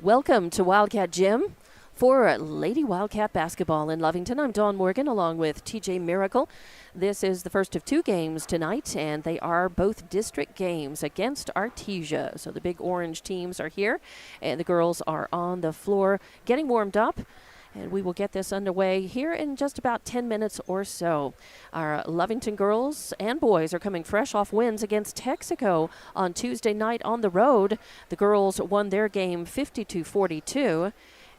Welcome to Wildcat Gym for Lady Wildcat basketball in Lovington. I'm Dawn Morgan along with TJ Miracle. This is the first of two games tonight, and they are both district games against Artesia. So the big orange teams are here, and the girls are on the floor getting warmed up. And we will get this underway here in just about 10 minutes or so. Our Lovington girls and boys are coming fresh off wins against Texaco on Tuesday night on the road. The girls won their game 52-42.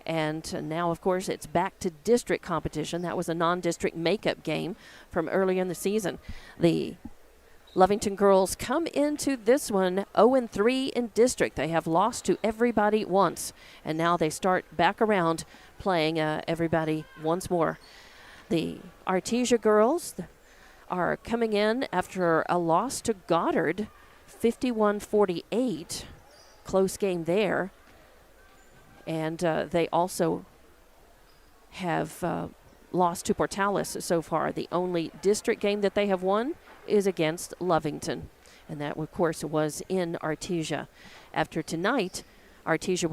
And now, of course, it's back to district competition. That was a non-district makeup game from earlier in the season. The Lovington girls come into this one 0-3 in district. They have lost to everybody once, and now they start back around playing everybody once more. The Artesia girls are coming in after a loss to Goddard, 51-48. Close game there. And they also have lost to Portales so far. The only district game that they have won is against Lovington. And that, of course, was in Artesia. After tonight, Artesia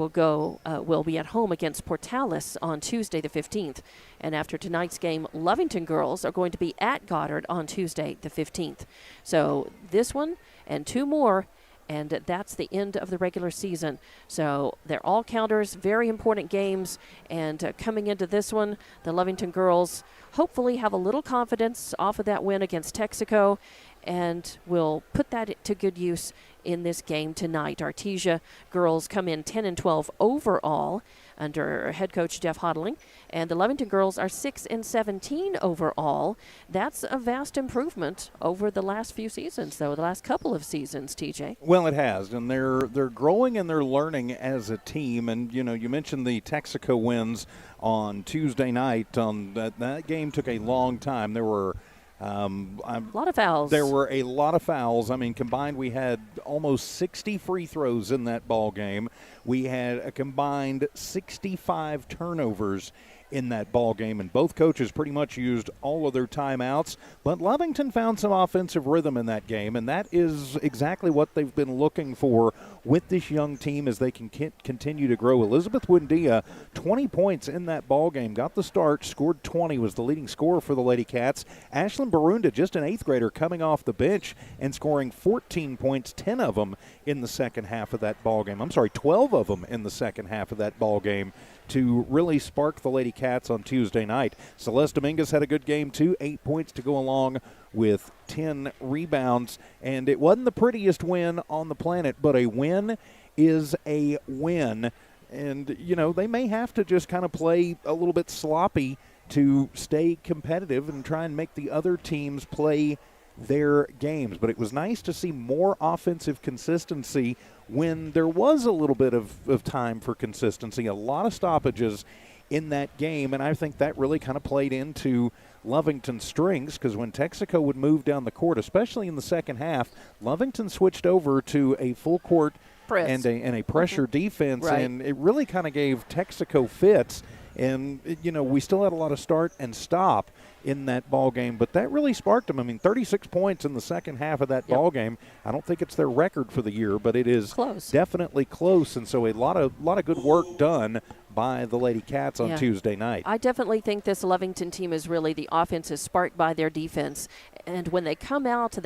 will be at home against Portales on Tuesday the 15th. And after tonight's game, Lovington girls are going to be at Goddard on Tuesday the 15th. So this one and two more, and that's the end of the regular season. So they're all counters, very important games. And coming into this one, the Lovington girls hopefully have a little confidence off of that win against Texaco, and will put that to good use in this game tonight. Artesia girls come in 10-12 overall under head coach Jeff Hodling, and the Lovington girls are 6-17 overall. That's a vast improvement over the last few seasons, though, the last couple of seasons, TJ. Well, it has, and they're growing and they're learning as a team. And you mentioned the Texaco wins on Tuesday night. That game took a long time. There were a lot of fouls. There were a lot of fouls. I mean, combined, we had almost 60 free throws in that ball game. We had a combined 65 turnovers in that ball game, and both coaches pretty much used all of their timeouts. But Lovington found some offensive rhythm in that game, and that is exactly what they've been looking for with this young team as they can continue to grow. Elizabeth Buendia, 20 points in that ball game, got the start, scored 20, was the leading scorer for the Lady Cats. Ashlyn Barunda, just an 8th grader, coming off the bench and scoring 14 points, 10 of them in the second half of that ball game. 12 of them in the second half of that ball game to really spark the Lady Cats on Tuesday night. Celeste Dominguez had a good game too, 8 points to go along with 10 rebounds. And it wasn't the prettiest win on the planet, but a win is a win. And, they may have to just kind of play a little bit sloppy to stay competitive and try and make the other teams play their games. But it was nice to see more offensive consistency when there was a little bit of time for consistency, a lot of stoppages in that game, and I think that really kind of played into Lovington's strengths, because when Texaco would move down the court, especially in the second half, Lovington switched over to a full court press and a pressure defense, right. And it really kind of gave Texaco fits. And, we still had a lot of start and stop in that ball game, but that really sparked them. I mean, 36 points in the second half of that ball game. I don't think it's their record for the year, but it is close. Definitely close. And so a lot of good work done by the Lady Cats on Tuesday night. I definitely think this Lovington team is really, the offense is sparked by their defense. And when they come out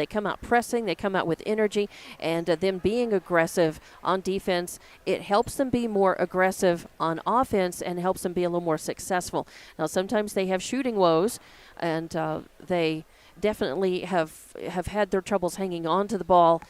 pressing, they come out with energy, and them being aggressive on defense, it helps them be more aggressive on offense and helps them be a little more successful. Now, sometimes they have shooting woes, and they definitely have had their troubles hanging on to the ball.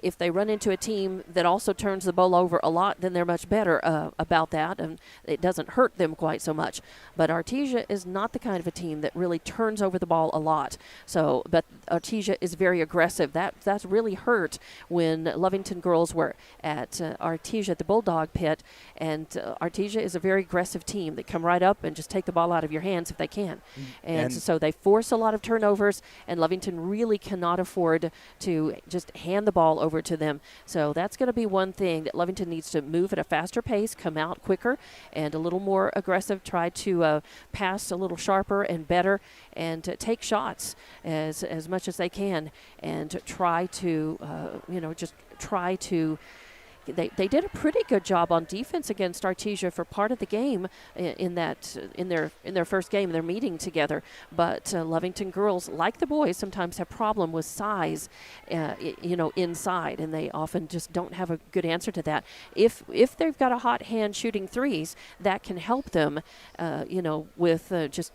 If they run into a team that also turns the ball over a lot, then they're much better about that, and it doesn't hurt them quite so much. But Artesia is not the kind of a team that really turns over the ball a lot. But Artesia is very aggressive. That's really hurt when Lovington girls were at Artesia at the Bulldog pit, and Artesia is a very aggressive team that come right up and just take the ball out of your hands if they can. And so they force a lot of turnovers, and Lovington really cannot afford to just hand the ball over to them. So that's going to be one thing that Lovington needs to move at a faster pace, come out quicker and a little more aggressive, try to pass a little sharper and better, and take shots as much as they can, and try to, just try to they did a pretty good job on defense against Artesia for part of the game in their first game, their meeting together. But Lovington girls, like the boys, sometimes have problem with size, inside, and they often just don't have a good answer to that. If they've got a hot hand shooting threes, that can help them, with just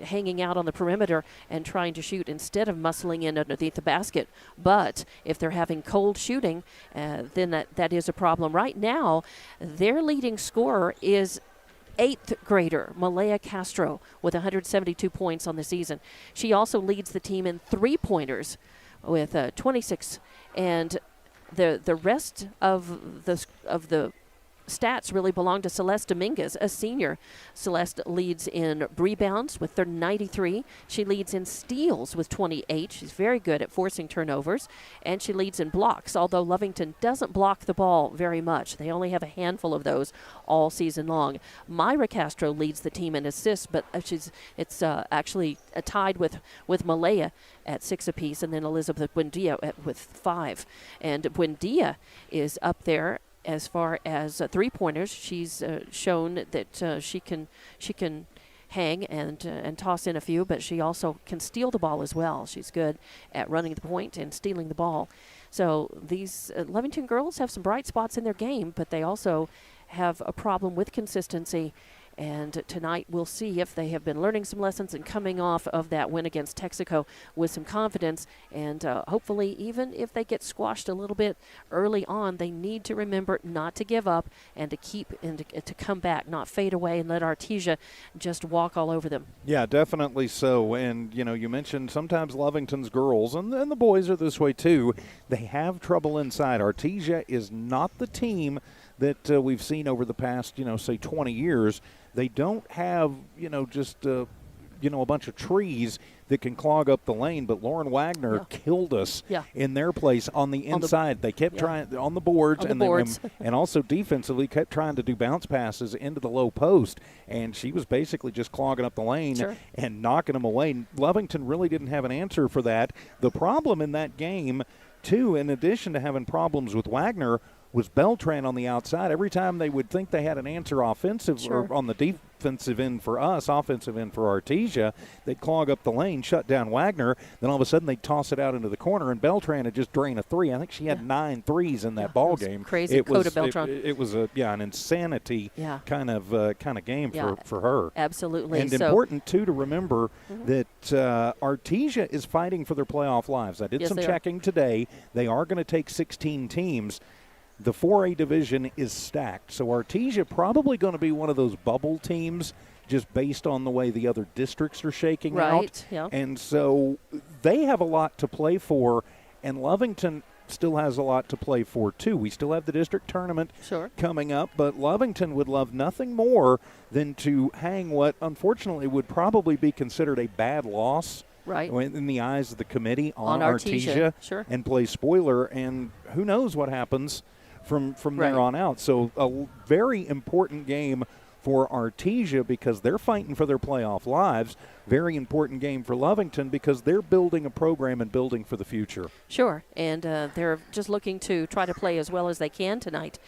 hanging out on the perimeter and trying to shoot instead of muscling in underneath the basket. But if they're having cold shooting, then that is a problem. Right now, their leading scorer is 8th grader Malaya Castro with 172 points on the season. She also leads the team in three-pointers with 26, and the rest of the stats really belong to Celeste Dominguez, a senior. Celeste leads in rebounds with 93. She leads in steals with 28. She's very good at forcing turnovers. And she leads in blocks, although Lovington doesn't block the ball very much. They only have a handful of those all season long. Myra Castro leads the team in assists, but it's actually tied with Malaya at 6 apiece, and then Elizabeth Buendia with 5. And Buendia is up there as far as three-pointers. She's shown that she can hang and toss in a few, but she also can steal the ball as well. She's good at running the point and stealing the ball. So these Lovington girls have some bright spots in their game, but they also have a problem with consistency. And tonight we'll see if they have been learning some lessons and coming off of that win against Texaco with some confidence. And hopefully, even if they get squashed a little bit early on, they need to remember not to give up and to keep and to come back, not fade away and let Artesia just walk all over them. Yeah, definitely so. And, you mentioned sometimes Lovington's girls, and the boys are this way too, they have trouble inside. Artesia is not the team that we've seen over the past, say 20 years. They don't have, just, a bunch of trees that can clog up the lane. But Lauren Wagner killed us in their place on the inside. They kept trying on the boards, and also defensively kept trying to do bounce passes into the low post. And she was basically just clogging up the lane and knocking them away. Lovington really didn't have an answer for that. The problem in that game, too, in addition to having problems with Wagner, was Beltran on the outside. Every time they would think they had an answer offensive or on the defensive end for us, offensive end for Artesia, they'd clog up the lane, shut down Wagner. Then all of a sudden they'd toss it out into the corner, and Beltran had just drained a three. I think she had 9 threes in that ball game. Crazy. Coda Beltran. It was an insanity kind of game for her. Absolutely. And important too to remember that Artesia is fighting for their playoff lives. I did some checking today. They are going to take 16 teams. The 4A division is stacked, so Artesia probably going to be one of those bubble teams just based on the way the other districts are shaking out. And so they have a lot to play for, and Lovington still has a lot to play for, too. We still have the district tournament coming up, but Lovington would love nothing more than to hang what, unfortunately, would probably be considered a bad loss in the eyes of the committee on Artesia and play spoiler, and who knows what happens from there on out. So a very important game for Artesia because they're fighting for their playoff lives. Very important game for Lovington because they're building a program and building for the future. Sure, and they're just looking to try to play as well as they can tonight,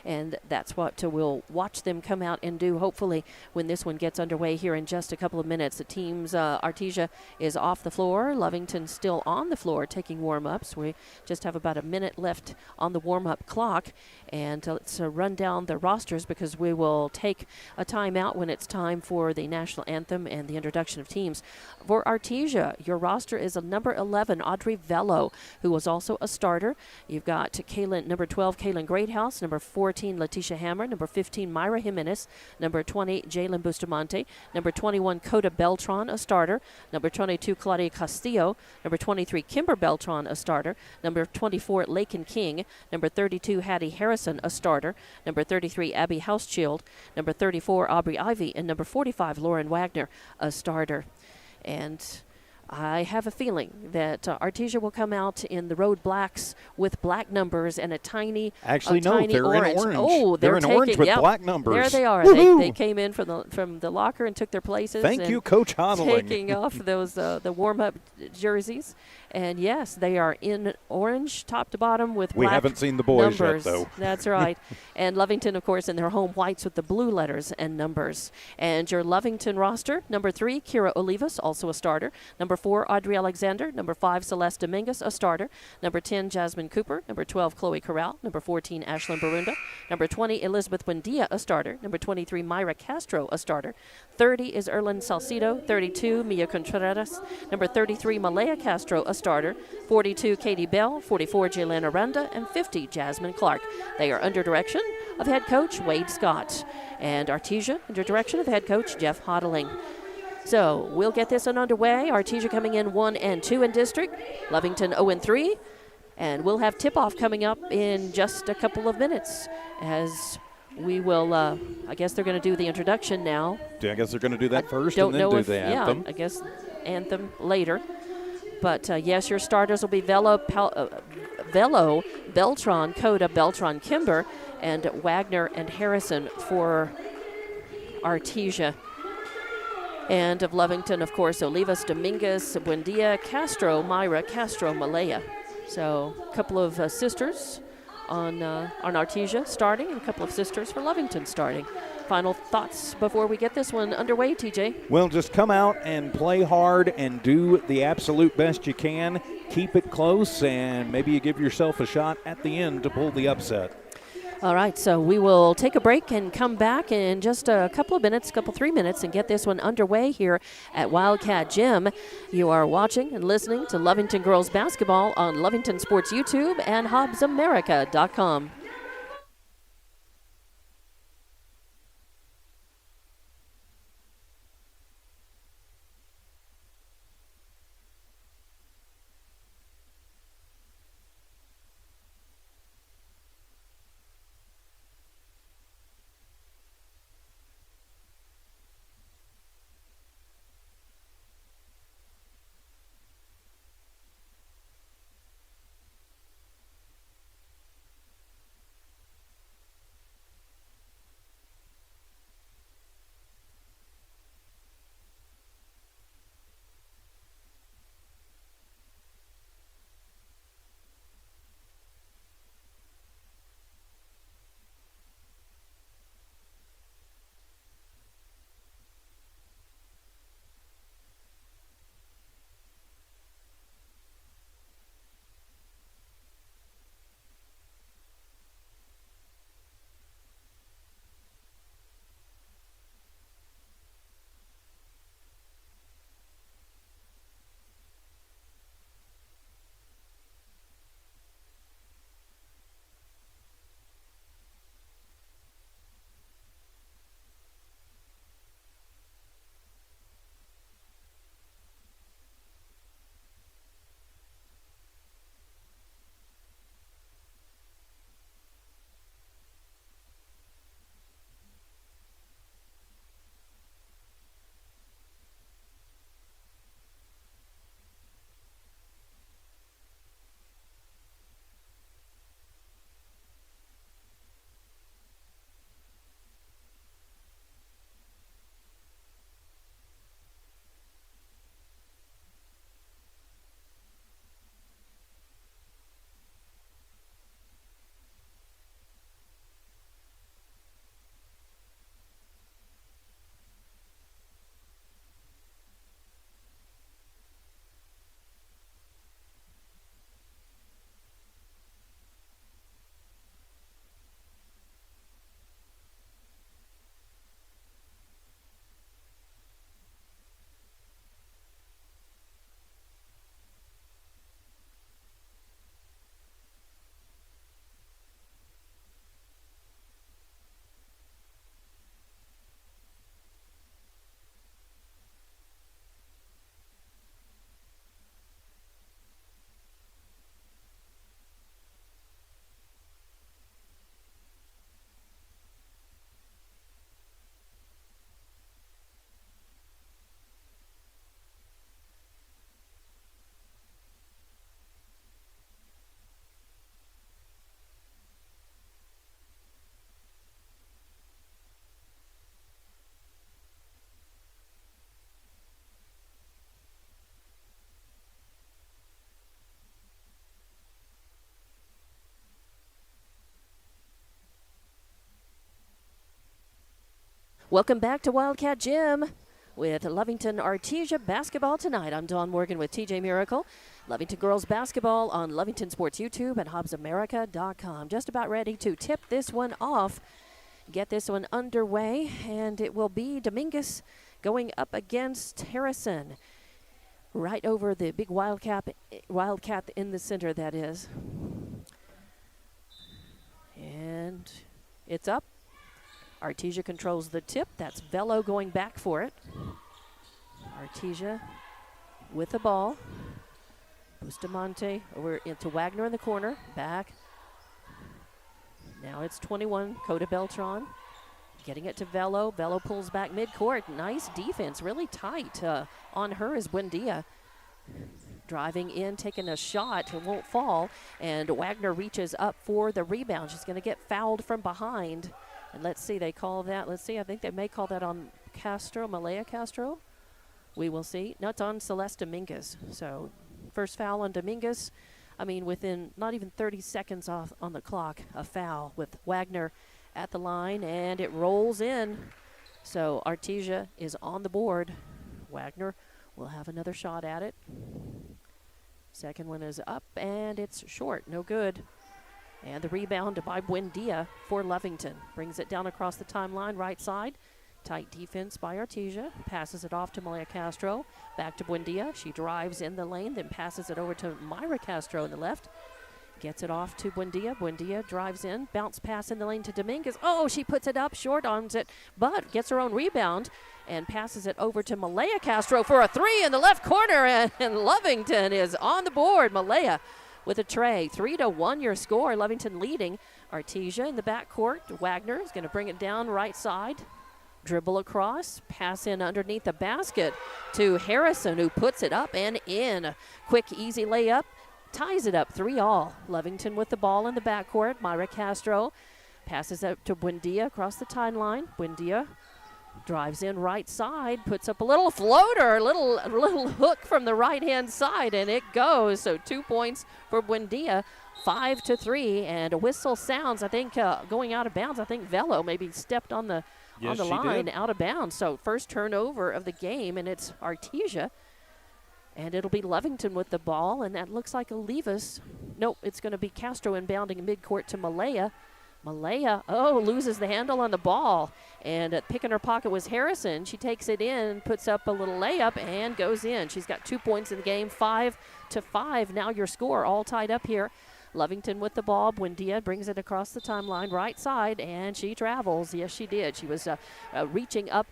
and that's what we'll watch them come out and do, hopefully, when this one gets underway here in just a couple of minutes. The team's Artesia is off the floor. Lovington still on the floor taking warm-ups. We just have about a minute left on the warm-up clock, and let's run down the rosters because we will take a timeout when it's time for the national anthem and the introduction of teams. For Artesia, your roster is a number 11, Audrey Vello, who was also a starter. You've got number 12, Kaylin Greathouse, number 14, Letitia Hammer, number 15, Myra Jimenez, number 20, Jalen Bustamante, number 21, Coda Beltran, a starter, number 22, Claudia Castillo, number 23, Kimber Beltran, a starter, number 24, Lakin King, number 32, Hattie Harrison, a starter, number 33, Abby Housechild, number 34, Aubrey Ivy, and number 45, Lauren Wagner, a starter. And I have a feeling that Artesia will come out in the road blacks with black numbers and a tiny they're orange. In orange. Oh, they're in orange with black numbers. There they are. They came in from the locker and took their places. Thank you, Coach Hodling. Taking off those the warm-up jerseys. And yes, they are in orange top to bottom with We black haven't seen the boys numbers. yet, though. That's right. And Lovington, of course, in their home whites with the blue letters and numbers. And your Lovington roster, number 3, Kira Olivas, also a starter. Number 4, Audrey Alexander. Number 5, Celeste Dominguez, a starter. Number 10, Jasmine Cooper. Number 12, Chloe Corral. Number 14, Ashlyn Barunda. Number 20, Elizabeth Buendia, a starter. Number 23, Myra Castro, a starter. 30 is Erlyn Salcido. 32, Mia Contreras. Number 33, Malaya Castro, a starter. 42, Katie Bell. 44, Jaylene Aranda. And 50, Jasmine Clark. They are under direction of head coach Wade Scott. And Artesia under direction of head coach Jeff Hodling. So we'll get this one underway. Artesia coming in 1-2 in district. Lovington 0-3. And we'll have tip-off coming up in just a couple of minutes as we will, I guess they're going to do the introduction now. I guess they're going to do that first Don't and then know do if, the anthem. Yeah, I guess anthem later. But, yes, your starters will be Velo, Beltran, Coda, Beltran, Kimber, and Wagner and Harrison for Artesia. And of Lovington, of course, Olivas, Dominguez, Buendia, Castro, Myra, Castro, Malaya. So a couple of sisters on Artesia starting and a couple of sisters for Lovington starting. Final thoughts before we get this one underway, TJ? Well, just come out and play hard and do the absolute best you can. Keep it close, and maybe you give yourself a shot at the end to pull the upset. All right, so we will take a break and come back in just a couple of minutes, 3 minutes, and get this one underway here at Wildcat Gym. You are watching and listening to Lovington Girls Basketball on Lovington Sports YouTube and HobbsAmerica.com. Welcome back to Wildcat Gym with Lovington Artesia basketball tonight. I'm Dawn Morgan with TJ Miracle. Lovington girls basketball on Lovington Sports YouTube and HobbsAmerica.com. Just about ready to tip this one off, get this one underway, and it will be Dominguez going up against Harrison. Right over the big Wildcat in the center, that is. And it's up. Artesia controls the tip. That's Velo going back for it. Artesia with the ball. Bustamante over into Wagner in the corner. Back. Now it's 21, Coda Beltran. Getting it to Velo. Velo pulls back midcourt. Nice defense, really tight on her is Buendia. Driving in, taking a shot. It won't fall. And Wagner reaches up for the rebound. She's going to get fouled from behind. And let's see, they call that. Let's see, I think they may call that on Castro, Malaya Castro. We will see. No, it's on Celeste Dominguez. So first foul on Dominguez. I mean, within not even 30 seconds off on the clock, a foul with Wagner at the line, and it rolls in. So Artesia is on the board. Wagner will have another shot at it. Second one is up, and it's short. No good. And the rebound by Buendia for Lovington. Brings it down across the timeline, right side. Tight defense by Artesia. Passes it off to Malaya Castro. Back to Buendia. She drives in the lane, then passes it over to Myra Castro in the left. Gets it off to Buendia. Buendia drives in. Bounce pass in the lane to Dominguez. Oh, she puts it up, short arms it, but gets her own rebound and passes it over to Malaya Castro for a three in the left corner. And Lovington is on the board. Malaya with a tray. 3-1 your score. Lovington leading. Artesia in the backcourt. Wagner is going to bring it down right side. Dribble across. Pass in underneath the basket to Harrison, who puts it up and in. Quick, easy layup. Ties it up 3-all. Lovington with the ball in the backcourt. Myra Castro passes it to Buendia across the timeline. Buendia drives in right side, puts up a little floater, a little hook from the right-hand side, and it goes. So 2 points for Buendia, 5-3, and a whistle sounds, I think, going out of bounds. I think Velo maybe stepped on the line out of bounds. So first turnover of the game, and it's Artesia. And it'll be Lovington with the ball, and that looks like Olivas. Nope, it's going to be Castro inbounding midcourt to Malaya. Malaya, loses the handle on the ball. And pick in her pocket was Harrison. She takes it in, puts up a little layup, and goes in. She's got 2 points in the game, 5-5. Now your score all tied up here. Lovington with the ball. Buendia brings it across the timeline, right side, and she travels. Yes, she did. She was reaching up,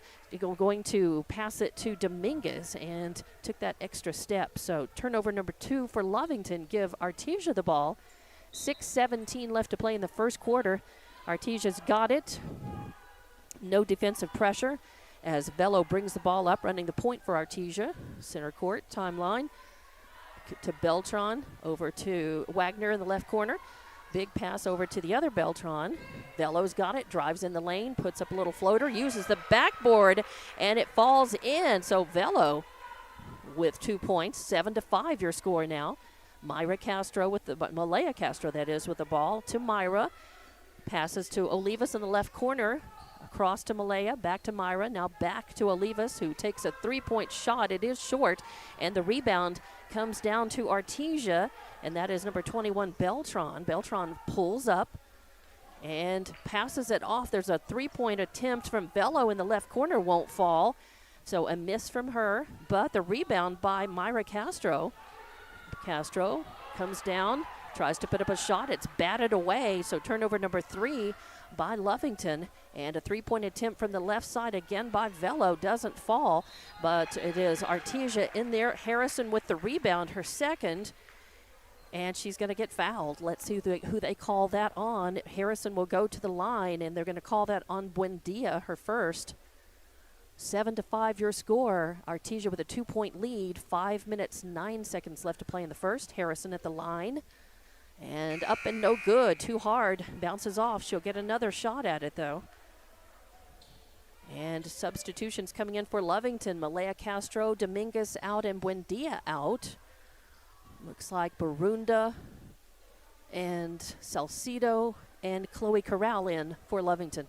going to pass it to Dominguez, and took that extra step. So turnover number 2 for Lovington. Give Artesia the ball. 6:17 left to play in the first quarter. Artesia's got it. No defensive pressure as Velo brings the ball up, running the point for Artesia. Center court, timeline to Beltran, over to Wagner in the left corner. Big pass over to the other Beltran. Velo's got it, drives in the lane, puts up a little floater, uses the backboard, and it falls in. So Velo with 2 points, 7-5 your score now. Myra Castro with the, Malaya Castro that is, with the ball to Myra. Passes to Olivas in the left corner. Across to Malaya, back to Myra, now back to Olivas, who takes a three-point shot. It is short, and the rebound comes down to Artesia, and that is number 21, Beltran. Beltran pulls up and passes it off. There's a three-point attempt from Velo in the left corner, won't fall. So a miss from her, but the rebound by Myra Castro. Castro comes down, tries to put up a shot. It's batted away, so turnover number 3 by Lovington. And a three-point attempt from the left side again by Velo. Doesn't fall, but it is Artesia in there. Harrison with the rebound, her second. And she's going to get fouled. Let's see who they call that on. Harrison will go to the line, and they're going to call that on Buendia, her first. 7-5 your score. Artesia with a 2-point lead. 5 minutes, 9 seconds left to play in the first. Harrison at the line. And up and no good. Too hard. Bounces off. She'll get another shot at it, though. And substitutions coming in for Lovington. Malaya Castro, Dominguez out, and Buendia out. Looks like Barunda and Salcido and Chloe Corral in for Lovington.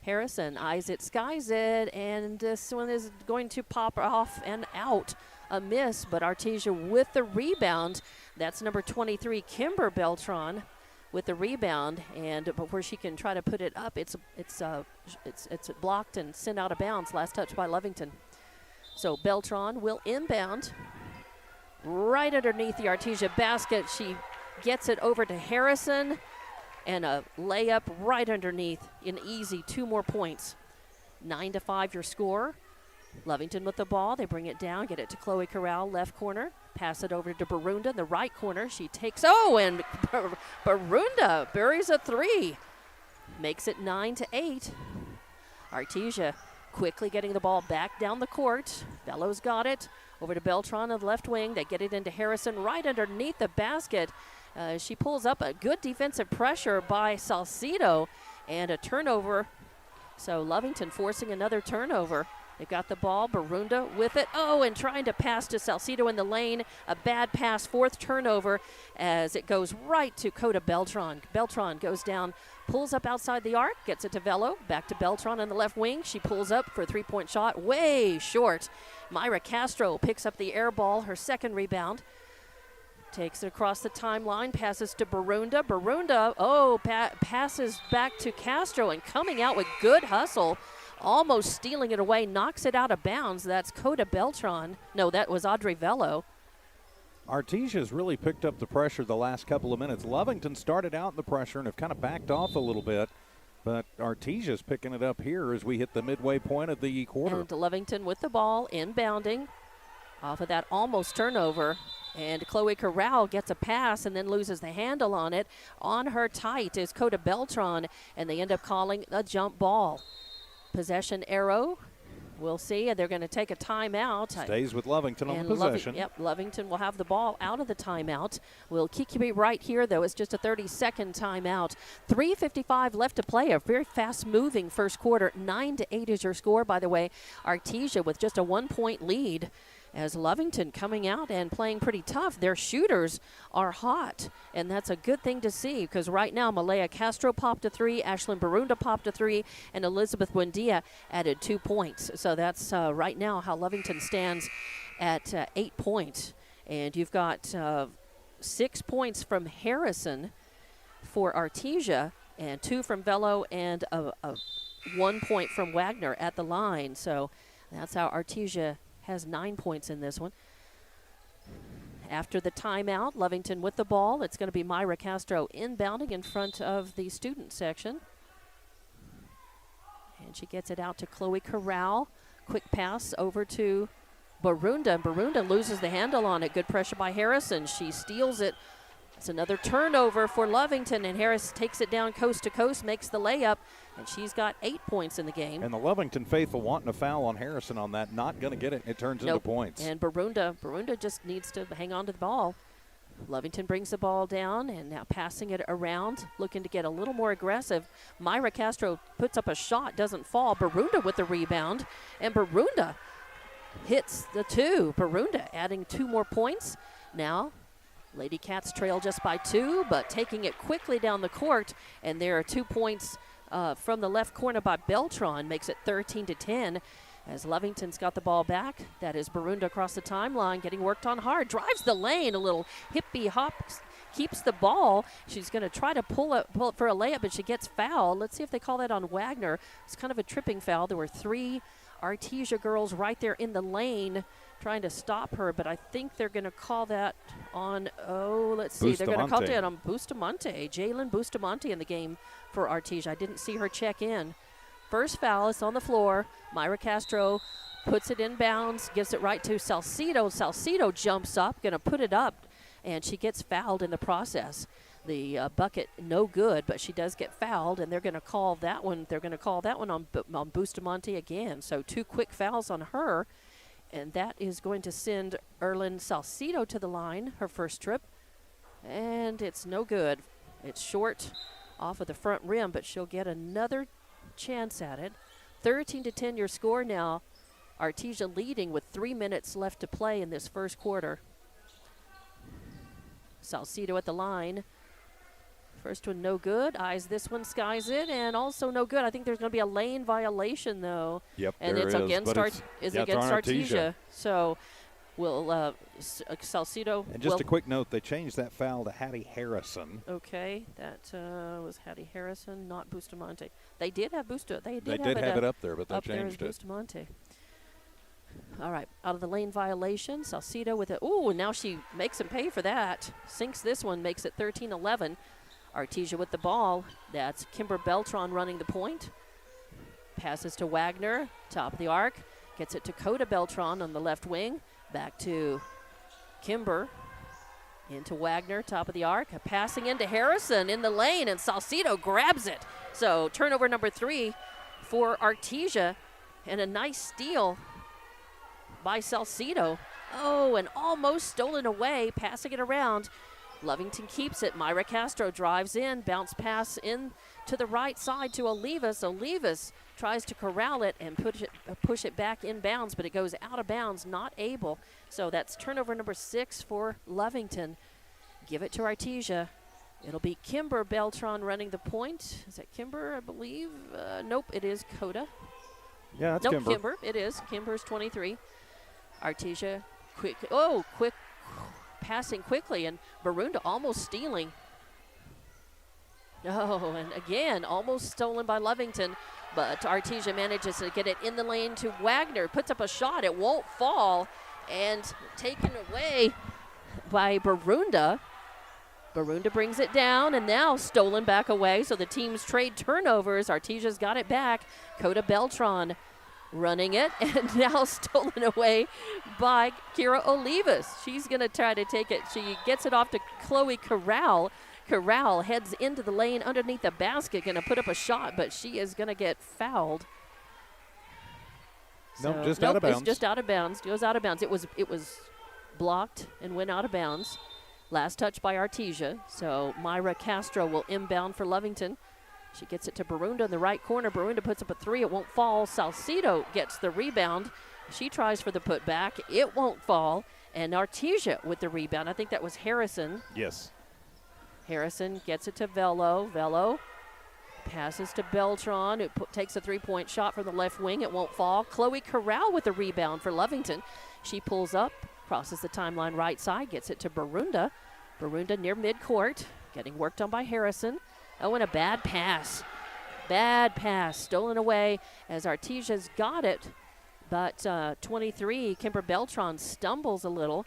Harrison eyes it, skies it, and this one is going to pop off and out. A miss, but Artesia with the rebound. That's number 23, Kimber Beltran, with the rebound, and before she can try to put it up, it's blocked and sent out of bounds. Last touch by Lovington. So Beltran will inbound right underneath the Artesia basket. She gets it over to Harrison, and a layup right underneath. An easy 2 more points. 9-5 your score. Lovington with the ball. They bring it down, get it to Chloe Corral, left corner. Pass it over to Barunda in the right corner. She takes, and Barunda buries a 3. Makes it 9-8. Artesia quickly getting the ball back down the court. Bellows got it. Over to Beltran on the left wing. They get it into Harrison right underneath the basket. She pulls up a good defensive pressure by Salcido and a turnover. So Lovington forcing another turnover. They've got the ball. Barunda with it. And trying to pass to Salcido in the lane. A bad pass. 4th turnover as it goes right to Coda Beltran. Beltran goes down, pulls up outside the arc, gets it to Velo. Back to Beltran on the left wing. She pulls up for a 3-point shot. Way short. Myra Castro picks up the air ball, her 2nd rebound. Takes it across the timeline, passes to Barunda. Barunda, passes back to Castro, and coming out with good hustle. Almost stealing it away, knocks it out of bounds. That's Coda Beltran. No, that was Audrey Velo. Artesia's really picked up the pressure the last couple of minutes. Lovington started out in the pressure and have kind of backed off a little bit. But Artesia's picking it up here as we hit the midway point of the quarter. And Lovington with the ball, inbounding off of that almost turnover. And Chloe Corral gets a pass and then loses the handle on it. On her tight is Coda Beltran, and they end up calling a jump ball. Possession arrow. We'll see. They're going to take a timeout. Stays with Lovington on the possession. Lovington will have the ball out of the timeout. We'll keep you right here, though. It's just a 30-second timeout. 3:55 left to play. A very fast-moving first quarter. 9-8 is your score, by the way. Artesia with just a 1-point lead. As Lovington coming out and playing pretty tough. Their shooters are hot, and that's a good thing to see because right now Malaya Castro popped a 3, Ashlyn Barunda popped a 3, and Elizabeth Buendia added 2 points. So that's right now how Lovington stands at 8 points. And you've got 6 points from Harrison for Artesia and 2 from Velo and 1 point from Wagner at the line. So that's how Artesia has 9 points in this one. After the timeout, Lovington with the ball. It's going to be Myra Castro inbounding in front of the student section. And she gets it out to Chloe Corral. Quick pass over to Barunda. Barunda loses the handle on it. Good pressure by Harrison. She steals it. It's another turnover for Lovington, and Harris takes it down coast to coast, makes the layup, and she's got 8 points in the game. And the Lovington faithful wanting a foul on Harrison on that, not going to get it. It turns into points. And Barunda just needs to hang on to the ball. Lovington brings the ball down and now passing it around, looking to get a little more aggressive. Myra Castro puts up a shot, doesn't fall. Barunda with the rebound, and Barunda hits the 2. Barunda adding 2 more points. Now Lady Cats trail just by 2, but taking it quickly down the court, and there are 2 points from the left corner by Beltran, makes it 13-10. As Lovington's got the ball back, that is Barunda across the timeline, getting worked on hard, drives the lane, a little hippie hop, keeps the ball. She's going to try to pull it for a layup, but she gets fouled. Let's see if they call that on Wagner. It's kind of a tripping foul. There were 3 Artesia girls right there in the lane trying to stop her, but I think they're going to call that on, let's see. They're going to call that on Bustamante. Jalen Bustamante in the game for Artesia. I didn't see her check in. First foul is on the floor. Myra Castro puts it in bounds, gives it right to Salcido. Salcido jumps up, going to put it up, and she gets fouled in the process. The bucket no good, but she does get fouled, and they're going to call that one. They're going to call that one on Bustamante again. So 2 quick fouls on her. And that is going to send Erlyn Salcido to the line, her first trip. And it's no good. It's short off of the front rim, but she'll get another chance at it. 13-10 your score now. Artesia leading with 3 minutes left to play in this first quarter. Salcido at the line First one no good. Eyes this one, skies it, and also no good. I think there's going to be a lane violation, though. Yep, and there it's is. Against against Artesia. So will Salcido. And just a quick note, they changed that foul to Hattie Harrison. Okay, that was Hattie Harrison, not Bustamante. They did have Bustamante. They did have it up there, but they changed it. Bustamante. All right, out of the lane violation, Salcido with it. Ooh, now she makes him pay for that. Sinks this one, makes it 13-11. Artesia with the ball. That's Kimber Beltran running the point. Passes to Wagner, top of the arc. Gets it to Coda Beltran on the left wing. Back to Kimber. Into Wagner, top of the arc. Passing into Harrison in the lane, and Salcido grabs it. So turnover number 3 for Artesia. And a nice steal by Salcido. Oh, and almost stolen away, passing it around. Lovington keeps it. Myra Castro drives in, bounce pass in to the right side to Olivas. Olivas tries to corral it and push it back inbounds, but it goes out of bounds, not able. So that's turnover number 6 for Lovington. Give it to Artesia. It'll be Kimber Beltran running the point. Is that Kimber, I believe? Nope, it is Coda. Yeah, that's Kimber. Kimber, it is. Kimber's 23. Artesia, quick passing quickly, and Barunda almost stealing. Oh, and again, almost stolen by Lovington, but Artesia manages to get it in the lane to Wagner, puts up a shot, it won't fall, and taken away by Barunda. Barunda brings it down, and now stolen back away, so the teams trade turnovers. Artesia's got it back. Coda Beltran running it, and now stolen away by Kira Olivas. She's going to try to take it. She gets it off to Chloe Corral. Corral heads into the lane underneath the basket, going to put up a shot, but she is going to get fouled. Nope, just out of bounds. It's just out of bounds. Goes out of bounds. It was blocked and went out of bounds. Last touch by Artesia. So Myra Castro will inbound for Lovington. She gets it to Barunda in the right corner. Barunda puts up a 3. It won't fall. Salcido gets the rebound. She tries for the putback. It won't fall. And Artesia with the rebound. I think that was Harrison. Yes. Harrison gets it to Velo. Velo passes to Beltran, who takes a 3-point shot from the left wing. It won't fall. Chloe Corral with the rebound for Lovington. She pulls up, crosses the timeline right side, gets it to Barunda. Barunda near midcourt, getting worked on by Harrison. Oh, and a bad pass. Bad pass, stolen away as Artesia's got it. But 23, Kimber Beltran stumbles a little.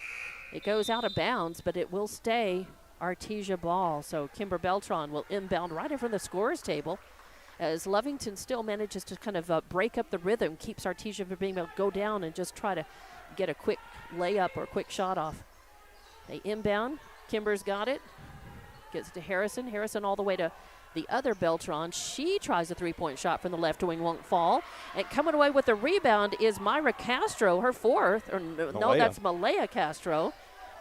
It goes out of bounds, but it will stay Artesia ball. So Kimber Beltran will inbound right in front of the scorer's table as Lovington still manages to kind of break up the rhythm, keeps Artesia from being able to go down and just try to get a quick layup or a quick shot off. They inbound. Kimber's got it. Gets it to Harrison. Harrison all the way to the other Beltran. She tries a 3-point shot from the left wing, won't fall. And coming away with the rebound is Myra Castro, her 4th. Or no, that's Malaya Castro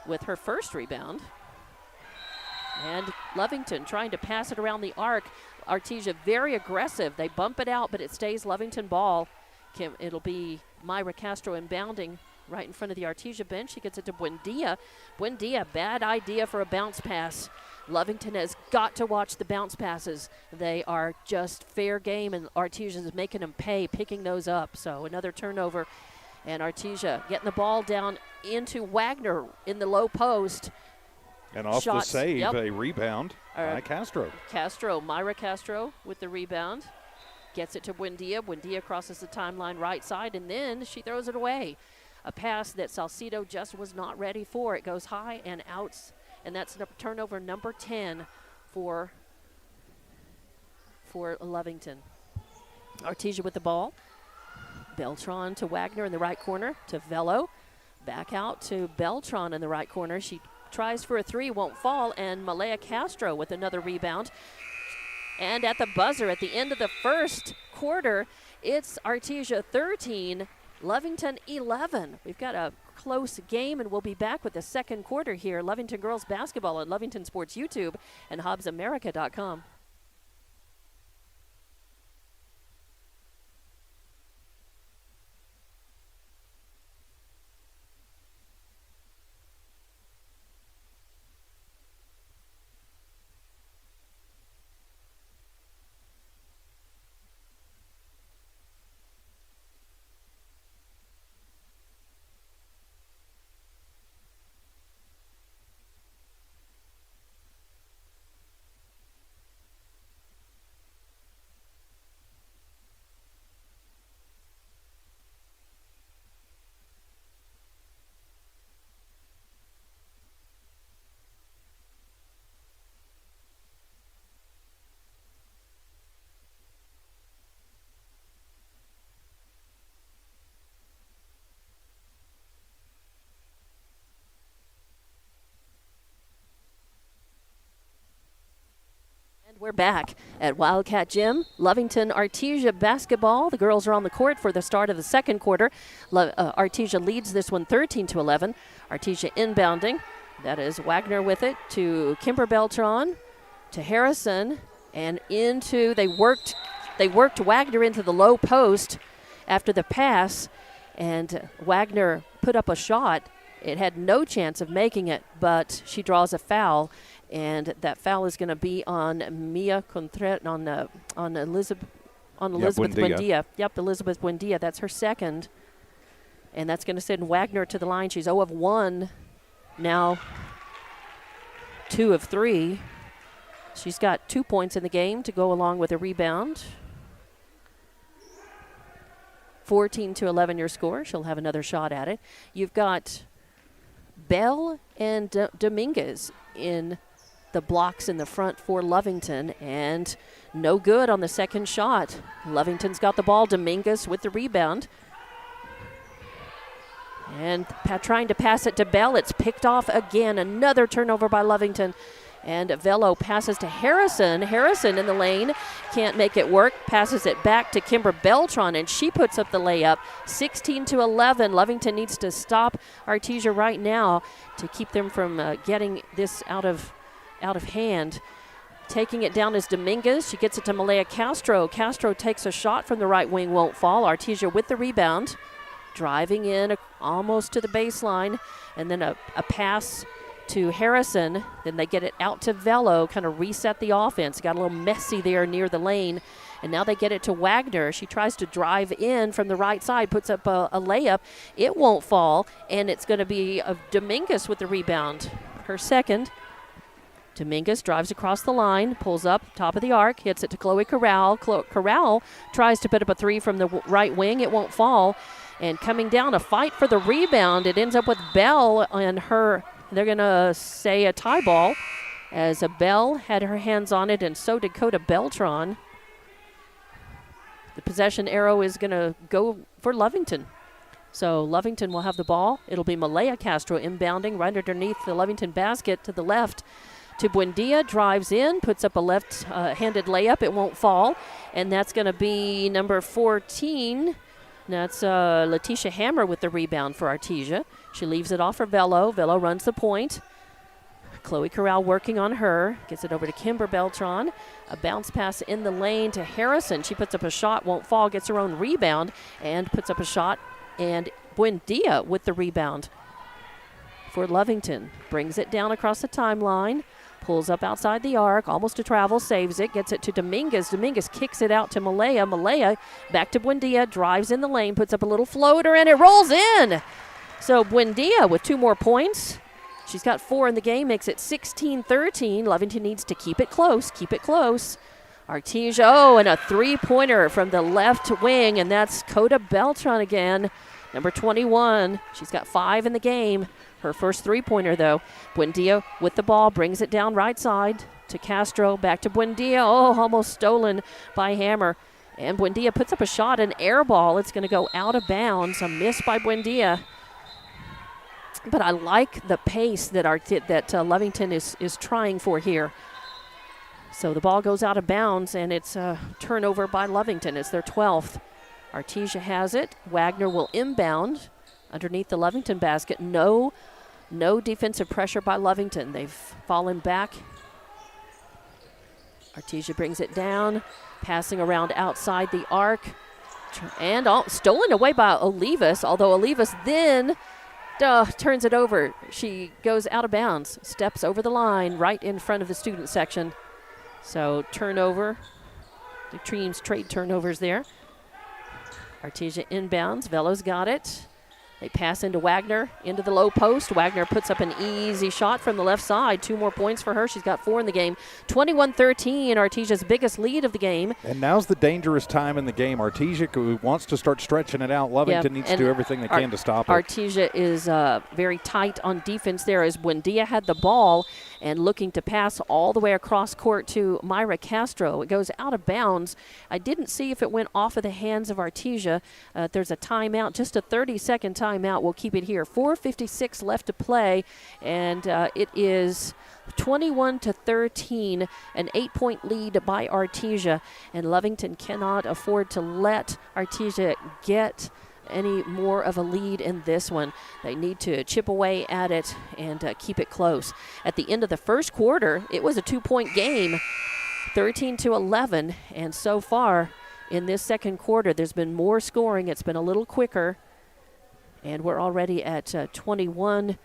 with her 1st rebound. And Lovington trying to pass it around the arc. Artesia very aggressive. They bump it out, but it stays Lovington ball. It'll be Myra Castro inbounding right in front of the Artesia bench. She gets it to Buendia. Buendia, bad idea for a bounce pass. Lovington has got to watch the bounce passes. They are just fair game, and Artesia is making them pay, picking those up. So another turnover, and Artesia getting the ball down into Wagner in the low post. And off the save, a rebound by Castro. Myra Castro with the rebound. Gets it to Buendia. Buendia crosses the timeline right side, and then she throws it away. A pass that Salcido just was not ready for. It goes high and out, and that's turnover number 10 for Lovington. Artesia with the ball. Beltran to Wagner in the right corner to Velo. Back out to Beltran in the right corner. She tries for a 3, won't fall, and Malaya Castro with another rebound. And at the buzzer at the end of the first quarter, it's Artesia 13, Lovington 11. We've got a close game, and we'll be back with the second quarter here. Lovington girls basketball on Lovington Sports YouTube and HobbsAmerica.com. We're back at Wildcat Gym. Lovington Artesia basketball. The girls are on the court for the start of the second quarter. Artesia leads this one 13-11. Artesia inbounding. That is Wagner with it to Kimber Beltran, to Harrison, and into, they worked Wagner into the low post after the pass, and Wagner put up a shot. It had no chance of making it, but she draws a foul, and that foul is going to be on Mia Contreras, on Elizabeth Buendia. Yep, Elizabeth Buendia. That's her second, and that's going to send Wagner to the line. She's 0 of 1 now, 2 of 3. She's got 2 points in the game to go along with a rebound. 14-11 your score. She'll have another shot at it. You've got Bell and Dominguez in the blocks in the front for Lovington, and no good on the second shot. Lovington's got the ball. Dominguez with the rebound. And trying to pass it to Bell. It's picked off again. Another turnover by Lovington. And Velo passes to Harrison. Harrison in the lane. Can't make it work. Passes it back to Kimber Beltran, and she puts up the layup. 16-11. Lovington needs to stop Artesia right now to keep them from getting this out of hand. Taking it down is Dominguez. She gets it to Malaya Castro. Castro takes a shot from the right wing. Won't fall. Artesia with the rebound. Driving in almost to the baseline. And then a pass to Harrison. Then they get it out to Velo, kind of reset the offense. Got a little messy there near the lane. And now they get it to Wagner. She tries to drive in from the right side, puts up a layup. It won't fall, and it's going to be Dominguez with the rebound. Her second. Dominguez drives across the line, pulls up, top of the arc, hits it to Chloe Corral. Corral tries to put up a three from the right wing. It won't fall. And coming down, a fight for the rebound. It ends up with Bell and her. They're going to say a tie ball, as Bell had her hands on it, and so did Coda Beltran. The possession arrow is going to go for Lovington. So Lovington will have the ball. It'll be Malaya Castro inbounding right underneath the Lovington basket to the left. To Buendia, drives in, puts up a left-handed layup. It won't fall. And that's going to be number 14. That's Letitia Hammer with the rebound for Artesia. She leaves it off for Velo. Velo runs the point. Chloe Corral working on her. Gets it over to Kimber Beltran. A bounce pass in the lane to Harrison. She puts up a shot, won't fall, gets her own rebound, and puts up a shot. And Buendia with the rebound for Lovington. Brings it down across the timeline. Pulls up outside the arc, almost to travel, saves it, gets it to Dominguez. Dominguez kicks it out to Malaya. Malaya back to Buendia, drives in the lane, puts up a little floater, and it rolls in. So Buendia with 2 more points. She's got 4 in the game, makes it 16-13. Lovington needs to keep it close, Artesia, and a three-pointer from the left wing, and that's Coda Beltran again, number 21. She's got 5 in the game. Her first three-pointer, though. Buendia with the ball, brings it down right side to Castro, back to Buendia. Almost stolen by Hammer. And Buendia puts up a shot, an air ball. It's going to go out of bounds. A miss by Buendia. But I like the pace that Lovington is trying for here. So the ball goes out of bounds, and it's a turnover by Lovington. It's their 12th. Artesia has it. Wagner will inbound underneath the Lovington basket. No defensive pressure by Lovington. They've fallen back. Artesia brings it down, passing around outside the arc. And stolen away by Olivas, although Olivas then turns it over. She goes out of bounds, steps over the line right in front of the student section. So turnover. The teams trade turnovers there. Artesia inbounds. Velo's got it. They pass into Wagner, into the low post. Wagner puts up an easy shot from the left side. 2 more points for her. She's got 4 in the game. 21-13, Artesia's biggest lead of the game. And now's the dangerous time in the game. Artesia wants to start stretching it out. Lovington needs to do everything they can to stop it. Artesia is very tight on defense there as Buendia had the ball and looking to pass all the way across court to Myra Castro. It goes out of bounds. I didn't see if it went off of the hands of Artesia. There's a timeout, just a 30-second timeout timeout. We'll keep it here. 4:56 left to play, and it is 21-13, an 8-point lead by Artesia, and Lovington cannot afford to let Artesia get any more of a lead in this one. They need to chip away at it and keep it close. At the end of the first quarter, it was a 2-point game, 13-11, and so far in this second quarter, there's been more scoring. It's been a little quicker, and we're already at 21-13.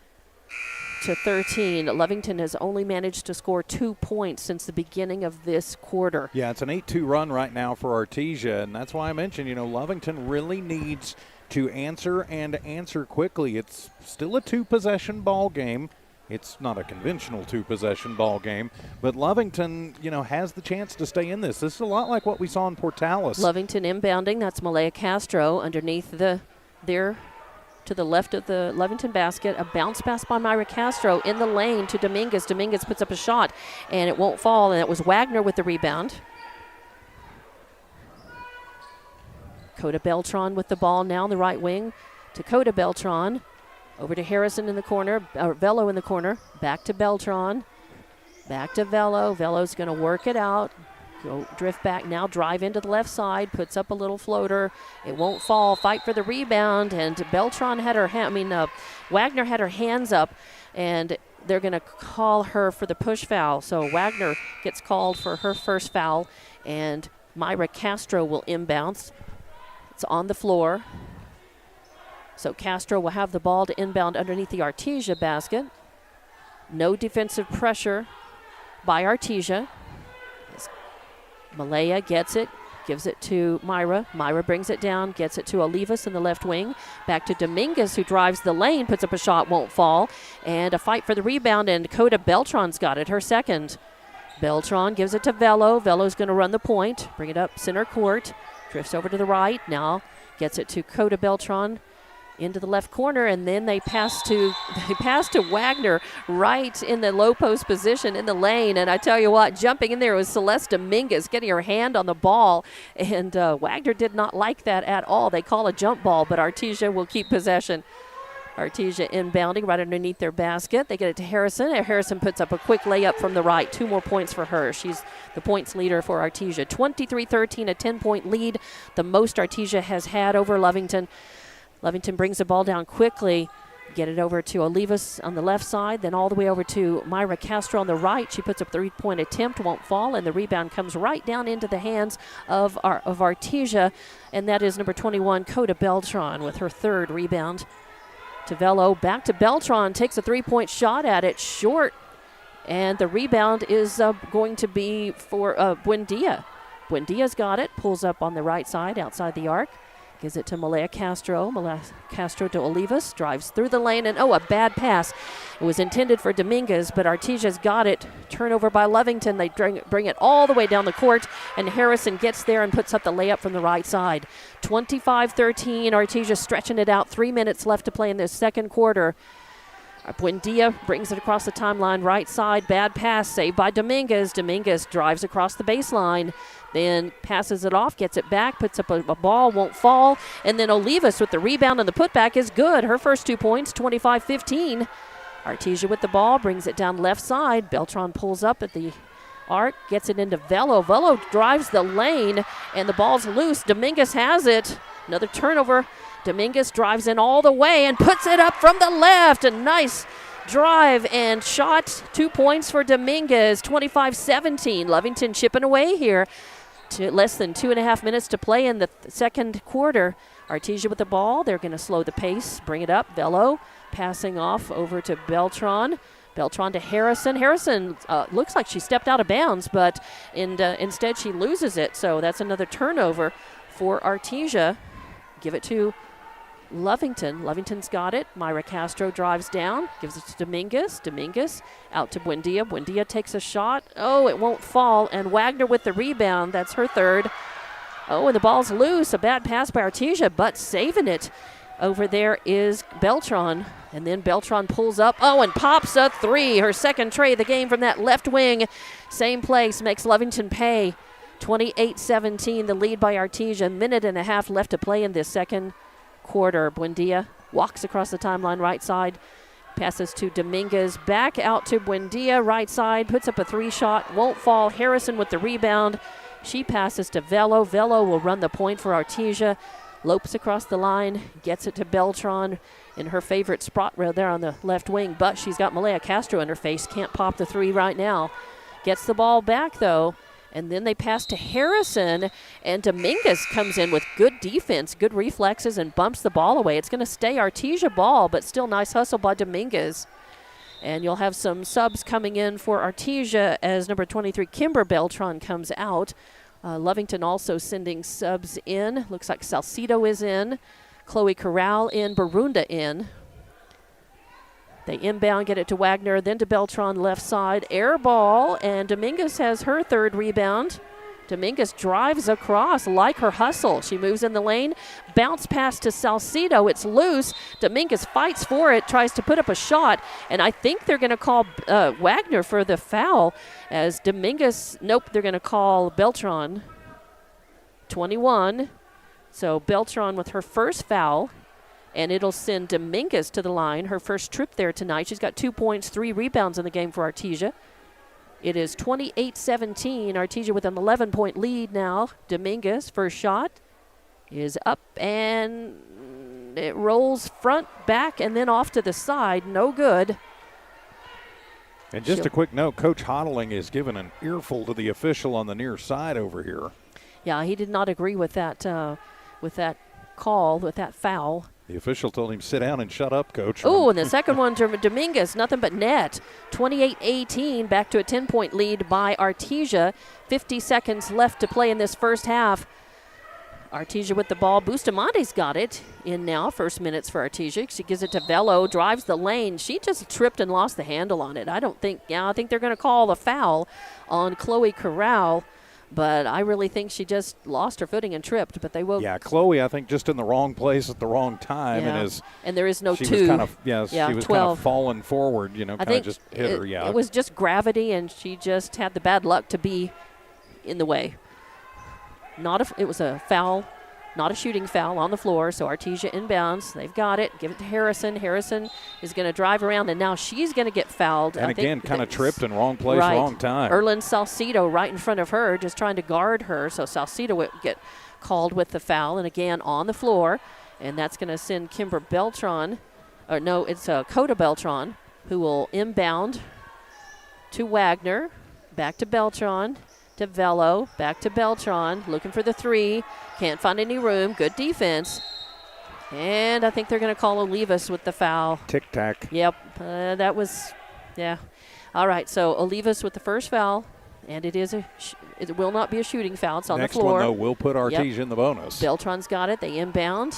Lovington has only managed to score 2 points since the beginning of this quarter. Yeah, it's an 8-2 run right now for Artesia, and that's why I mentioned, Lovington really needs to answer and answer quickly. It's still a 2-possession ball game. It's not a conventional 2-possession ball game, but Lovington, has the chance to stay in this. This is a lot like what we saw in Portales. Lovington inbounding. That's Malaya Castro underneath there to the left of the Lovington basket. A bounce pass by Myra Castro in the lane to Dominguez. Dominguez puts up a shot, and it won't fall, and it was Wagner with the rebound. Coda Beltran with the ball now in the right wing to Coda Beltran. Over to Harrison in the corner, or Velo in the corner. Back to Beltran. Back to Velo. Velo's going to work it out. Go drift back now, drive into the left side, puts up a little floater. It won't fall. Fight for the rebound, and Beltran had her Wagner had her hands up, and they're going to call her for the push foul. So Wagner gets called for her first foul, and Myra Castro will inbounce. It's on the floor. So Castro will have the ball to inbound underneath the Artesia basket. No defensive pressure by Artesia. Malaya gets it, gives it to Myra. Myra brings it down, gets it to Olivas in the left wing. Back to Dominguez, who drives the lane, puts up a shot, won't fall. And a fight for the rebound, and Coda Beltran's got it, her second. Beltran gives it to Velo. Velo's going to run the point, bring it up center court. Drifts over to the right, now gets it to Coda Beltran into the left corner, and then they pass to Wagner right in the low post position in the lane. And I tell you what, jumping in there was Celeste Dominguez getting her hand on the ball, and Wagner did not like that at all. They call a jump ball, but Artesia will keep possession. Artesia inbounding right underneath their basket. They get it to Harrison. Harrison puts up a quick layup from the right. 2 more points for her. She's the points leader for Artesia. 23-13, a 10-point lead, the most Artesia has had over Lovington. Lovington brings the ball down quickly. Get it over to Olivas on the left side, then all the way over to Myra Castro on the right. She puts up a 3-point attempt, won't fall, and the rebound comes right down into the hands of Artesia, and that is number 21, Coda Beltran, with her third rebound. To Velo, back to Beltran, takes a 3-point shot at it, short, and the rebound is going to be for Buendia. Buendia's got it, pulls up on the right side, outside the arc, gives it to Malaya Castro. Malaya Castro to Olivas, drives through the lane, and a bad pass. It was intended for Dominguez, but Artesia's got it. Turnover by Lovington. They bring it all the way down the court, and Harrison gets there and puts up the layup from the right side. 25-13, Artesia stretching it out. 3 minutes left to play in this second quarter. Buendia brings it across the timeline, right side, bad pass, saved by Dominguez. Dominguez drives across the baseline, then passes it off, gets it back, puts up a ball, won't fall, and then Olivas with the rebound and the putback is good. Her first 2 points, 25-15. Artesia with the ball, brings it down left side. Beltran pulls up at the arc, gets it into Velo. Velo drives the lane, and the ball's loose. Dominguez has it. Another turnover. Dominguez drives in all the way and puts it up from the left. A nice drive and shot. 2 points for Dominguez. 25-17. Lovington chipping away here. To less than 2.5 minutes to play in the second quarter. Artesia with the ball. They're going to slow the pace, bring it up. Velo passing off over to Beltran. Beltran to Harrison. Harrison looks like she stepped out of bounds, but instead she loses it. So that's another turnover for Artesia. Give it to Lovington. Lovington's got it. Myra Castro drives down, gives it to Dominguez. Dominguez out to Buendia. Buendia takes a shot. Oh, it won't fall. And Wagner with the rebound. That's her third. Oh, and the ball's loose. A bad pass by Artesia, but saving it. Over there is Beltran. And then Beltran pulls up. Oh, and pops a 3. Her second tray of the game from that left wing. Same place makes Lovington pay. 28-17, the lead by Artesia. 1.5 minutes left to play in this second quarter. Buendia walks across the timeline right side, passes to Dominguez, back out to Buendia, right side, puts up a 3-shot, won't fall. Harrison with the rebound. She passes to Velo. Velo will run the point for Artesia. Lopes across the line, gets it to Beltran in her favorite spot right there on the left wing, but she's got Malaya Castro in her face. Can't pop the 3 right now. Gets the ball back, though, and then they pass to Harrison, and Dominguez comes in with good defense, good reflexes, and bumps the ball away. It's going to stay Artesia ball, but still nice hustle by Dominguez. And you'll have some subs coming in for Artesia as number 23, Kimber Beltran, comes out. Lovington also sending subs in. Looks like Salcido is in. Chloe Corral in. Barunda in. They inbound, get it to Wagner, then to Beltran left side. Air ball, and Dominguez has her 3rd rebound. Dominguez drives across, like her hustle. She moves in the lane, bounce pass to Salcido. It's loose. Dominguez fights for it, tries to put up a shot, and I think they're going to call Wagner for the foul as Dominguez, nope, they're going to call Beltran. 21. So Beltran with her first foul, and it'll send Dominguez to the line, her first trip there tonight. She's got 2 points, 3 rebounds in the game for Artesia. It is 28-17. Artesia with an 11-point lead now. Dominguez, first shot, is up, and it rolls front, back, and then off to the side. No good. And just a quick note, Coach Hodling is giving an earful to the official on the near side over here. Yeah, he did not agree with that call, with that foul. The official told him, sit down and shut up, Coach. Oh, and the second one to Dominguez, nothing but net. 28-18, back to a 10-point lead by Artesia. 50 seconds left to play in this first half. Artesia with the ball. Bustamante's got it in now. First minutes for Artesia. She gives it to Velo, drives the lane. She just tripped and lost the handle on it. I think they're going to call the foul on Chloe Corral. But I really think she just lost her footing and tripped. But they will. Yeah, Chloe, I think, just in the wrong place at the wrong time, yeah. And there is no she 2. Was kind of, she was 12. kind of falling forward. Kind of just hit her. Yeah, it was just gravity, and she just had the bad luck to be in the way. It was a foul, not a shooting foul on the floor. So Artesia inbounds. They've got it. Give it to Harrison. Harrison is going to drive around, and now she's going to get fouled. And again, kind of tripped in wrong place, wrong time. Erlyn Salcido right in front of her, just trying to guard her. So Salcido would get called with the foul, and again on the floor. And that's going to send Kimber Beltran, or no, it's Coda Beltran, who will inbound to Wagner, back to Beltran, to Velo, back to Beltran, looking for the 3. Can't find any room. Good defense. And I think they're going to call Olivas with the foul. Tic-tac. Yep. That was, yeah. All right, so Olivas with the first foul, and it will not be a shooting foul. It's on the floor. Next one, though, will put Artesia in the bonus. Beltran's got it. They inbound.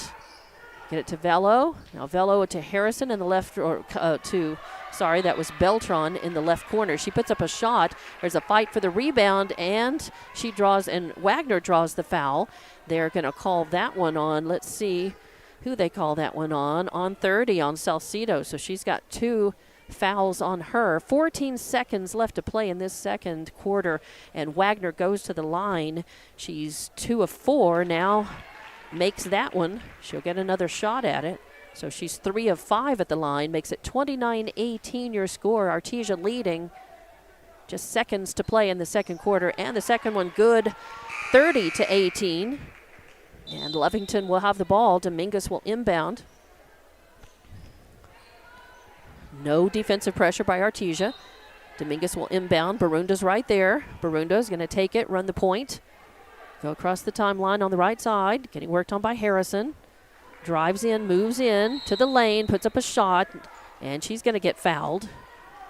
Get it to Velo. Now Velo to Harrison in the left, that was Beltran in the left corner. She puts up a shot. There's a fight for the rebound, and Wagner draws the foul. They're going to call that one on. Let's see who they call that one on 30 on Salcido. So she's got 2 fouls on her. 14 seconds left to play in this second quarter, and Wagner goes to the line. She's 2 of 4 now. Makes that one. She'll get another shot at it. So she's 3 of 5 at the line. Makes it 29-18 your score. Artesia leading. Just seconds to play in the second quarter. And the second one good. 30-18. And Lovington will have the ball. Dominguez will inbound. No defensive pressure by Artesia. Dominguez will inbound. Barunda's right there. Barunda's going to take it, run the point. Go across the timeline on the right side. Getting worked on by Harrison. Drives in, moves in to the lane, puts up a shot, and she's going to get fouled.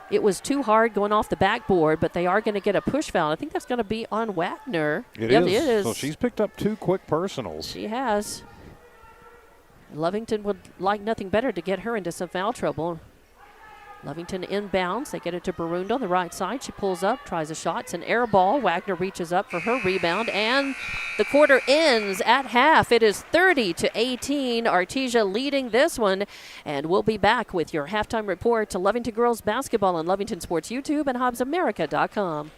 It was too hard going off the backboard, but they are going to get a push foul. I think that's going to be on Wagner. It is. So she's picked up 2 quick personals. She has. Lovington would like nothing better to get her into some foul trouble. Lovington inbounds. They get it to Barunda on the right side. She pulls up, tries a shot. It's an air ball. Wagner reaches up for her rebound, and the quarter ends at half. It is 30-18. Artesia leading this one, and we'll be back with your halftime report to Lovington girls basketball on Lovington Sports YouTube and HobbsAmerica.com.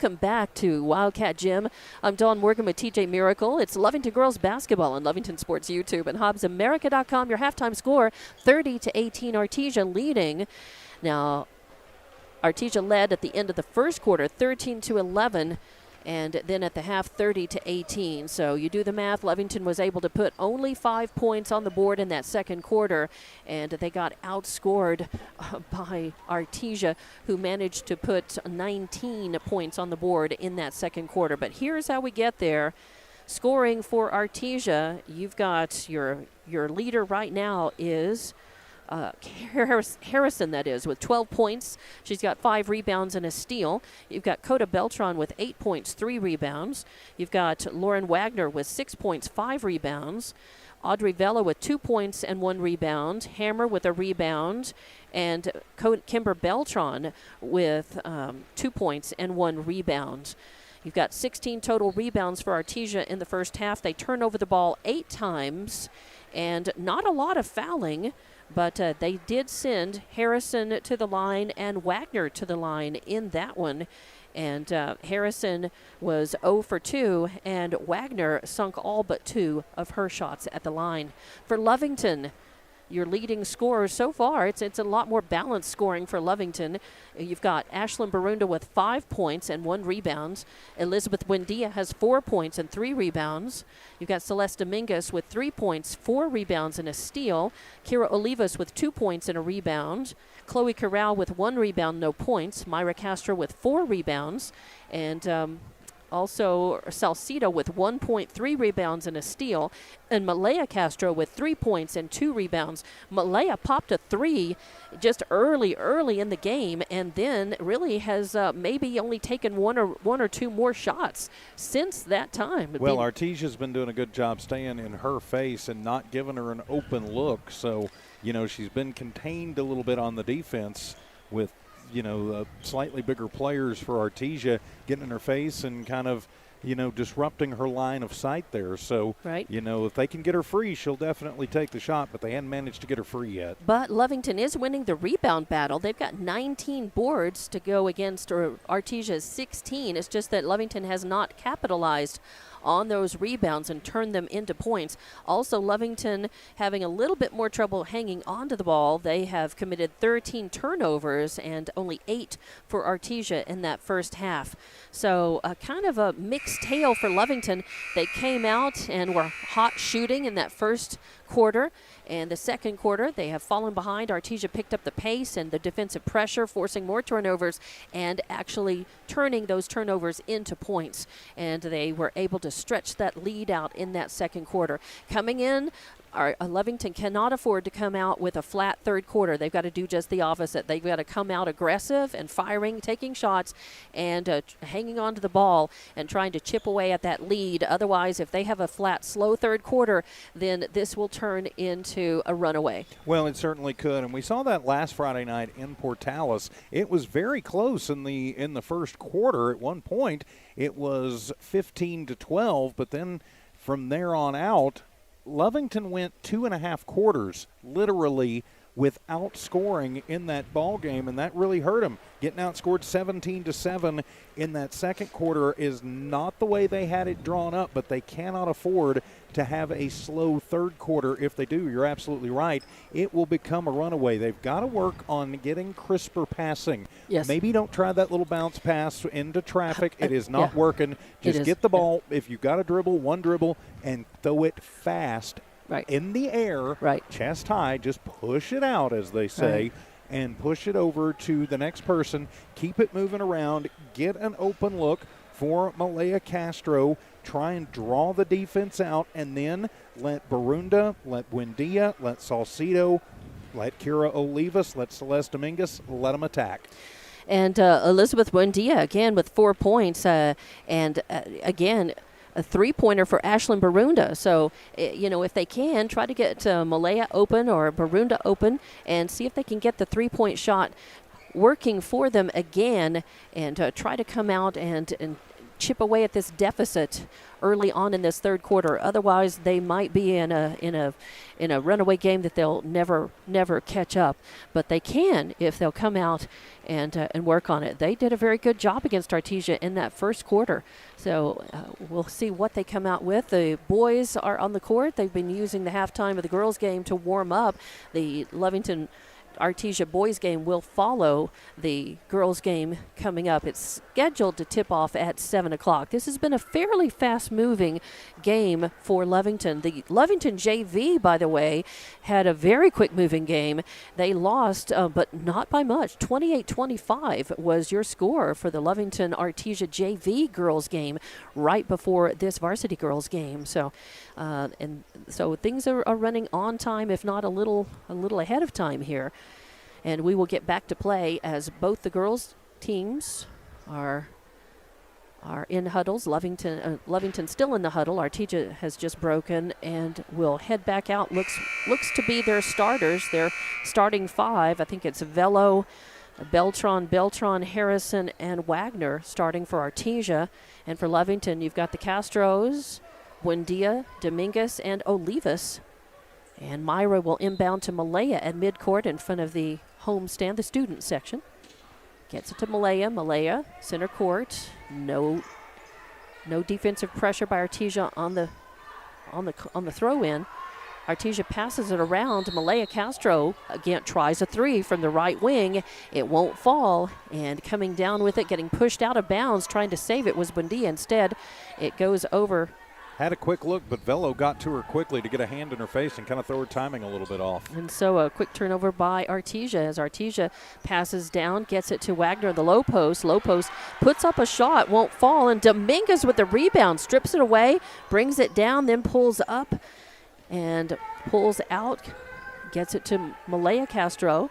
Welcome back to Wildcat Gym. I'm Dawn Morgan with TJ Miracle. It's Lovington Girls Basketball on Lovington Sports YouTube and HobbsAmerica.com. Your halftime score, 30-18, Artesia leading. Now, Artesia led at the end of the first quarter, 13-11. And then at the half, 30-18. So you do the math. Lovington was able to put only 5 points on the board in that second quarter, and they got outscored by Artesia, who managed to put 19 points on the board in that second quarter. But here's how we get there. Scoring for Artesia, you've got your leader right now is Harrison, that is, with 12 points. She's got 5 rebounds and a steal. You've got Coda Beltran with 8 points, 3 rebounds. You've got Lauren Wagner with 6 points, 5 rebounds. Audrey Vela with 2 points and 1 rebound. Hammer with a rebound. And Kimber Beltran with 2 points and 1 rebound. You've got 16 total rebounds for Artesia in the first half. They turn over the ball 8 times, and not a lot of fouling. But they did send Harrison to the line and Wagner to the line in that one. And Harrison was 0 for 2, and Wagner sunk all but 2 of her shots at the line. For Lovington, your leading scorers so far, it's a lot more balanced scoring for Lovington. You've got Ashlyn Barunda with 5 points and 1 rebound. Elizabeth Buendia has 4 points and 3 rebounds. You've got Celeste Dominguez with 3 points, 4 rebounds, and a steal. Kira Olivas with 2 points and a rebound. Chloe Corral with 1 rebound, no points. Myra Castro with 4 rebounds. And also Salcido with 1.3 rebounds and a steal, and Malaya Castro with 3 points and 2 rebounds. Malaya popped a 3 just early in the game, and then really has maybe only taken one or two more shots since that time. Well, Artesia's been doing a good job staying in her face and not giving her an open look. So, she's been contained a little bit on the defense with slightly bigger players for Artesia getting in her face and kind of, disrupting her line of sight there. So, right. If they can get her free, she'll definitely take the shot, but they hadn't managed to get her free yet. But Lovington is winning the rebound battle. They've got 19 boards to go against Artesia's 16. It's just that Lovington has not capitalized on those rebounds and turn them into points. Also, Lovington having a little bit more trouble hanging onto the ball. They have committed 13 turnovers and only 8 for Artesia in that first half. So kind of a mixed tale for Lovington. They came out and were hot shooting in that first quarter. And the second quarter, they have fallen behind. Artesia picked up the pace and the defensive pressure, forcing more turnovers and actually turning those turnovers into points. And they were able to stretch that lead out in that second quarter. Coming in, Lovington cannot afford to come out with a flat third quarter. They've got to do just the opposite. They've got to come out aggressive and firing, taking shots, and hanging on to the ball and trying to chip away at that lead. Otherwise, if they have a flat, slow third quarter, then this will turn into a runaway. Well, it certainly could, and we saw that last Friday night in Portales. It was very close in the first quarter. At one point, it was 15-12, but then from there on out, Lovington went 2.5 quarters, literally, without scoring in that ball game, and that really hurt them. Getting outscored 17-7 in that second quarter is not the way they had it drawn up, but they cannot afford to have a slow third quarter. If they do, you're absolutely right, it will become a runaway. They've got to work on getting crisper passing. Yes. Maybe don't try that little bounce pass into traffic. It is not working. Just get the ball. If you've got to dribble, one dribble, and throw it fast. Right. In the air, chest high, just push it out, as they say, and push it over to the next person. Keep it moving around. Get an open look for Malaya Castro. Try and draw the defense out, and then let Barunda, let Buendia, let Salcido, let Kira Olivas, let Celeste Dominguez, let them attack. And Elizabeth Buendia, again, with 4 points, and again, a 3-pointer for Ashlyn Barunda. So, if they can, try to get Malaya open or Barunda open and see if they can get the 3-point shot working for them again, and try to come out and chip away at this deficit early on in this third quarter. Otherwise, they might be in a runaway game that they'll never catch up. But they can if they'll come out and work on it. They did a very good job against Artesia in that first quarter. So we'll see what they come out with. The boys are on the court. They've been using the halftime of the girls' game to warm up. The Lovington Artesia boys game will follow the girls game coming up. It's scheduled to tip off at 7 o'clock. This has been a fairly fast-moving game for Lovington. The Lovington JV, by the way, had a very quick-moving game. They lost, but not by much. 28-25 was your score for the Lovington Artesia JV girls game right before this varsity girls game. So, so things are running on time, if not a little ahead of time here. And we will get back to play as both the girls' teams are in huddles. Lovington still in the huddle. Artesia has just broken and will head back out. Looks to be their starters. Their starting five. I think it's Velo, Beltran, Harrison, and Wagner starting for Artesia. And for Lovington, you've got the Castros, Buendia, Dominguez, and Olivas. And Myra will inbound to Malaya at midcourt in front of the home stand, the student section. Gets it to Malaya. Malaya, center court. No defensive pressure by Artesia on the throw-in. Artesia passes it around. Malaya Castro again tries a three from the right wing. It won't fall. And coming down with it, getting pushed out of bounds, trying to save it was Buendia. Instead, it goes over. Had a quick look, but Velo got to her quickly to get a hand in her face and kind of throw her timing a little bit off. And so a quick turnover by Artesia as Artesia passes down, gets it to Wagner in the low post. Low post puts up a shot, won't fall, and Dominguez with the rebound, strips it away, brings it down, then pulls up and pulls out, gets it to Malaya Castro.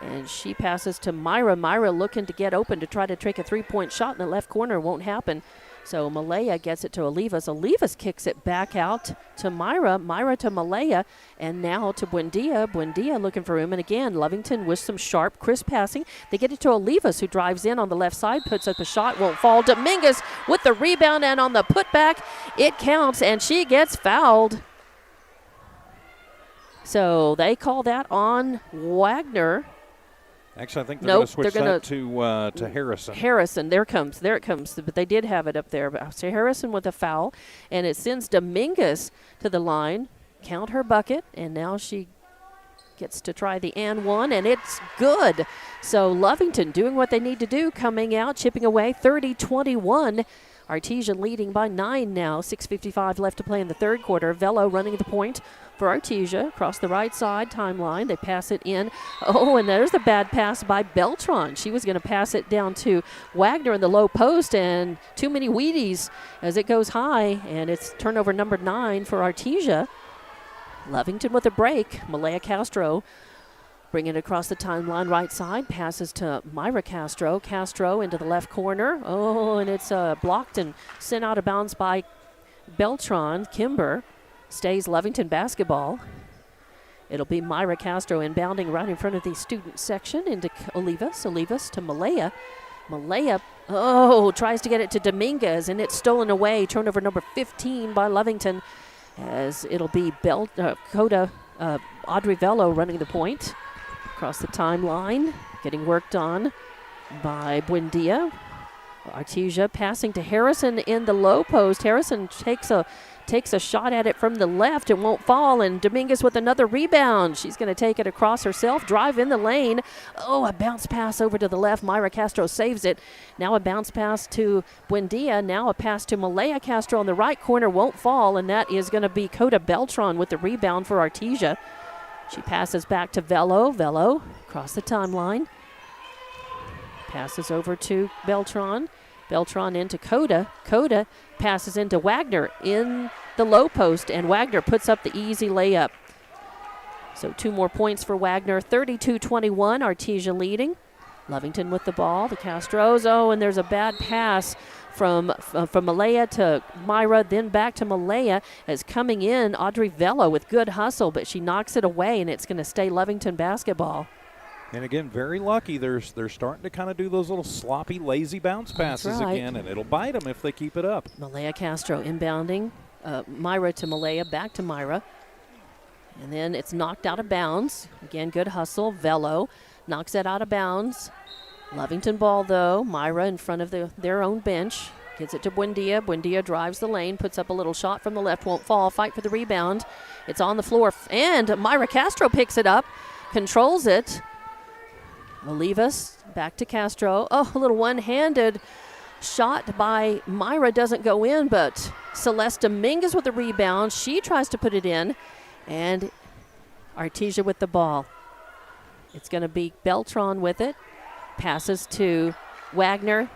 And she passes to Myra. Myra looking to get open to try to take a three-point shot in the left corner. Won't happen. So Malaya gets it to Olivas. Olivas kicks it back out to Myra. Myra to Malaya. And now to Buendia. Buendia looking for room. And again, Lovington with some sharp, crisp passing. They get it to Olivas, who drives in on the left side, puts up a shot, won't fall. Dominguez with the rebound, and on the putback, it counts, and she gets fouled. So they call that on Wagner. Actually, I think they're going to switch that to Harrison. Harrison, there it comes. But they did have it up there. So Harrison with a foul, and it sends Dominguez to the line. Count her bucket, and now she gets to try the and one, and it's good. So Lovington doing what they need to do, coming out, chipping away, 30-21. Artesia leading by 9 now. 6:55 left to play in the third quarter. Velo running the point for Artesia across the right side timeline. They pass it in. Oh, and there's the bad pass by Beltran. She was going to pass it down to Wagner in the low post, and too many Wheaties as it goes high, and it's turnover number 9 for Artesia. Lovington with a break. Malaya Castro bringing it across the timeline right side. Passes to Myra Castro. Castro into the left corner. Oh, and it's blocked and sent out of bounds by Beltran. Kimber stays Lovington basketball. It'll be Myra Castro inbounding right in front of the student section into Olivas. Olivas to Malaya. Malaya, tries to get it to Dominguez, and it's stolen away. Turnover number 15 by Lovington, as it'll be Audrey Velo running the point. Across the timeline, getting worked on by Buendia. Artesia passing to Harrison in the low post. Harrison takes a shot at it from the left. It won't fall, and Dominguez with another rebound. She's going to take it across herself, drive in the lane. Oh, a bounce pass over to the left. Myra Castro saves it. Now a bounce pass to Buendia. Now a pass to Malaya Castro on the right corner. Won't fall, and that is going to be Coda Beltran with the rebound for Artesia. She passes back to Velo. Velo across the timeline. Passes over to Beltran. Beltran into Coda. Coda passes into Wagner in the low post, and Wagner puts up the easy layup. So 2 more points for Wagner. 32-21, Artesia leading. Lovington with the ball. The Castros. Oh, and there's a bad pass from Malaya to Myra, then back to Malaya, as coming in Audrey Velo with good hustle, but she knocks it away, and it's going to stay Lovington basketball. And again, very lucky. They're starting to kind of do those little sloppy, lazy bounce passes again, and it'll bite them if they keep it up. Malaya Castro inbounding. Myra to Malaya, back to Myra. And then it's knocked out of bounds. Again, good hustle. Velo knocks it out of bounds. Lovington ball, though. Myra in front of their own bench. Gets it to Buendia. Buendia drives the lane, puts up a little shot from the left, won't fall. Fight for the rebound. It's on the floor, and Myra Castro picks it up, controls it. Olivas back to Castro. Oh, a little one-handed shot by Myra doesn't go in, but Celeste Dominguez with the rebound. She tries to put it in, and Artesia with the ball. It's going to be Beltran with it. Passes to Wagner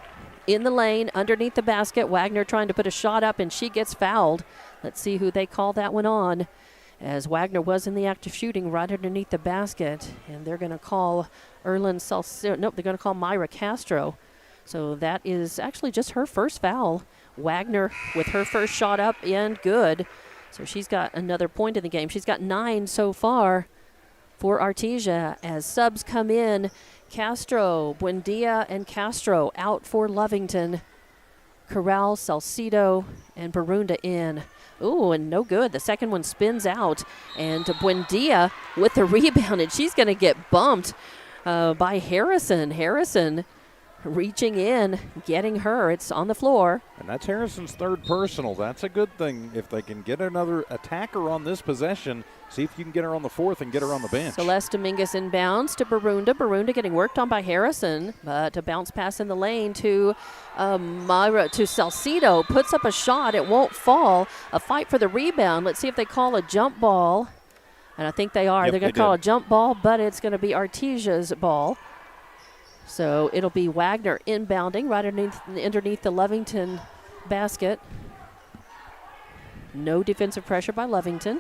in the lane, underneath the basket. Wagner trying to put a shot up, and she gets fouled. Let's see who they call that one on, as Wagner was in the act of shooting right underneath the basket, and they're going to call Erlyn Salcedo. Nope, they're going to call Myra Castro. So that is actually just her first foul. Wagner with her first shot up and good. So she's got another point in the game. She's got 9 so far for Artesia as subs come in. Castro, Buendia, and Castro out for Lovington. Corral, Salcedo, and Barunda in. Ooh, and no good. The second one spins out. And Buendia with the rebound, and she's going to get bumped by Harrison. Harrison reaching in, getting her. It's on the floor. And that's Harrison's third personal. That's a good thing. If they can get another attacker on this possession, see if you can get her on the fourth and get her on the bench. Celeste Dominguez inbounds to Barunda. Barunda getting worked on by Harrison, but a bounce pass in the lane to Myra, to Salcedo. Puts up a shot. It won't fall. A fight for the rebound. Let's see if they call a jump ball. And I think they are. Yep, They're going to call a jump ball, but it's going to be Artesia's ball. So it'll be Wagner inbounding right underneath the Lovington basket. No defensive pressure by Lovington.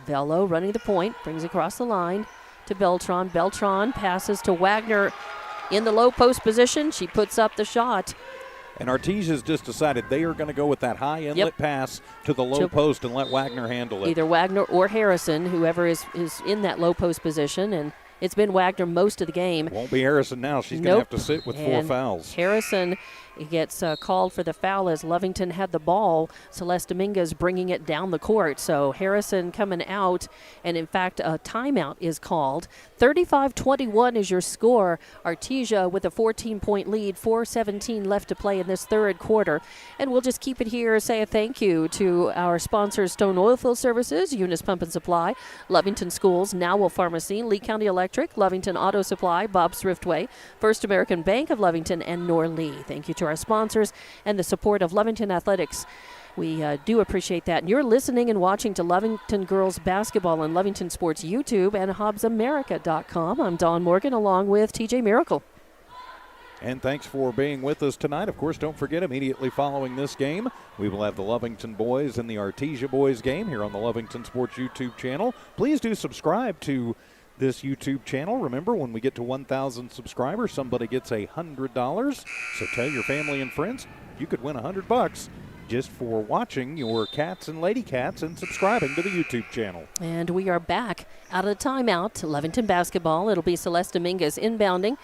Velo running the point, brings across the line to Beltran. Beltran passes to Wagner in the low post position. She puts up the shot. And Artesia's just decided they are going to go with that high inlet pass to the low post and let Wagner handle it. Either Wagner or Harrison, whoever is in that low post position, and it's been Wagner most of the game. Won't be Harrison now. She's going to have to sit with 4 fouls. Harrison gets called for the foul as Lovington had the ball. Celeste Dominguez bringing it down the court. So Harrison coming out, and in fact a timeout is called. 35-21 is your score. Artesia with a 14-point lead, 4:17 left to play in this third quarter. And we'll just keep it here, say a thank you to our sponsors, Stone Oilfield Services, Eunice Pump and Supply, Lovington Schools, Nowell Pharmacy, Lee County Electric, Lovington Auto Supply, Bob's Thriftway, First American Bank of Lovington, and Norlee. Thank you to our sponsors and the support of Lovington Athletics. We do appreciate that. And you're listening and watching to Lovington Girls Basketball on Lovington Sports YouTube and HobbsAmerica.com. I'm Dawn Morgan along with TJ Miracle. And thanks for being with us tonight. Of course, don't forget, immediately following this game, we will have the Lovington boys and the Artesia boys game here on the Lovington Sports YouTube channel. Please do subscribe to this YouTube channel. Remember, when we get to 1,000 subscribers, somebody gets $100. So tell your family and friends you could win $100 just for watching your Cats and Lady Cats and subscribing to the YouTube channel. And we are back out of the timeout. Lovington basketball. It'll be Celeste Dominguez inbounding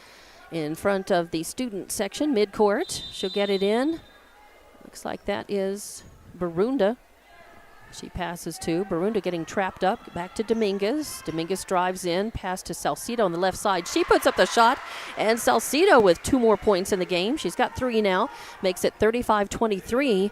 in front of the student section, midcourt. She'll get it in. Looks like that is Barunda. She passes to Barunda, getting trapped up. Back to Dominguez. Dominguez drives in. Pass to Salcedo on the left side. She puts up the shot. And Salcedo with 2 more points in the game. She's got 3 now. Makes it 35-23.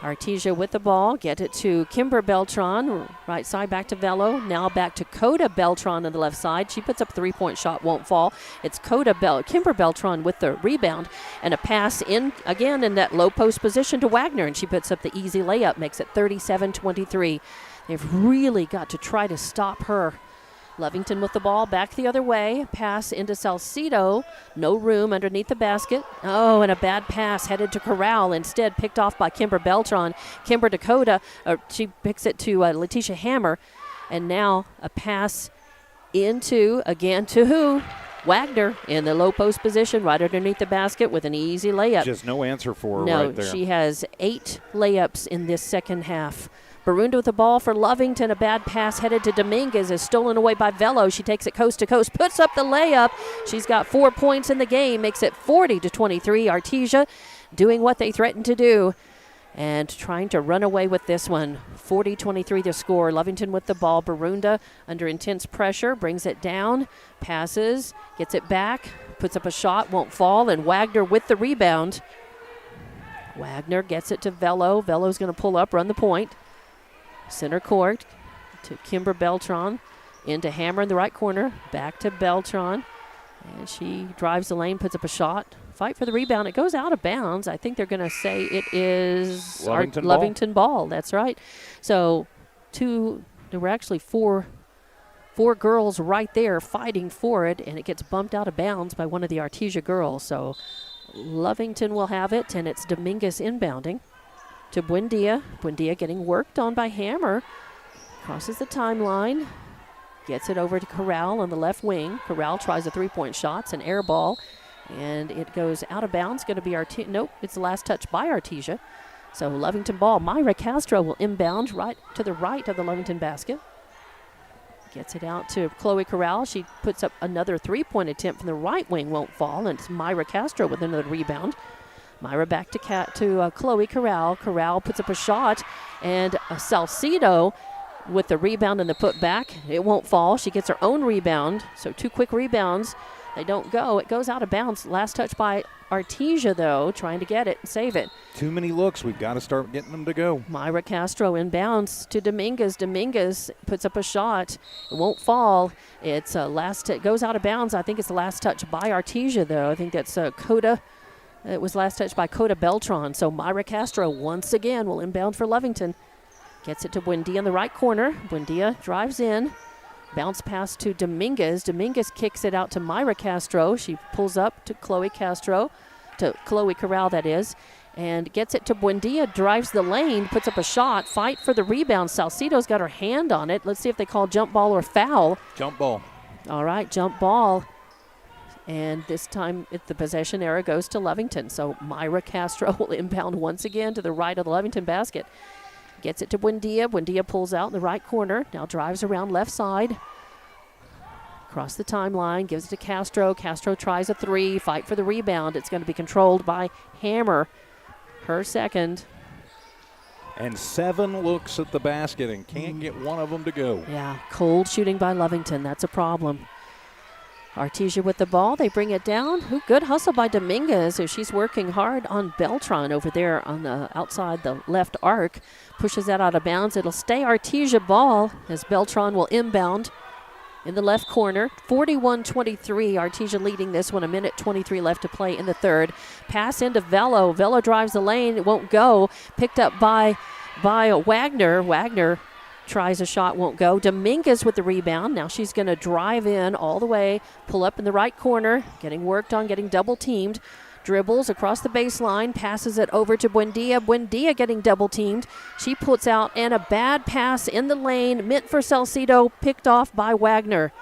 Artesia with the ball. Get it to Kimber Beltran. Right side back to Velo. Now back to Coda Beltran on the left side. She puts up a 3-point shot. Won't fall. It's Kimber Beltran with the rebound. And a pass in again in that low post position to Wagner. And she puts up the easy layup. Makes it 37-23. They've really got to try to stop her. Lovington with the ball, back the other way. Pass into Salcedo. No room underneath the basket. Oh, and a bad pass headed to Corral. Instead picked off by Kimber Beltran. Kimber Dakota, she picks it to Letitia Hammer. And now a pass into, again, to who? Wagner in the low post position right underneath the basket with an easy layup. Just no answer for her right there. She has 8 layups in this second half. Barunda with the ball for Lovington. A bad pass headed to Dominguez is stolen away by Velo. She takes it coast to coast, puts up the layup. She's got 4 points in the game, makes it 40-23. Artesia doing what they threatened to do and trying to run away with this one. 40-23 the score. Lovington with the ball. Barunda under intense pressure, brings it down, passes, gets it back, puts up a shot, won't fall, and Wagner with the rebound. Wagner gets it to Velo. Velo's going to pull up, run the point. Center court to Kimber Beltran. Into Hammer in the right corner. Back to Beltran. And she drives the lane, puts up a shot. Fight for the rebound. It goes out of bounds. I think they're going to say it is Lovington ball. That's right. So there were actually four girls right there fighting for it, and it gets bumped out of bounds by one of the Artesia girls. So Lovington will have it, and it's Dominguez inbounding to Buendia. Buendia getting worked on by Hammer. Crosses the timeline. Gets it over to Corral on the left wing. Corral tries a three-point shot. It's an air ball, and it goes out of bounds. Going to be nope, it's the last touch by Artesia. So Lovington ball. Myra Castro will inbound right to the right of the Lovington basket. Gets it out to Chloe Corral. She puts up another three-point attempt from the right wing. Won't fall, and it's Myra Castro with another rebound. Myra back to Chloe Corral. Corral puts up a shot, and Salcido with the rebound and the putback. It won't fall. She gets her own rebound. So 2 quick rebounds. They don't go. It goes out of bounds. Last touch by Artesia, though, trying to get it and save it. Too many looks. We've got to start getting them to go. Myra Castro inbounds to Dominguez. Dominguez puts up a shot. It won't fall. It's it goes out of bounds. I think it's the last touch by Artesia, though. I think that's Coda. It was last touch by Coda Beltran. So Myra Castro once again will inbound for Lovington. Gets it to Buendia in the right corner. Buendia drives in. Bounce pass to Dominguez. Dominguez kicks it out to Myra Castro. She pulls up to Chloe Castro, to Chloe Corral, that is, and gets it to Buendia, drives the lane, puts up a shot, fight for the rebound. Salcido's got her hand on it. Let's see if they call jump ball or foul. Jump ball. All right, jump ball. And this time the possession error goes to Lovington. So Myra Castro will inbound once again to the right of the Lovington basket. Gets it to Buendia. Buendia pulls out in the right corner. Now drives around left side. Across the timeline. Gives it to Castro. Castro tries a three. Fight for the rebound. It's going to be controlled by Hammer. Her second. And 7 looks at the basket and can't get one of them to go. Yeah, cold shooting by Lovington. That's a problem. Artesia with the ball. They bring it down. Good hustle by Dominguez. So she's working hard on Beltran over there on the outside the left arc. Pushes that out of bounds. It'll stay Artesia ball as Beltran will inbound in the left corner. 41-23. Artesia leading this one. 1:23 left to play in the third. Pass into Velo. Velo drives the lane. It won't go. Picked up by Wagner. Wagner tries a shot, won't go. Dominguez with the rebound. Now she's going to drive in all the way, pull up in the right corner, getting worked on, getting double teamed. Dribbles across the baseline, passes it over to Buendia. Buendia getting double teamed. She puts out, and a bad pass in the lane, meant for Salcido, picked off by Wagner.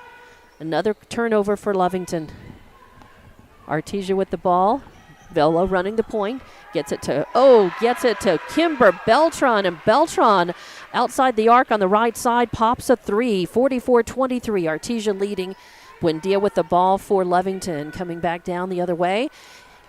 Another turnover for Lovington. Artesia with the ball. Velo running the point. Gets it to Kimber Beltran, and Beltran outside the arc on the right side pops a three. 44-23. Artesia leading. Buendia with the ball for Lovington. Coming back down the other way.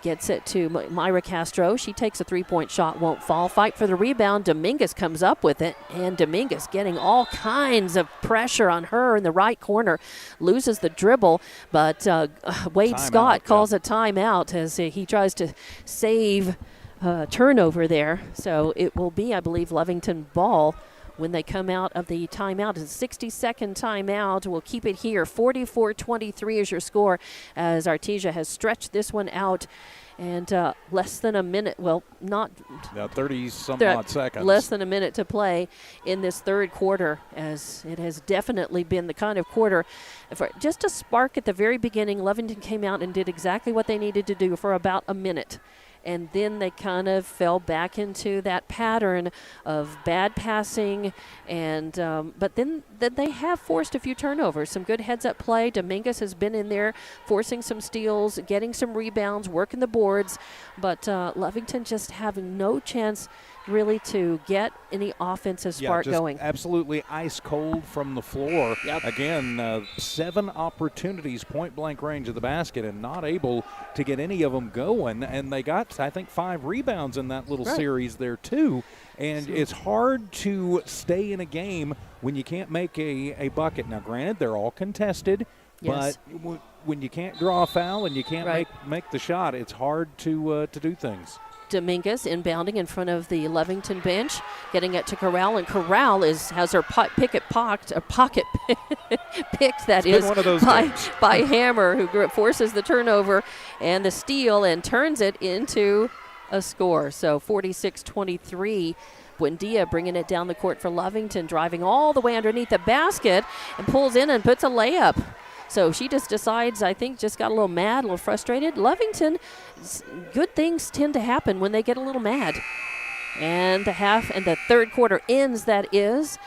Gets it to Myra Castro. She takes a three-point shot, won't fall. Fight for the rebound. Dominguez comes up with it, and Dominguez getting all kinds of pressure on her in the right corner. Loses the dribble, but Wade Scott calls a timeout as he tries to save turnover there. So it will be, I believe, Lovington ball when they come out of the timeout. It's a 60-second timeout. We'll keep it here. 44-23 is your score as Artesia has stretched this one out. And less than a minute, well, not 30-some-odd seconds. Less than a minute to play in this third quarter, as it has definitely been the kind of quarter. Just a spark at the very beginning, Lovington came out and did exactly what they needed to do for about a minute. And then they kind of fell back into that pattern of bad passing, and but then they have forced a few turnovers. Some good heads-up play. Dominguez has been in there forcing some steals, getting some rebounds, working the boards, but Lovington just having no chance really to get any offensive spark just going. Absolutely ice cold from the floor. Yep. Again, 7 opportunities, point blank range of the basket, and not able to get any of them going. And they got, I think, 5 rebounds in that little series there too. And it's hard to stay in a game when you can't make a bucket. Now, granted, they're all contested, but when you can't draw a foul and you can't make the shot, it's hard to do things. Dominguez inbounding in front of the Lovington bench, getting it to Corral, and Corral has her pocket picked, that is, one of those by Hammer, who forces the turnover and the steal and turns it into a score. So 46-23. Buendia bringing it down the court for Lovington, driving all the way underneath the basket and pulls in and puts a layup. So she just decides, I think, just got a little mad, a little frustrated. Lovington, good things tend to happen when they get a little mad. And the third quarter ends, that is,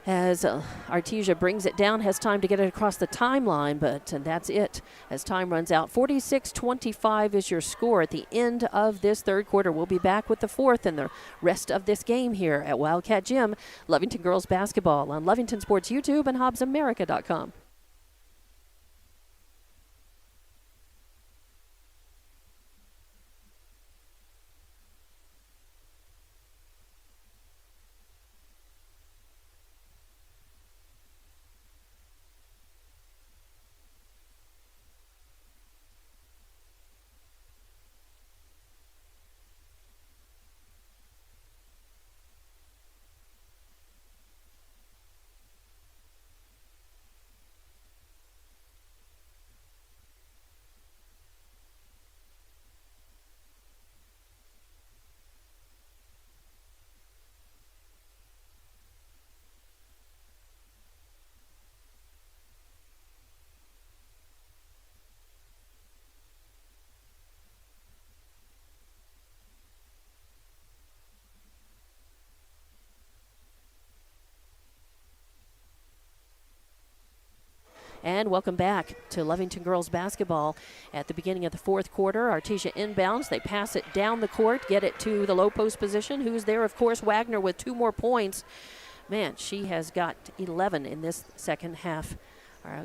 as Artesia brings it down, has time to get it across the timeline, but that's it as time runs out. 46-25 is your score at the end of this third quarter. We'll be back with the fourth and the rest of this game here at Wildcat Gym. Lovington girls basketball on Lovington Sports YouTube and HobbsAmerica.com. And welcome back to Lovington girls basketball. At the beginning of the fourth quarter, Artesia inbounds. They pass it down the court, get it to the low post position. Who's there? Of course, Wagner with 2 more points. Man, she has got 11 in this second half.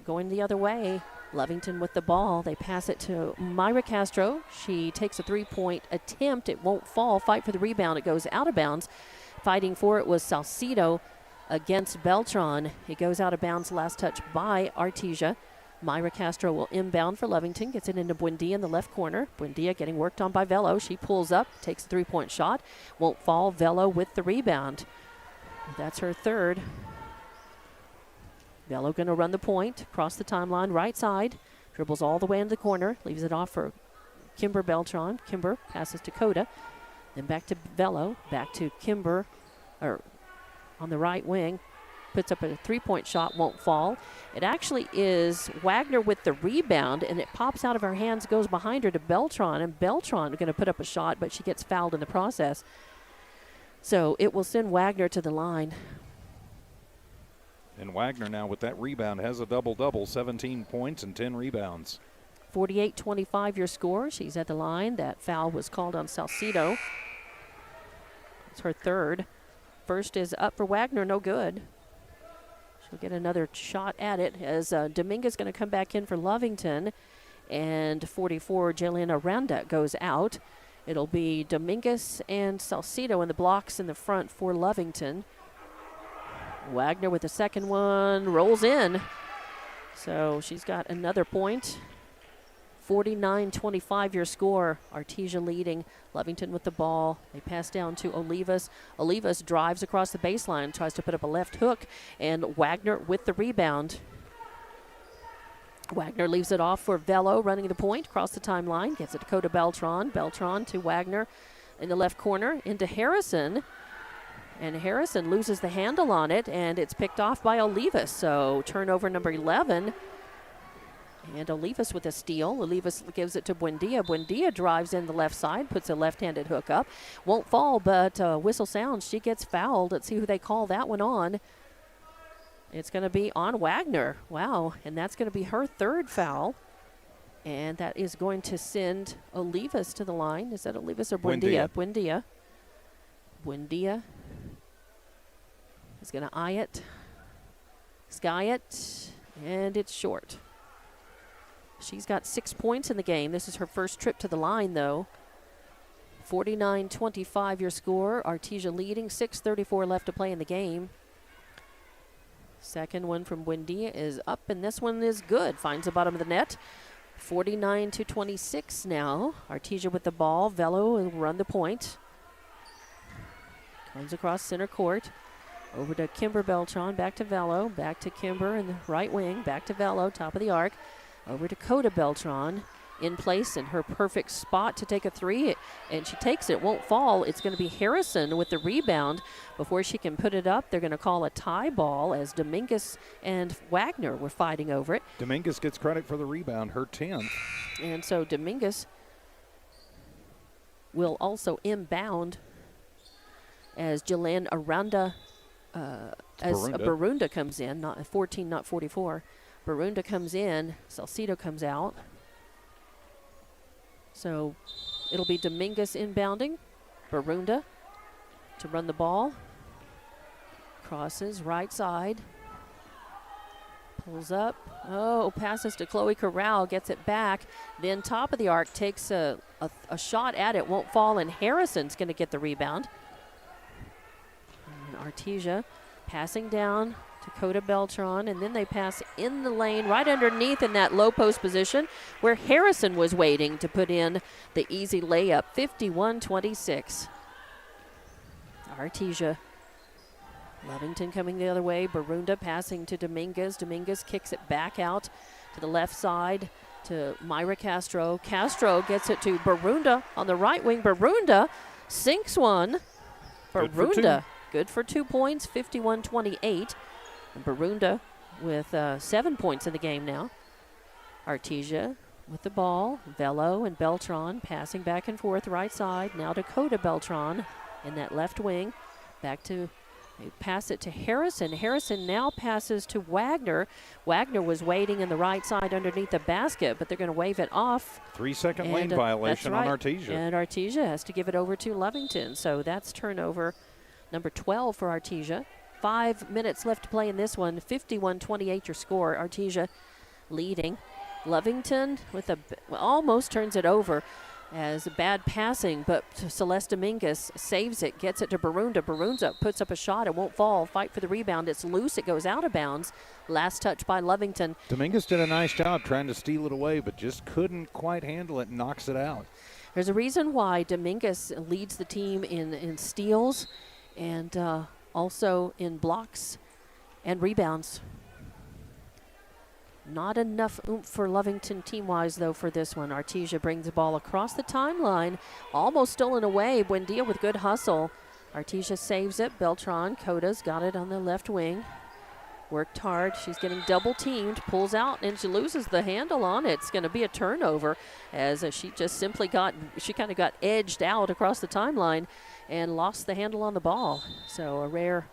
Going the other way, Lovington with the ball. They pass it to Myra Castro. She takes a 3-point attempt. It won't fall. Fight for the rebound. It goes out of bounds. Fighting for it was Salcido against Beltran. It goes out of bounds. Last touch by Artesia. Myra Castro will inbound for Lovington. Gets it into Buendia in the left corner. Buendia getting worked on by Velo. She pulls up, takes a 3-point shot. Won't fall. Velo with the rebound. That's her third. Velo going to run the point. Across the timeline, right side. Dribbles all the way into the corner. Leaves it off for Kimber Beltran. Kimber passes to Coda. Then back to Velo. Back to Kimber. On the right wing, puts up a 3-point shot, won't fall. It actually is Wagner with the rebound, and it pops out of her hands, goes behind her to Beltran, and Beltran is going to put up a shot, but she gets fouled in the process. So it will send Wagner to the line. And Wagner now with that rebound has a double-double, 17 points and 10 rebounds. 48-25 your score. She's at the line. That foul was called on Salcido. It's her third. First is up for Wagner, no good. She'll get another shot at it as Dominguez going to come back in for Lovington. And 44, Jillian Aranda goes out. It'll be Dominguez and Salcido in the blocks in the front for Lovington. Wagner with the second one, rolls in. So she's got another point. 49-25 your score. Artesia leading. Lovington with the ball. They pass down to Olivas. Olivas drives across the baseline, tries to put up a left hook, and Wagner with the rebound. Wagner leaves it off for Velo, running the point across the timeline. Gets it to Coda Beltran. Beltran to Wagner in the left corner, into Harrison. And Harrison loses the handle on it, and it's picked off by Olivas. So turnover number 11. And Olivas with a steal. Olivas gives it to Buendia. Buendia drives in the left side, puts a left-handed hook up. Won't fall, but whistle sounds. She gets fouled. Let's see who they call that one on. It's going to be on Wagner. Wow, and that's going to be her third foul. And that is going to send Olivas to the line. Is that Olivas or Buendia? Buendia. Buendia is going to eye it, sky it, and it's short. She's got 6 points in the game. This is her first trip to the line, though. 49-25 your score. Artesia leading, 6:34 left to play in the game. Second one from Buendia is up, and this one is good. Finds the bottom of the net. 49-26 now. Artesia with the ball. Velo will run the point. Comes across center court. Over to Kimber Beltran. Back to Velo. Back to Kimber in the right wing. Back to Velo, top of the arc. Over to Coda Beltran. In place in her perfect spot to take a three, and she takes it, won't fall. It's going to be Harrison with the rebound. Before she can put it up, they're going to call a tie ball as Dominguez and Wagner were fighting over it. Dominguez gets credit for the rebound, her 10th. And so Dominguez will also inbound as Jalen Aranda, as Barunda comes in, not 14, not 44. Barunda comes in, Salcido comes out. So it'll be Dominguez inbounding. Barunda to run the ball. Crosses right side. Pulls up. Oh, passes to Chloe Corral. Gets it back. Then top of the arc takes a shot at it. Won't fall, and Harrison's going to get the rebound. And Artesia passing down to Coda Beltran, and then they pass in the lane right underneath in that low post position where Harrison was waiting to put in the easy layup. 51-26. Artesia. Lovington coming the other way. Barunda passing to Dominguez. Dominguez kicks it back out to the left side to Myra Castro. Castro gets it to Barunda on the right wing. Barunda sinks one. Barunda good for 2 points, 51-28. And Barunda with 7 points in the game now. Artesia with the ball. Velo and Beltran passing back and forth right side. Now to Coda Beltran in that left wing. Back to, they pass it to Harrison. Harrison now passes to Wagner. Wagner was waiting in the right side underneath the basket, but they're going to wave it off. 3-second lane violation on Artesia. And Artesia has to give it over to Lovington. So that's turnover number 12 for Artesia. 5 minutes left to play in this one. 51-28 your score. Artesia leading. Lovington with almost turns it over as a bad passing, but Celeste Dominguez saves it, gets it to Barunda. Barunda puts up a shot. It won't fall. Fight for the rebound. It's loose. It goes out of bounds. Last touch by Lovington. Dominguez did a nice job trying to steal it away, but just couldn't quite handle it and knocks it out. There's a reason why Dominguez leads the team in steals and also in blocks and rebounds. Not enough oomph for Lovington team-wise, though, for this one. Artesia brings the ball across the timeline. Almost stolen away. Buendia with good hustle. Artesia saves it. Beltran, Coda's got it on the left wing. Worked hard. She's getting double-teamed. Pulls out, and she loses the handle on it. It's going to be a turnover as she just simply she kind of got edged out across the timeline and lost the handle on the ball. So a rare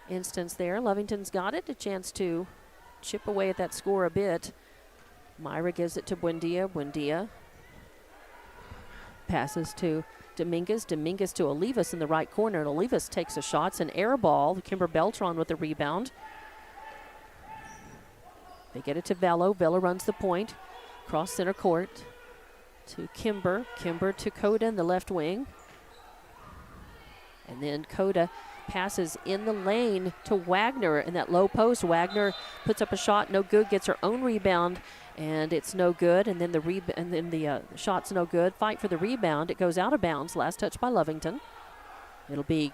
instance there. Lovington's got it. A chance to chip away at that score a bit. Myra gives it to Buendia. Buendia passes to Dominguez. Dominguez to Olivas in the right corner. And Olivas takes a shot. It's an air ball. Kimber Beltran with the rebound. They get it to Velo. Velo runs the point. Cross center court to Kimber. Kimber to Coda in the left wing. And then Coda passes in the lane to Wagner in that low post. Wagner puts up a shot, no good, gets her own rebound, and it's no good. And then the shot's no good. Fight for the rebound. It goes out of bounds. Last touch by Lovington. It'll be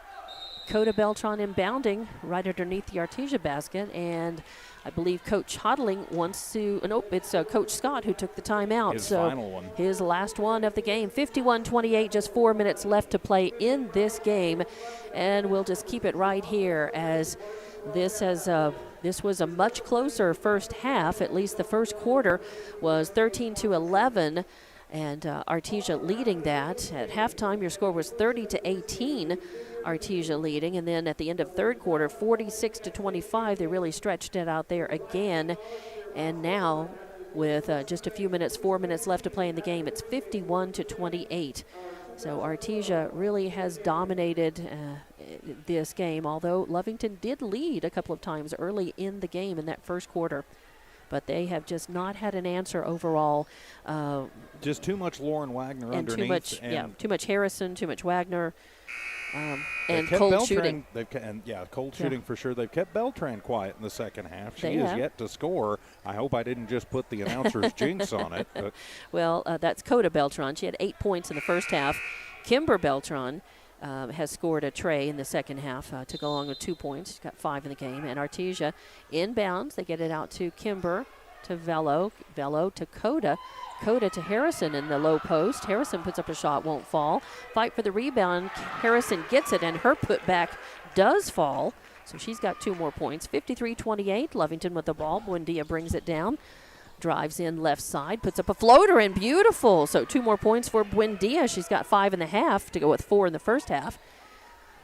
Coda Beltran inbounding right underneath the Artesia basket, and I believe Coach Hodling wants to. Nope, it's Coach Scott who took the timeout. His final one. His last one of the game. 51-28, just 4 minutes left to play in this game, and we'll just keep it right here as this was a much closer first half. At least the first quarter was 13-11. And Artesia leading that. At halftime, your score was 30-18. Artesia leading, and then at the end of third quarter, 46-25. They really stretched it out there again. And now, with just a few minutes, 4 minutes left to play in the game, it's 51-28. So Artesia really has dominated this game, although Lovington did lead a couple of times early in the game in that first quarter. But they have just not had an answer overall. Just too much Lauren Wagner and underneath. Too much Harrison, too much Wagner, and cold cold shooting. Cold shooting for sure. They've kept Beltran quiet in the second half. She They has have. yet to score. I hope I didn't just put the announcer's jinx on it. But Well, that's Coda Beltran. She had 8 points in the first half. Kimber Beltran has scored a tray in the second half to go along with 2 points. She's got 5 in the game. And Artesia inbounds. They get it out to Kimber, to Velo to Coda. Coda to Harrison in the low post. Harrison puts up a shot, won't fall. Fight for the rebound. Harrison gets it, and her putback does fall. So she's got 2 more points. 53-28. Lovington with the ball. Buendia brings it down. Drives in left side, puts up a floater, and beautiful. So 2 more points for Buendia. She's got 5 in the half to go with 4 in the first half.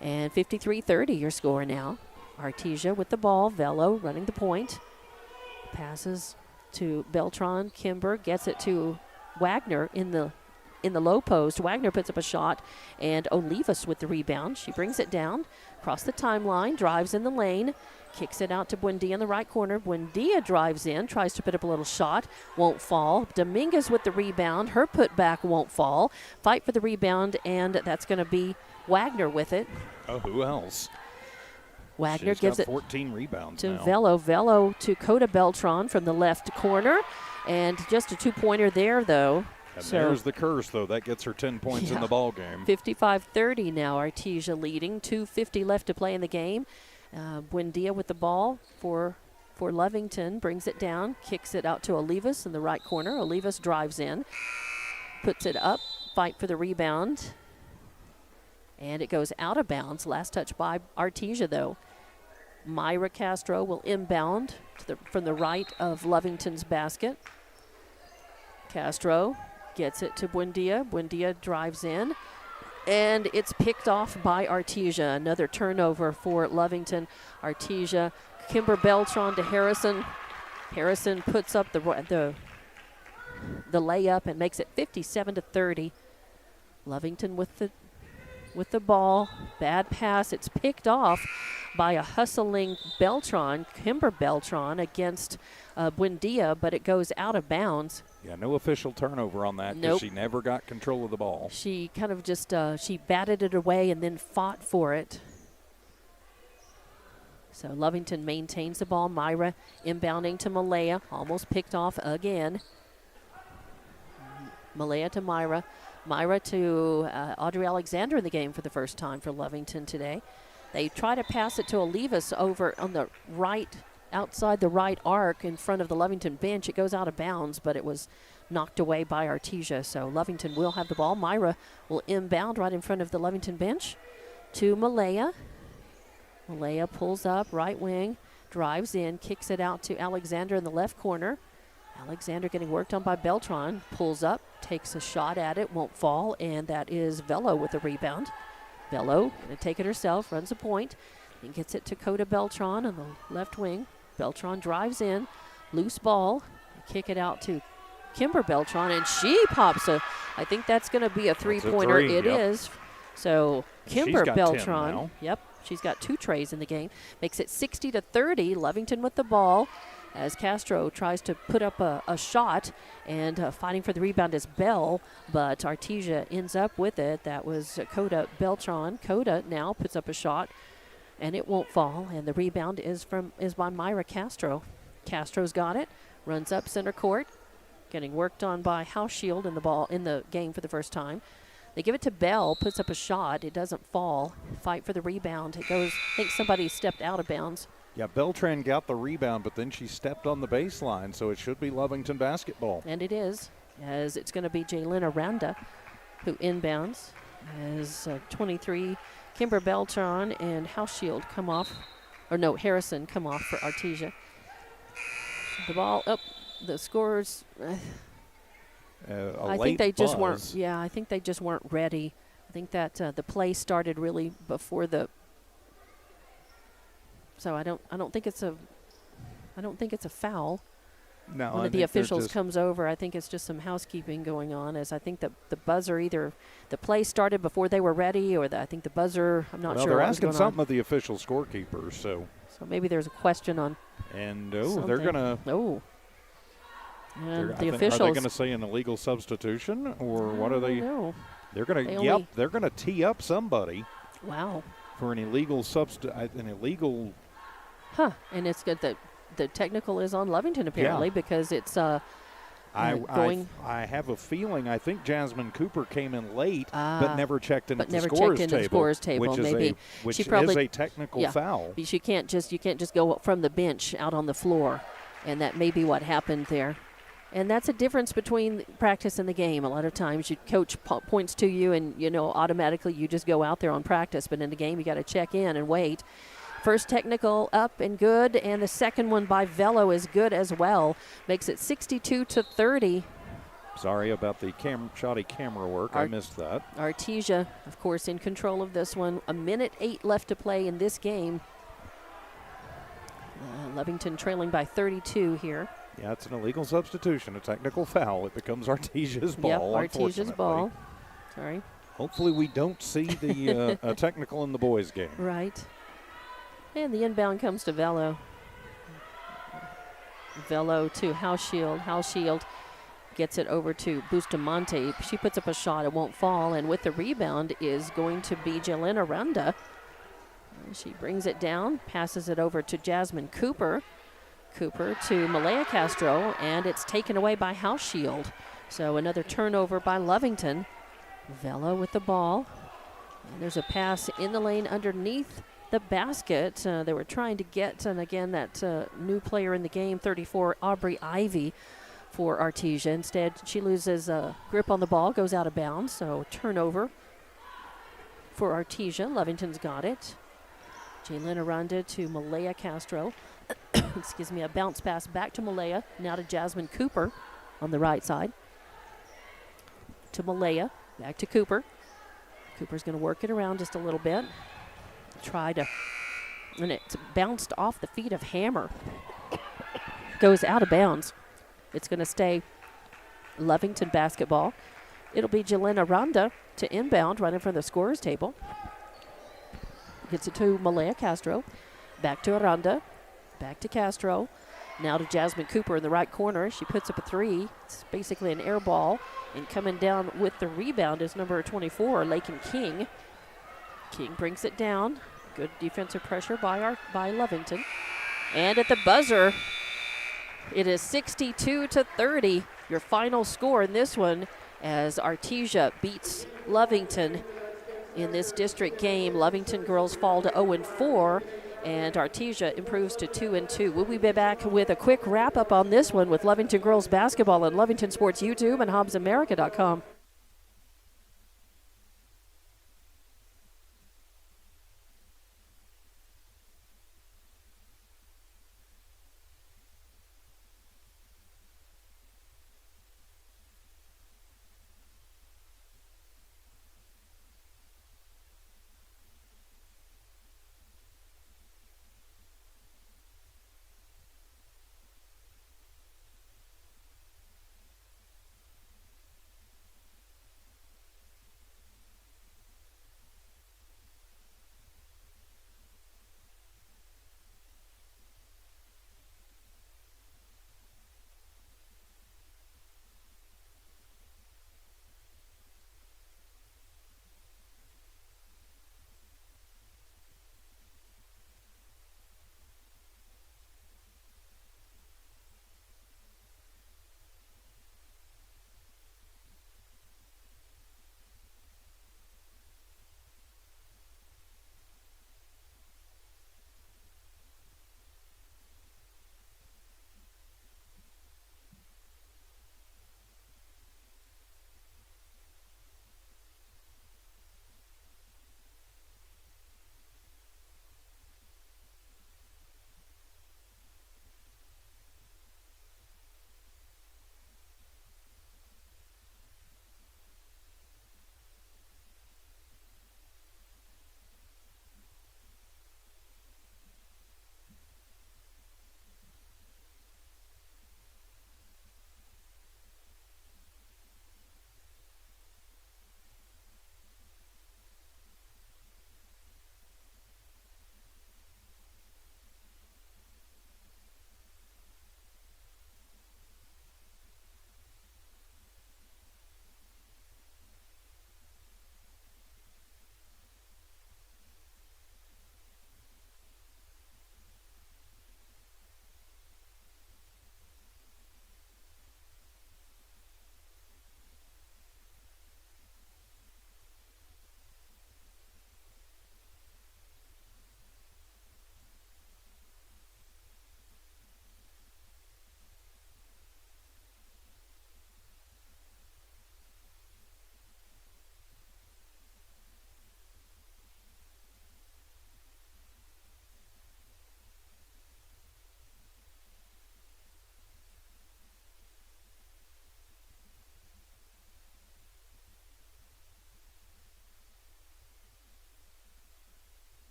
And 53-30 your score now. Artesia with the ball. Velo running the point. Passes to Beltran. Kimber gets it to Wagner in the low post. Wagner puts up a shot, and Olivas with the rebound. She brings it down across the timeline, drives in the lane, kicks it out to Buendia in the right corner. Buendia drives in, tries to put up a little shot, won't fall. Dominguez with the rebound. Her putback won't fall. Fight for the rebound, and that's going to be Wagner with it. oh, who else? Wagner She's gives got it 14 rebounds to now. Velo to Coda Beltran from the left corner, and just a 2-pointer there, though. And So- there's the curse, though. That gets her 10 points in the ball game. 55-30 now, Artesia leading. 2:50 left to play in the game. Buendia with the ball for Lovington, brings it down, kicks it out to Olivas in the right corner. Olivas drives in, puts it up, fight for the rebound, and it goes out of bounds. Last touch by Artesia, though. Myra Castro will inbound from the right of Lovington's basket. Castro gets it to Buendia. Buendia drives in, and it's picked off by Artesia. Another turnover for Lovington. Artesia, Kimber Beltran to Harrison. Harrison puts up the layup and makes it 57-30. Lovington with the ball. Bad pass. It's picked off by a hustling Beltran, Kimber Beltran, against Buendia, but it goes out of bounds. Yeah, no official turnover on that because Nope. she never got control of the ball. She kind of just she batted it away and then fought for it. So Lovington maintains the ball. Myra inbounding to Malaya, almost picked off again. Malaya to Myra. Myra to Audrey Alexander in the game for the first time for Lovington today. They try to pass it to Olivas over on the right, outside the right arc in front of the Lovington bench. It goes out of bounds, but it was knocked away by Artesia. So Lovington will have the ball. Myra will inbound right in front of the Lovington bench to Malaya. Malaya pulls up, right wing, drives in, kicks it out to Alexander in the left corner. Alexander getting worked on by Beltran, pulls up, takes a shot at it, won't fall, and that is Velo with the rebound. Velo going to take it herself, runs a point, and gets it to Coda Beltran on the left wing. Beltran drives in, loose ball, kick it out to Kimber Beltran, and she pops I think that's going to be a three-pointer. Three, It is. So Kimber She's got 10 Beltran, now. yep, she's got 2 trays in the game. Makes it 60-30. Lovington with the ball as Castro tries to put up a shot, and fighting for the rebound is Bell, but Artesia ends up with it. That was Coda Beltran. Coda now puts up a shot, and it won't fall, and the rebound is by Myra Castro. Castro's got it, runs up center court, getting worked on by Houseshield in the game for the first time. They give it to Bell, puts up a shot. It doesn't fall. Fight for the rebound. It goes, I think somebody stepped out of bounds. Yeah, Beltran got the rebound, but then she stepped on the baseline, so it should be Lovington basketball. And it is, as it's going to be Jaylin Aranda who inbounds as 23, Kimber Beltran and Houseshield come off, or no, Harrison come off for Artesia. The ball up, the scores. I think they just weren't. Yeah, I think they just weren't ready. I think that the play started really before the. So I don't think it's a foul. No, one I of the think they're officials just- comes over. I think it's just some housekeeping going on, as I think that the buzzer, either the play started before they were ready, or I think the buzzer, I'm not well, sure they're what was asking going something of the official scorekeeper, so. So maybe there's a question on And, something. they're going to. Oh. And the Are they officials. going to say an illegal substitution, or what are they? No. They're going They to. only- Yep, they're going to tee up somebody Wow. for an illegal Huh. And it's good that the technical is on Lovington apparently, because it's going. I have a feeling. I think Jasmine Cooper came in late, Ah, but never checked into but the never scores checked into the table, scores table. which is Maybe which she probably- is a technical yeah. foul. You can't just go from the bench out on the floor, and that may be what happened there. And that's a difference between practice and the game. A lot of times, coach points to you, and automatically you just go out there on practice. But in the game, you got to check in and wait. First technical up and good, and the second one by Velo is good as well. Makes it 62-30. Sorry about the shoddy camera work. I missed that. Artesia, of course, in control of this one. 1:08 left to play in this game. Lovington trailing by 32 here. Yeah, it's an illegal substitution, a technical foul. It becomes Artesia's ball. Yep, Artesia's unfortunately. ball. Sorry. Hopefully, we don't see the a technical in the boys' game. Right. And the inbound comes to Velo. Velo to Houseshield. Houseshield gets it over to Bustamante. She puts up a shot. It won't fall. And with the rebound is going to be Jelena Runda. She brings it down, passes it over to Jasmine Cooper. Cooper to Malaya Castro, and it's taken away by Houseshield. So another turnover by Lovington. Velo with the ball. And there's a pass in the lane underneath the basket. They were trying to get, and again, that new player in the game, 34, Aubrey Ivy, for Artesia. Instead, she loses grip on the ball, goes out of bounds. So turnover for Artesia. Lovington's got it. Jaylin Aranda to Malaya Castro. Excuse me, a bounce pass back to Malaya. Now to Jasmine Cooper on the right side. To Malaya, back to Cooper. Cooper's going to work it around just a little bit. And it's bounced off the feet of Hammer. Goes out of bounds. It's going to stay Lovington basketball. It'll be Jelena Randa to inbound right in front of the scorer's table. Gets it to Malaya Castro. Back to Aranda. Back to Castro. Now to Jasmine Cooper in the right corner. She puts up a three. It's basically an air ball. And coming down with the rebound is number 24, Lakin King. King brings it down. Good defensive pressure by Lovington. And at the buzzer, it is 62-30. Your final score in this one as Artesia beats Lovington in this district game. Lovington girls fall to 0-4. And Artesia improves to 2-2. We'll be back with a quick wrap-up on this one with Lovington girls basketball on Lovington Sports YouTube and HobbsAmerica.com.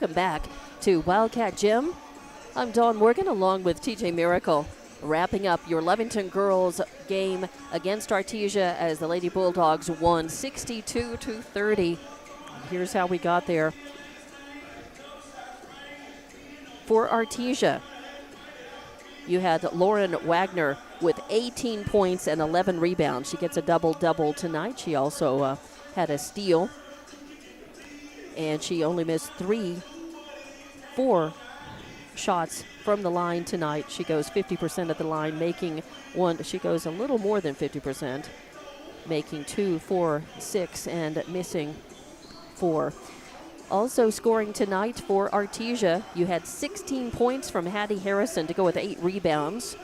Welcome back to Wildcat Gym. I'm Dawn Morgan along with TJ Miracle, wrapping up your Lovington girls game against Artesia as the Lady Bulldogs won 62-30. Here's how we got there. For Artesia, you had Lauren Wagner with 18 points and 11 rebounds. She gets a double-double tonight. She also had a steal, and she only missed 4 shots from the line tonight. She goes 50% at the line, making one. She goes a little more than 50%, making 2, 4, 6, and missing 4. Also scoring tonight for Artesia, you had 16 points from Hattie Harrison to go with 8 rebounds.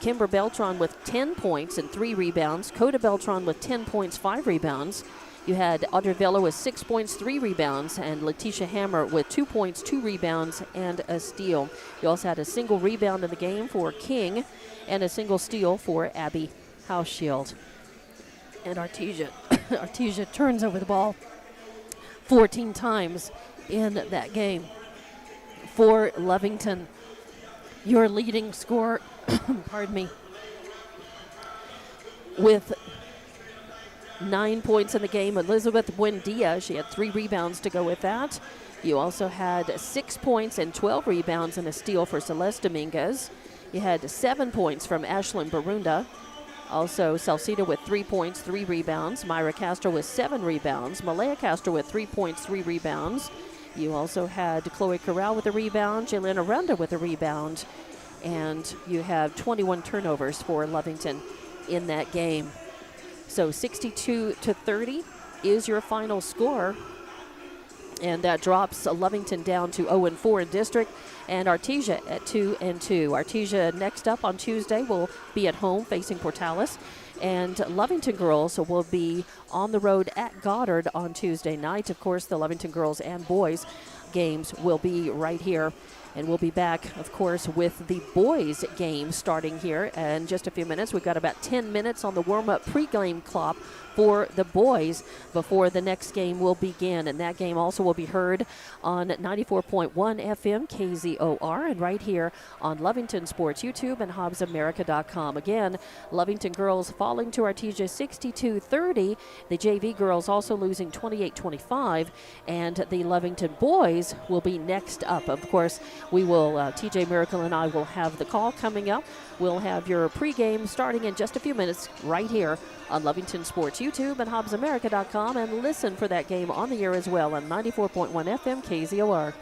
Kimber Beltran with 10 points and 3 rebounds. Coda Beltran with 10 points, 5 rebounds. You had Audrey Vella with 6 points, 3 rebounds, and Letitia Hammer with 2 points, 2 rebounds, and a steal. You also had a single rebound in the game for King and a single steal for Abby Houseshield. And Artesia turns over the ball 14 times in that game. For Lovington, your leading scorer, pardon me, with 9 points in the game, Elizabeth Buendia. She had 3 rebounds to go with that. You also had 6 points and 12 rebounds and a steal for Celeste Dominguez. You had 7 points from Ashlyn Barunda. Also, Salcida with 3 points, 3 rebounds. Myra Castro with 7 rebounds. Malaya Castro with 3 points, 3 rebounds. You also had Chloe Corral with a rebound. Jelena Runda with a rebound. And you have 21 turnovers for Lovington in that game. So 62-30 is your final score. And that drops Lovington down to 0-4 in district, and Artesia at 2-2. Artesia next up on Tuesday will be at home facing Portales, and Lovington girls will be on the road at Goddard on Tuesday night. Of course, the Lovington girls and boys games will be right here. And we'll be back, of course, with the boys' game starting here in just a few minutes. We've got about 10 minutes on the warm-up pregame clock for the boys before the next game will begin. And that game also will be heard on 94.1 FM KZOR and right here on Lovington Sports YouTube and HobbsAmerica.com. Again, Lovington girls falling to Artesia 62-30. The JV girls also losing 28-25. And the Lovington boys will be next up. Of course, we will, TJ Miracle and I will have the call coming up. We'll have your pregame starting in just a few minutes right here on Lovington Sports YouTube and HobbsAmerica.com, and listen for that game on the air as well on 94.1 FM KZOR.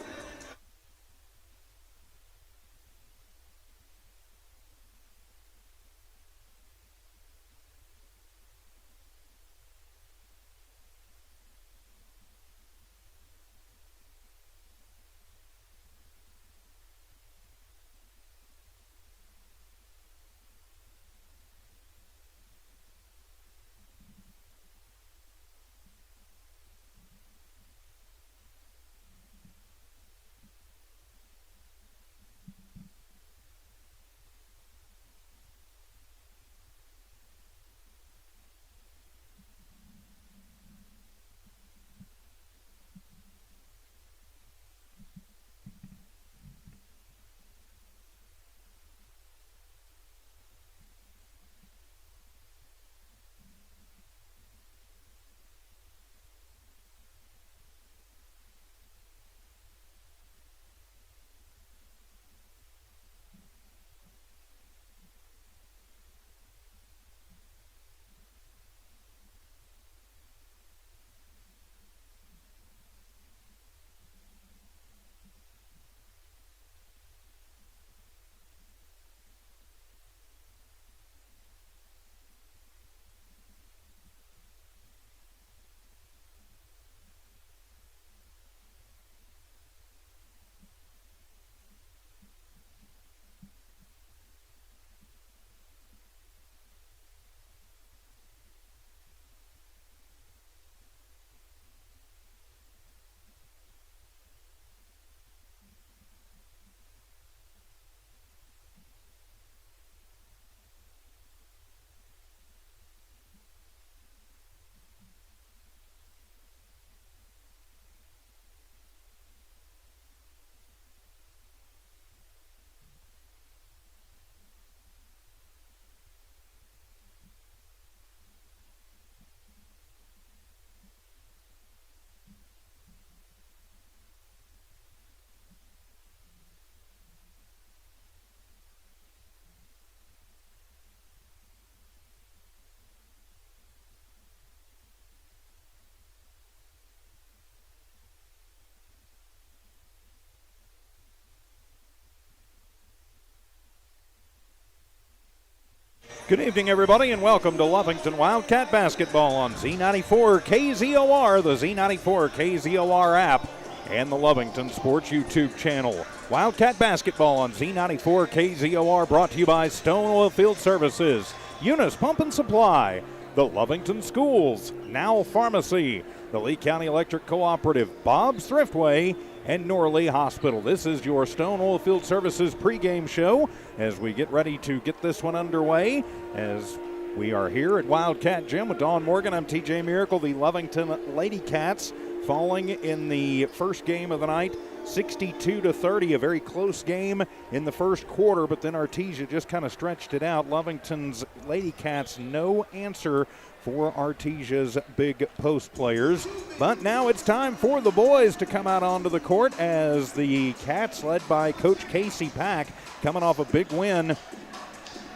Good evening, everybody, and welcome to Lovington Wildcat Basketball on Z94 KZOR, the Z94 KZOR app, and the Lovington Sports YouTube channel. Wildcat Basketball on Z94 KZOR brought to you by Stone Oil Field Services, Eunice Pump and Supply, the Lovington Schools, Now Pharmacy, the Lee County Electric Cooperative, Bob's Thriftway, and Norley Hospital. This is your Stone Oil Field Services pregame show as we get ready to get this one underway. As we are here at Wildcat Gym with Dawn Morgan, I'm TJ Miracle. The Lovington Lady Cats falling in the first game of the night, 62-30, a very close game in the first quarter, but then Artesia just kind of stretched it out. Lovington's Lady Cats, no answer for Artesia's big post players. But now it's time for the boys to come out onto the court as the Cats, led by Coach Casey Pack, coming off a big win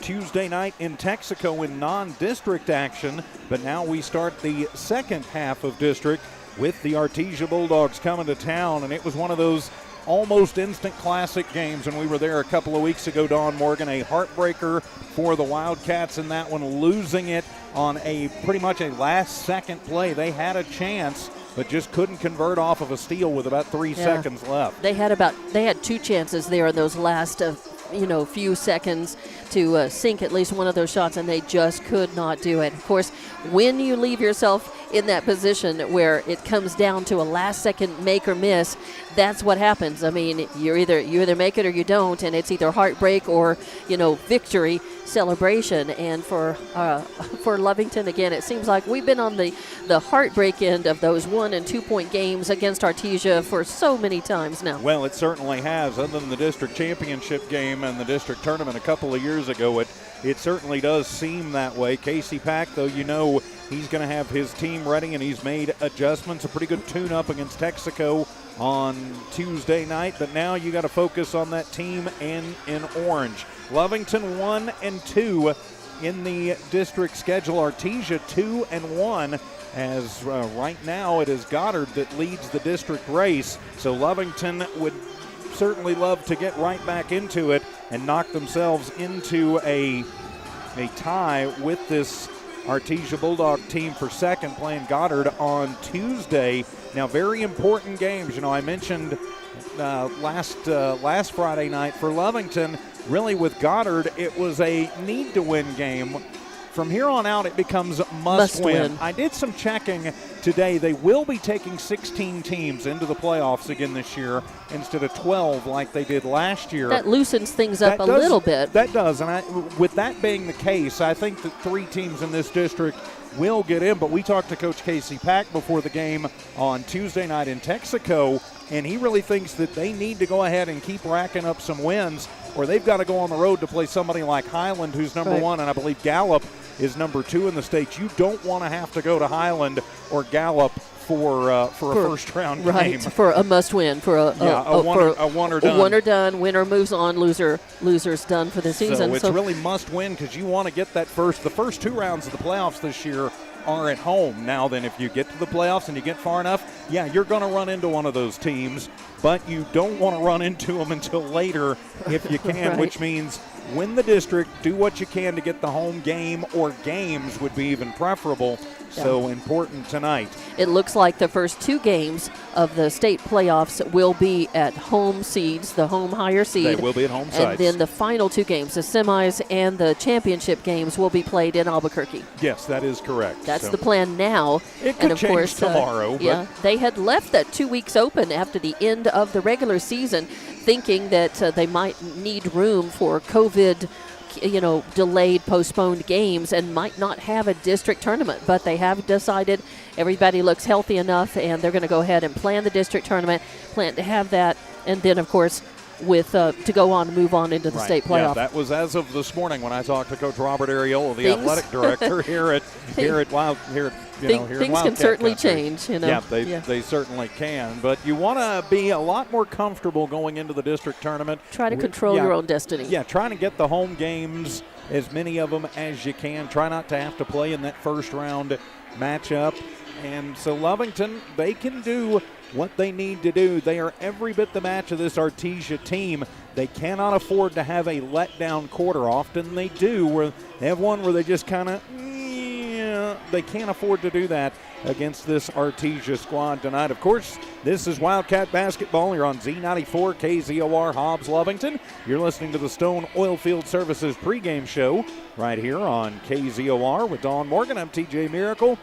Tuesday night in Texaco in non-district action. But now we start the second half of district with the Artesia Bulldogs coming to town, and it was one of those almost instant classic games when we were there a couple of weeks ago. Dawn Morgan, a heartbreaker for the Wildcats in that one, losing it on a pretty much a last second play. They had a chance but just couldn't convert off of a steal with about 3 seconds left. They had two chances there in those last few seconds to sink at least one of those shots, and they just could not do it. Of course, when you leave yourself in that position where it comes down to a last second make or miss, that's what happens. I mean, you either make it or you don't, and it's either heartbreak or victory celebration. And for Lovington, again, it seems like we've been on the heartbreak end of those 1 and 2 point games against Artesia for so many times now. Well, it certainly has. Other than the district championship game and the district tournament a couple of years ago, it certainly does seem that way. Casey Pack, though, he's going to have his team ready, and he's made adjustments. A pretty good tune-up against Texaco on Tuesday night, but now you got to focus on that team in orange. Lovington 1 and 2 in the district schedule. Artesia 2 and 1. As right now it is Goddard that leads the district race. So Lovington would certainly love to get right back into it and knock themselves into a tie with this Artesia Bulldog team for second, playing Goddard on Tuesday. Now, very important games. I mentioned last Friday night for Lovington, really with Goddard, it was a need-to-win game. From here on out, it becomes must win. I did some checking today. They will be taking 16 teams into the playoffs again this year instead of 12 like they did last year. That loosens things up a little bit. That does. And with that being the case, I think that 3 teams in this district will get in. But we talked to Coach Casey Pack before the game on Tuesday night in Texaco, and he really thinks that they need to go ahead and keep racking up some wins, or they've got to go on the road to play somebody like Highland, who's number 1, and I believe Gallup is number 2 in the state. You don't want to have to go to Highland or Gallup for a first-round game. Right, for a must-win, for a one or done. One or done, winner moves on, loser's done for the season. So it's really must-win because you want to get the first 2 rounds of the playoffs this year are at home. Now then, if you get to the playoffs and you get far enough, you're going to run into one of those teams, but you don't want to run into them until later if you can, right. Which means win the district, do what you can to get the home game, or games would be even preferable. So important tonight. It looks like the first 2 games of the state playoffs will be at home seeds, the home higher seed. They will be at home sides. And then the final 2 games, the semis and the championship games, will be played in Albuquerque. Yes, that is correct. That's the plan now. It could change tomorrow. They had left that 2 weeks open after the end of the regular season, thinking that they might need room for COVID delayed, postponed games and might not have a district tournament. But they have decided everybody looks healthy enough, and they're going to go ahead and plan the district tournament, plan to have that, and then, of course, with to go on and move on into the state playoff. Yeah, that was as of this morning when I talked to Coach Robert Ariola, the athletic director here at Things can certainly change. Yeah, they certainly can. But you want to be a lot more comfortable going into the district tournament. Try to control your own destiny. Yeah, trying to get the home games, as many of them as you can. Try not to have to play in that first round matchup. And so Lovington, they can do what they need to do. They are every bit the match of this Artesia team. They cannot afford to have a letdown quarter. Often they do, where they have one where they just kind of, they can't afford to do that against this Artesia squad tonight. Of course, this is Wildcat basketball. You're on Z94 KZOR Hobbs Lovington. You're listening to the Stone Oilfield Services pregame show right here on KZOR with Dawn Morgan. I'm TJ Miracle.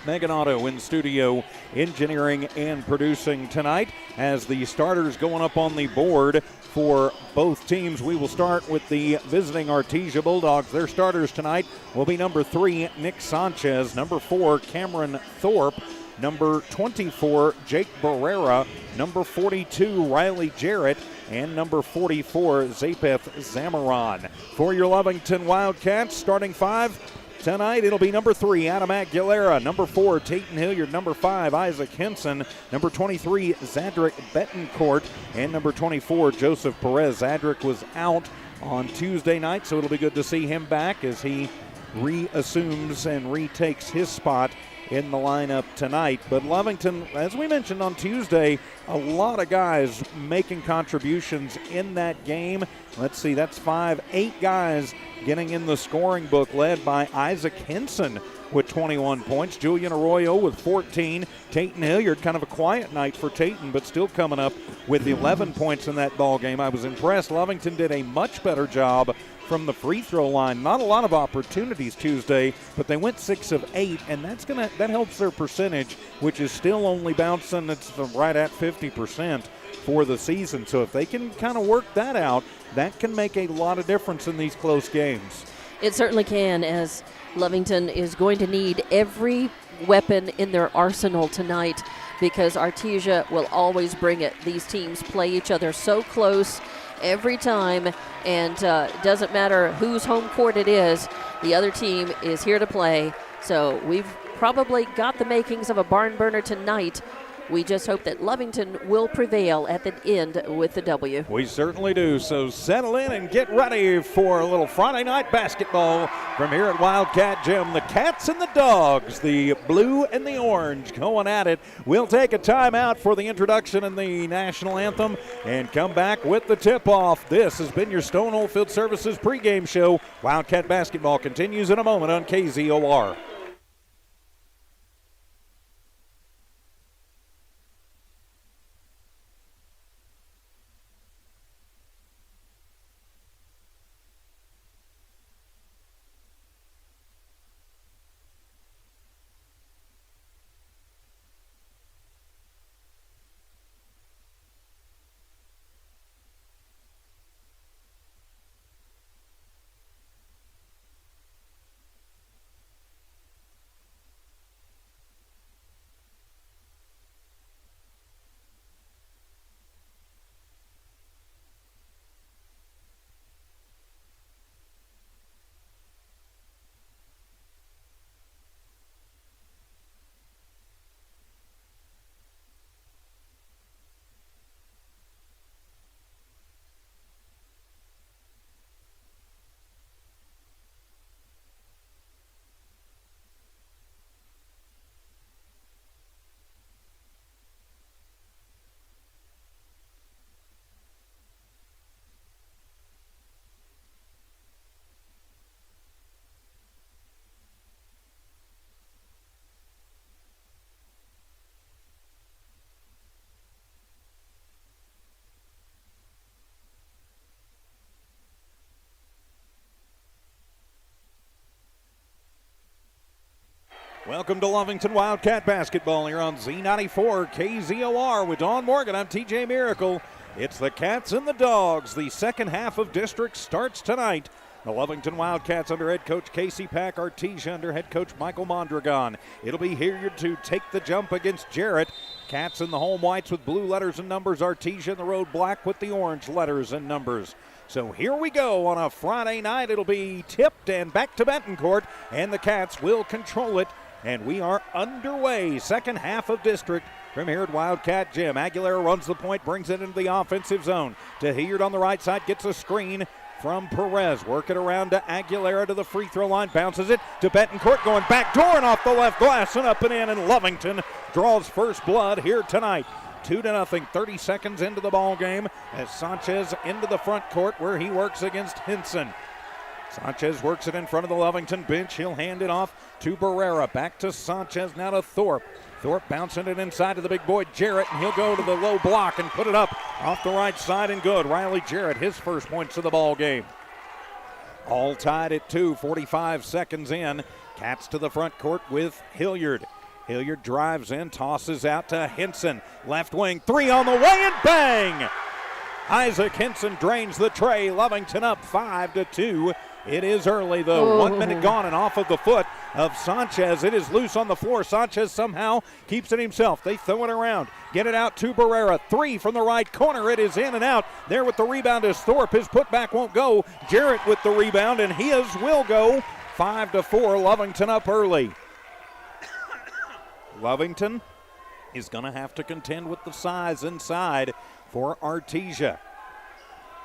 Megan Otto in studio, engineering and producing tonight. As the starters going up on the board for both teams, we will start with the visiting Artesia Bulldogs. Their starters tonight will be number 3, Nick Sanchez, number 4, Cameron Thorpe, number 24, Jake Barrera, number 42, Riley Jarrett, and number 44, Zapeth Zamaron. For your Lovington Wildcats, starting 5 tonight, it'll be number 3, Adam Aguilera, number 4, Tayton Hilliard, number 5, Isaac Henson, number 23, Zadrick Betancourt, and number 24, Joseph Perez. Zadrick was out on Tuesday night, so it'll be good to see him back as he reassumes and retakes his spot in the lineup tonight. But Lovington, as we mentioned on Tuesday, a lot of guys making contributions in that game. Let's see, that's 8 guys getting in the scoring book, led by Isaac Henson with 21 points, Julian Arroyo with 14, Tayton Hilliard, kind of a quiet night for Tayton, but still coming up with 11 points in that ball game. I was impressed. Lovington did a much better job from the free throw line. Not a lot of opportunities Tuesday, but they went 6 of 8, and that helps their percentage, which is still only bouncing. It's right at 50% for the season. So if they can kind of work that out, that can make a lot of difference in these close games. It certainly can, as Lovington is going to need every weapon in their arsenal tonight, because Artesia will always bring it. These teams play each other so close every time, and doesn't matter whose home court it is, the other team is here to play. So we've probably got the makings of a barn burner tonight. We just hope that Lovington will prevail at the end with the W. We certainly do. So settle in and get ready for a little Friday night basketball from here at Wildcat Gym. The Cats and the Dogs, the blue and the orange, going at it. We'll take a timeout for the introduction and the national anthem and come back with the tip-off. This has been your Stone Oilfield Services pregame show. Wildcat basketball continues in a moment on KZOR. Welcome to Lovington Wildcat basketball here on Z94 KZOR with Dawn Morgan. I'm TJ Miracle. It's the Cats and the Dogs. The second half of district starts tonight. The Lovington Wildcats under head coach Casey Pack, Artesia under head coach Michael Mondragon. It'll be Hilliard to take the jump against Jarrett. Cats in the home whites with blue letters and numbers. Artesia in the road black with the orange letters and numbers. So here we go on a Friday night. It'll be tipped and back to Betancourt, and the Cats will control it. And we are underway. Second half of district from here at Wildcat Gym. Aguilera runs the point, brings it into the offensive zone. To Hilliard on the right side, gets a screen from Perez. Work it around to Aguilera to the free throw line. Bounces it to Betancourt, going back door and off the left glass and up and in. And Lovington draws first blood here tonight. 2-0, 30 seconds into the ball game as Sanchez into the front court where he works against Henson. Sanchez works it in front of the Lovington bench. He'll hand it off to Barrera. Back to Sanchez, now to Thorpe. Thorpe bouncing it inside to the big boy Jarrett, and he'll go to the low block and put it up off the right side and good. Riley Jarrett, his first points of the ball game. All tied at 2, 45 seconds in. Cats to the front court with Hilliard. Hilliard drives in, tosses out to Henson. Left wing, three on the way, and bang! Isaac Henson drains the tray. Lovington up 5-2. It is early, though. 1 minute gone, and off of the foot of Sanchez. It is loose on the floor. Sanchez somehow keeps it himself. They throw it around. Get it out to Barrera. Three from the right corner. It is in and out. There with the rebound is Thorpe. His putback won't go. Jarrett with the rebound, and his will go. 5-4. Lovington up early. Lovington is going to have to contend with the size inside for Artesia.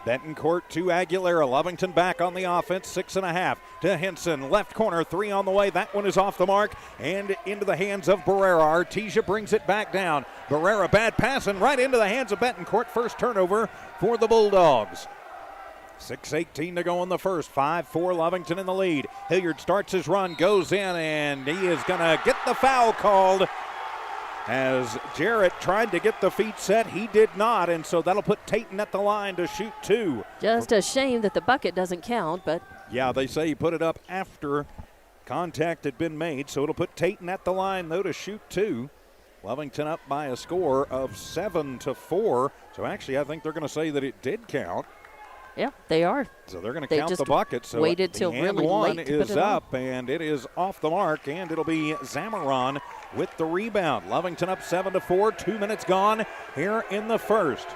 Betancourt to Aguilera. Lovington back on the offense. 6.5 to Henson. Left corner, three on the way. That one is off the mark and into the hands of Barrera. Artesia brings it back down. Barrera, bad pass and right into the hands of Betancourt. First turnover for the Bulldogs. 6:18 to go in the first. 5-4 Lovington in the lead. Hilliard starts his run, goes in, and he is going to get the foul called. As Jarrett tried to get the feet set, he did not, and so that'll put Tayton at the line to shoot two. Just a shame that the bucket doesn't count, but... Yeah, they say he put it up after contact had been made, so it'll put Tayton at the line, though, to shoot two. Lovington up by a score of 7-4, so actually I think they're going to say that it did count. Yeah, they are. So they're going to count the bucket. So waited till really one late to put is it up, and it is off the mark, and it'll be Zamaron with the rebound. Lovington up 7-4, 2 minutes gone here in the first.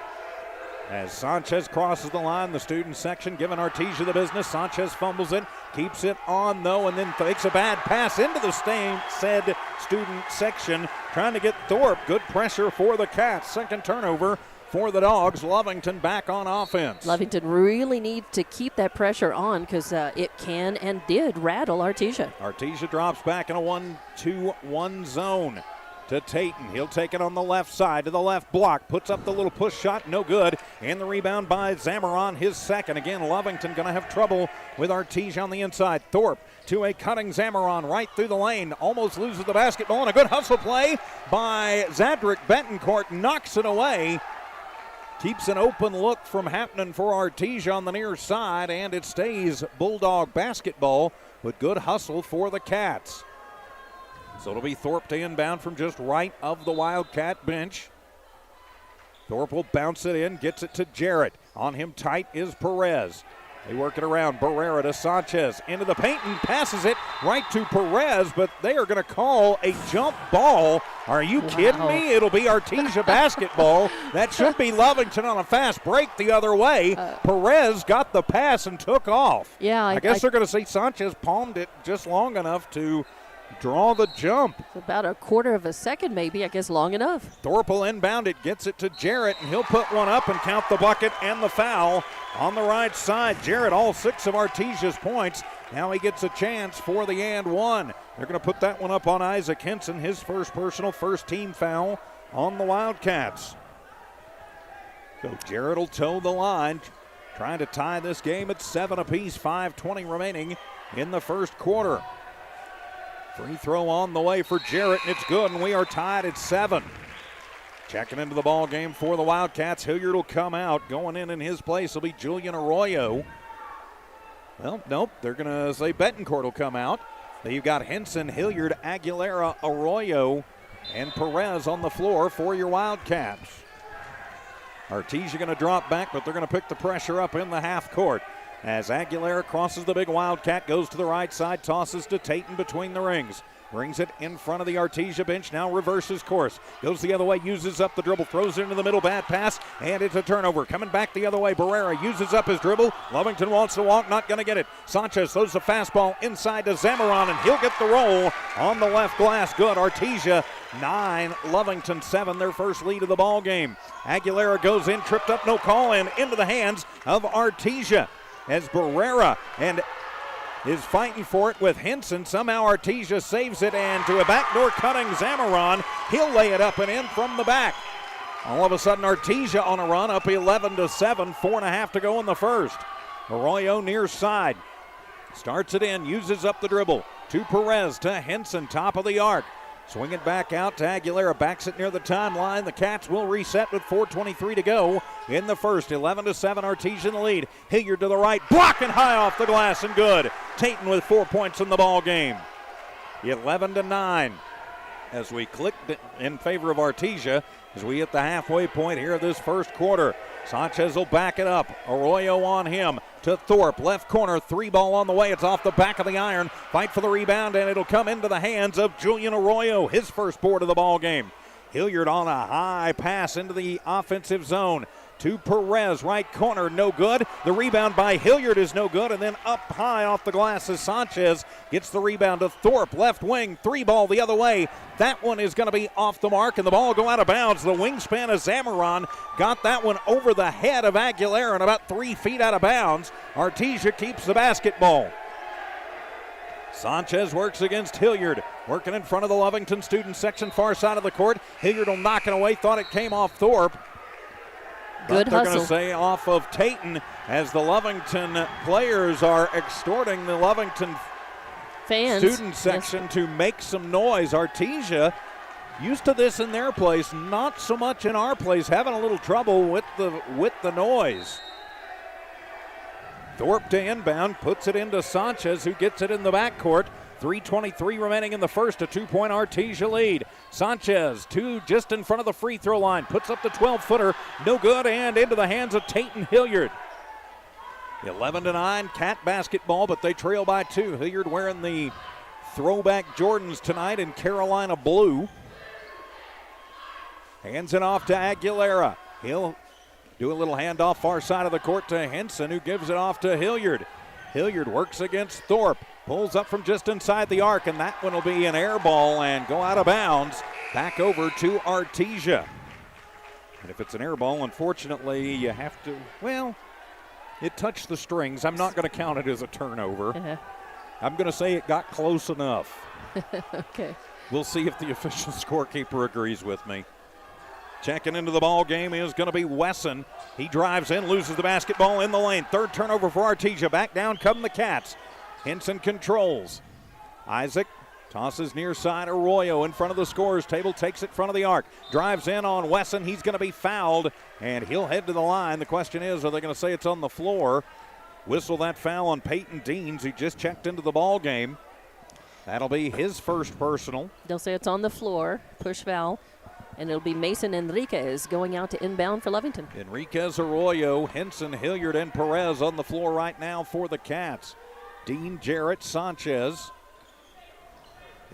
As Sanchez crosses the line, the student section giving Artesia the business. Sanchez fumbles it, keeps it on though, and then takes a bad pass into the said student section, trying to get Thorpe. Good pressure for the Cats. Second turnover for the Dogs. Lovington back on offense. Lovington really needs to keep that pressure on because it can and did rattle Artesia. Artesia drops back in a 1-2-1 zone to Tayton. He'll take it on the left side to the left block. Puts up the little push shot, no good. And the rebound by Zamaron, his second. Again, Lovington going to have trouble with Artesia on the inside. Thorpe to a cutting Zamaron right through the lane. Almost loses the basketball, and a good hustle play by Zadrick. Betancourt knocks it away. Keeps an open look from happening for Artesia on the near side, and it stays Bulldog basketball with good hustle for the Cats. So it'll be Thorpe to inbound from just right of the Wildcat bench. Thorpe will bounce it in, gets it to Jarrett. On him tight is Perez. They work it around. Barrera to Sanchez. Into the paint and passes it right to Perez, but they are going to call a jump ball. Are you kidding me? It'll be Artesia basketball. That should be Lovington on a fast break the other way. Perez got the pass and took off. Yeah, I guess they're going to say Sanchez palmed it just long enough to draw the jump. About a quarter of a second maybe, I guess long enough. Thorpe will inbound it, gets it to Jarrett, and he'll put one up and count the bucket and the foul on the right side. Jarrett, all 6 of Artesia's points. Now he gets a chance for the and one. They're going to put that one up on Isaac Henson, his first personal, first team foul on the Wildcats. So Jarrett will toe the line, trying to tie this game at 7 apiece, 5:20 remaining in the first quarter. Free throw on the way for Jarrett, and it's good, and we are tied at 7. Checking into the ball game for the Wildcats. Hilliard will come out. Going in his place will be Julian Arroyo. Well, nope, they're going to say Betancourt will come out. Then you've got Henson, Hilliard, Aguilera, Arroyo, and Perez on the floor for your Wildcats. Artesia going to drop back, but they're going to pick the pressure up in the half court. As Aguilera crosses the big Wildcat, goes to the right side, tosses to Tayton between the rings. Brings it in front of the Artesia bench, now reverses course. Goes the other way, uses up the dribble, throws it into the middle, bad pass, and it's a turnover. Coming back the other way, Barrera uses up his dribble. Lovington wants to walk, not going to get it. Sanchez throws the fastball inside to Zamaron, and he'll get the roll on the left glass. Good. Artesia 9, Lovington 7, their first lead of the ball game. Aguilera goes in, tripped up, no call, and into the hands of Artesia. as Barrera and is fighting for it with Henson. Somehow Artesia saves it, and to a backdoor cutting Zamaron. He'll lay it up and in from the back. All of a sudden, Artesia on a run, up 11-7, 4.5 to go in the first. Arroyo near side. Starts it in, uses up the dribble. To Perez, to Henson, top of the arc. Swing it back out to Aguilera, backs it near the timeline. The Cats will reset with 4:23 to go in the first. 11-7, Artesia in the lead. Hilliard to the right, blocking high off the glass and good. Tayton with 4 points in the ball game. 11-9 as we clicked in favor of Artesia as we hit the halfway point here of this first quarter. Sanchez will back it up. Arroyo on him to Thorpe. Left corner, 3 ball on the way. It's off the back of the iron. Fight for the rebound, and it'll come into the hands of Julian Arroyo, his first board of the ball game. Hilliard on a high pass into the offensive zone. To Perez, right corner, no good. The rebound by Hilliard is no good, and then up high off the glass as Sanchez gets the rebound to Thorpe. Left wing, 3 ball the other way. That one is going to be off the mark, and the ball will go out of bounds. The wingspan of Zamaron got that one over the head of Aguilera and about 3 feet out of bounds. Artesia keeps the basketball. Sanchez works against Hilliard, working in front of the Lovington student section, far side of the court. Hilliard will knock it away, thought it came off Thorpe. Good they're hustle. going to say off of Tayton as the Lovington players are extorting the Lovington Fans. student section to make some noise. Artesia, used to this in their place, not so much in our place, having a little trouble with the noise. Thorpe to inbound, puts it into Sanchez, who gets it in the backcourt. 3:23 remaining in the first, a 2-point Artesia lead. Sanchez, just in front of the free throw line, puts up the 12-footer, no good, and into the hands of Tayton Hilliard. 11-9, Cat basketball, but they trail by 2. Hilliard wearing the throwback Jordans tonight in Carolina blue. Hands it off to Aguilera. He'll do a little handoff far side of the court to Henson, who gives it off to Hilliard. Hilliard works against Thorpe. Pulls up from just inside the arc, and that one will be an air ball and go out of bounds. Back over to Artesia. And if it's an air ball, unfortunately, you have to, well, it touched the strings. I'm not going to count it as a turnover. I'm going to say it got close enough. Okay. We'll see if the official scorekeeper agrees with me. Checking into the ball game is going to be Wesson. He drives in, loses the basketball in the lane. Third turnover for Artesia. Back down come the Cats. Henson controls. Isaac tosses near side. Arroyo in front of the scorer's table, takes it front of the arc. Drives in on Wesson. He's going to be fouled, and he'll head to the line. The question is, are they going to say it's on the floor? Whistle that foul on Peyton Deans, who just checked into the ball game. That'll be his first personal. They'll say it's on the floor, push foul, and it'll be Mason Enriquez going out to inbound for Lovington. Enriquez, Arroyo, Henson, Hilliard, and Perez on the floor right now for the Cats. Dean, Jarrett, Sanchez.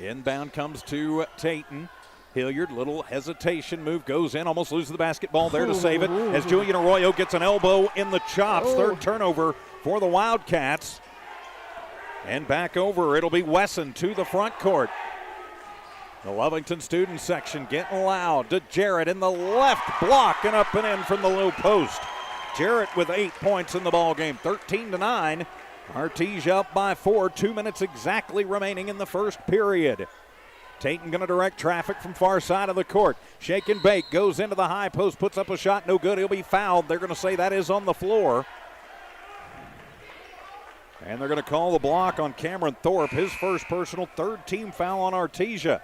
Inbound comes to Tayton. Hilliard, little hesitation move, goes in, almost loses the basketball there to save it as Julian Arroyo gets an elbow in the chops. Third turnover for the Wildcats. And back over, it'll be Wesson to the front court. The Lovington student section getting loud to Jarrett in the left block and up and in from the low post. Jarrett with 8 points in the ball game, 13-9. Artesia up by 4, 2 minutes exactly remaining in the first period. Tayton going to direct traffic from far side of the court. Shake and bake, goes into the high post, puts up a shot, no good. He'll be fouled. They're going to say that is on the floor. And they're going to call the block on Cameron Thorpe, his first personal, third team foul on Artesia.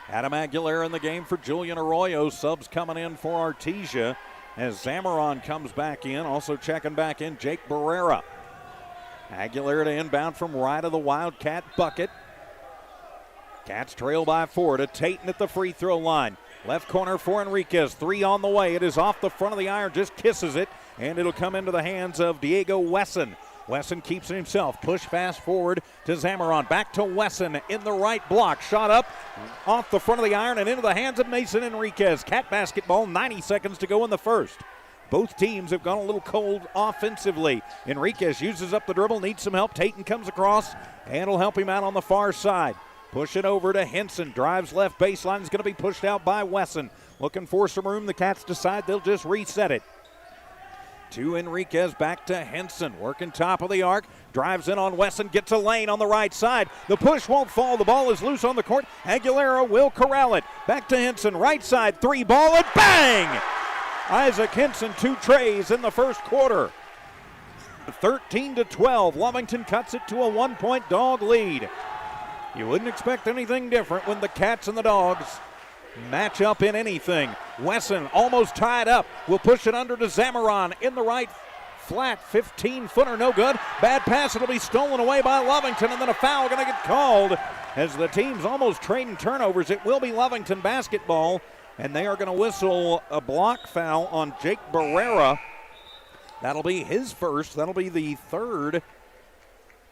Adam Aguilera in the game for Julian Arroyo. Subs coming in for Artesia as Zamaron comes back in. Also checking back in Jake Barrera. Aguilera to inbound from right of the Wildcat bucket. Cats trail by 4 to Tayton at the free throw line. Left corner for Enriquez. 3 on the way. It is off the front of the iron, just kisses it, and it'll come into the hands of Diego Wesson. Wesson keeps it himself. Push fast forward to Zamaron. Back to Wesson in the right block. Shot up off the front of the iron and into the hands of Mason Enriquez. Cat basketball, 90 seconds to go in the first. Both teams have gone a little cold offensively. Enriquez uses up the dribble, needs some help. Tayton comes across and will help him out on the far side. Push it over to Henson. Drives left baseline. Is going to be pushed out by Wesson. Looking for some room. The Cats decide they'll just reset it. To Enriquez, back to Henson, working top of the arc, drives in on Wesson, gets a lane on the right side. The push won't fall, the ball is loose on the court. Aguilera will corral it. Back to Henson, right side, three ball, and bang! Isaac Henson, 2 trays in the first quarter. 13-12, Lovington cuts it to a 1-point dog lead. You wouldn't expect anything different when the Cats and the Dogs match up in anything. Wesson almost tied up. Will push it under to Zamaron in the right flat. 15-footer, no good. Bad pass, it'll be stolen away by Lovington, and then a foul going to get called as the team's almost trading turnovers. It will be Lovington basketball, and they are going to whistle a block foul on Jake Barrera. That'll be his first. That'll be the third.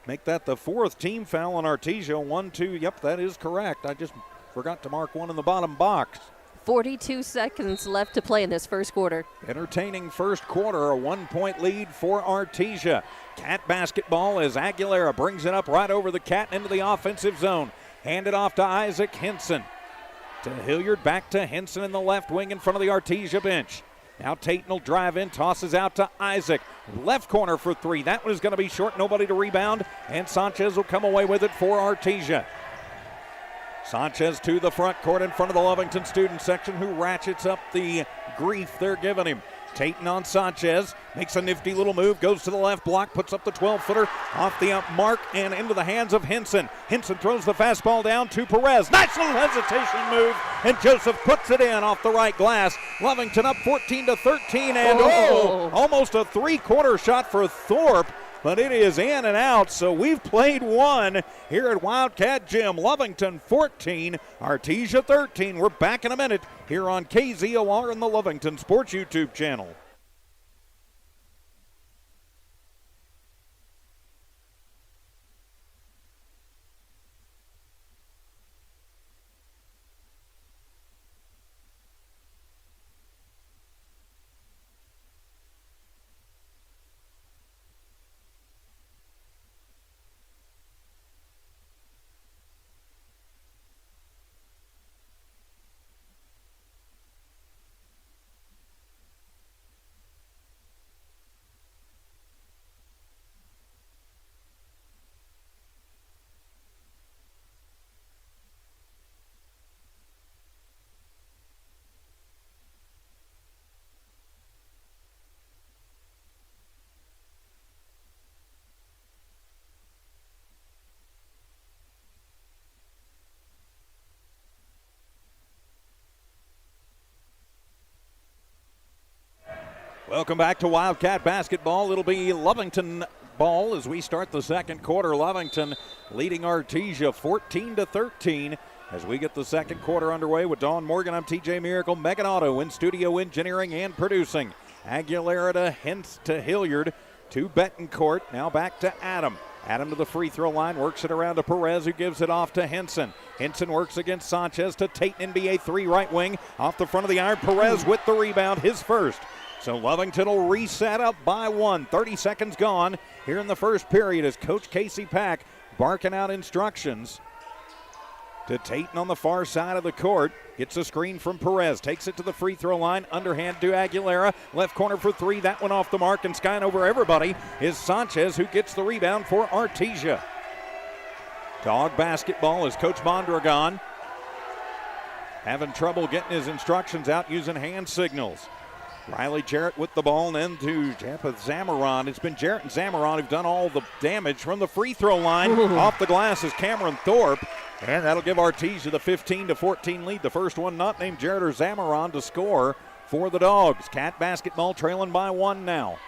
Make that the 4th team foul on Artesia. 1-2. Yep, that is correct. I just forgot to mark one in the bottom box. 42 seconds left to play in this first quarter. Entertaining first quarter, a 1-point lead for Artesia. Cat basketball as Aguilera brings it up right over the Cat into the offensive zone. Hand it off to Isaac Henson. To Hilliard, back to Henson in the left wing in front of the Artesia bench. Now Tatum will drive in, tosses out to Isaac. Left corner for 3. That one is going to be short, nobody to rebound, and Sanchez will come away with it for Artesia. Sanchez to the front court in front of the Lovington student section, who ratchets up the grief they're giving him. Tatum on Sanchez, makes a nifty little move, goes to the left block, puts up the 12-footer off the mark and into the hands of Henson. Henson throws the fastball down to Perez. Nice little hesitation move, and Joseph puts it in off the right glass. Lovington up 14-13, and almost a 3-quarter shot for Thorpe, but it is in and out, so we've played one here at Wildcat Gym. Lovington 14, Artesia 13. We're back in a minute here on KZOR and the Lovington Sports YouTube channel. Welcome back to Wildcat basketball. It'll be Lovington ball as we start the second quarter. Lovington leading Artesia 14-13 as we get the second quarter underway with Dawn Morgan. I'm TJ Miracle, Megan Otto in studio engineering and producing. Aguilera to Hilliard to Betancourt. Now back to Adam. Adam to the free throw line, works it around to Perez, who gives it off to Henson. Henson works against Sanchez to Tate, NBA 3 right wing. Off the front of the iron, Perez with the rebound, his first. So Lovington will reset up by 1. 30 seconds gone here in the first period as Coach Casey Pack barking out instructions to Tatum on the far side of the court. Gets a screen from Perez, takes it to the free throw line, underhand to Aguilera, left corner for 3, that one off the mark, and skying over everybody is Sanchez, who gets the rebound for Artesia. Dog basketball is Coach Mondragon having trouble getting his instructions out using hand signals. Riley Jarrett with the ball, and then to Japeth Zamaron. It's been Jarrett and Zamaron who've done all the damage from the free throw line. Off the glass is Cameron Thorpe, and that'll give Artesia the 15-14 lead. The first one not named Jarrett or Zamaron to score for the Dogs. Cat basketball trailing by 1 now.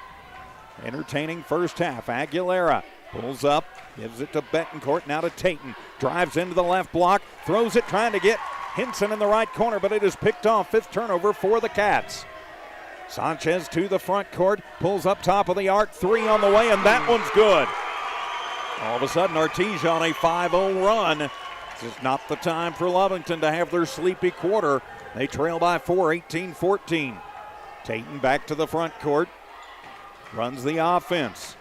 Entertaining first half. Aguilera pulls up, gives it to Betancourt, now to Tatum. Drives into the left block, throws it, trying to get Henson in the right corner, but it is picked off. 5th turnover for the Cats. Sanchez to the front court, pulls up top of the arc, 3 on the way, and that one's good. All of a sudden, Artesia on a 5-0 run. This is not the time for Lovington to have their sleepy quarter. They trail by 4, 18-14. Tatum back to the front court, runs the offense.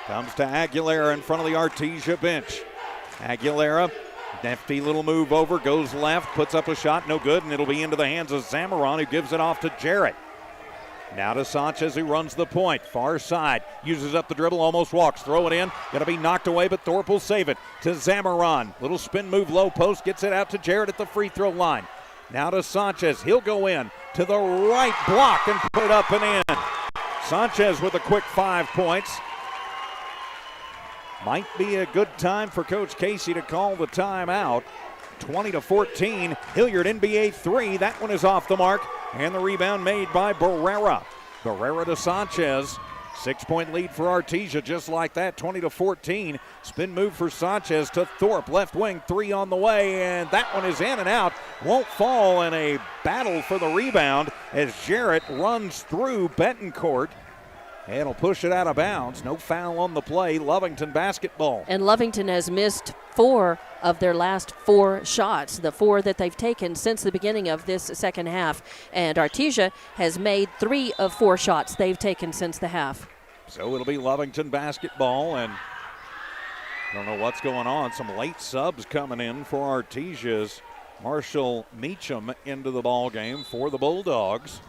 Comes to Aguilera in front of the Artesia bench. Aguilera, nifty little move over, goes left, puts up a shot, no good, and it'll be into the hands of Zamaron, who gives it off to Jarrett. Now to Sanchez, who runs the point. Far side. Uses up the dribble, almost walks. Throw it in. Going to be knocked away, but Thorpe will save it. To Zamaron. Little spin move, low post. Gets it out to Jarrett at the free throw line. Now to Sanchez. He'll go in to the right block and put it up and in. Sanchez with a quick 5 points. Might be a good time for Coach Casey to call the timeout. 20-14. Hilliard, NBA 3. That one is off the mark. And the rebound made by Barrera. Barrera to Sanchez. 6-point lead for Artesia, just like that, 20-14. Spin move for Sanchez to Thorpe. Left wing, 3 on the way, and that one is in and out. Won't fall in a battle for the rebound as Jarrett runs through Betancourt. And he'll push it out of bounds. No foul on the play. Lovington basketball. And Lovington has missed 4 of their last 4 shots, the 4 that they've taken since the beginning of this second half. And Artesia has made 3 of 4 shots they've taken since the half. So it'll be Lovington basketball, and I don't know what's going on. Some late subs coming in for Artesia's. Marshall Meacham into the ball game for the Bulldogs.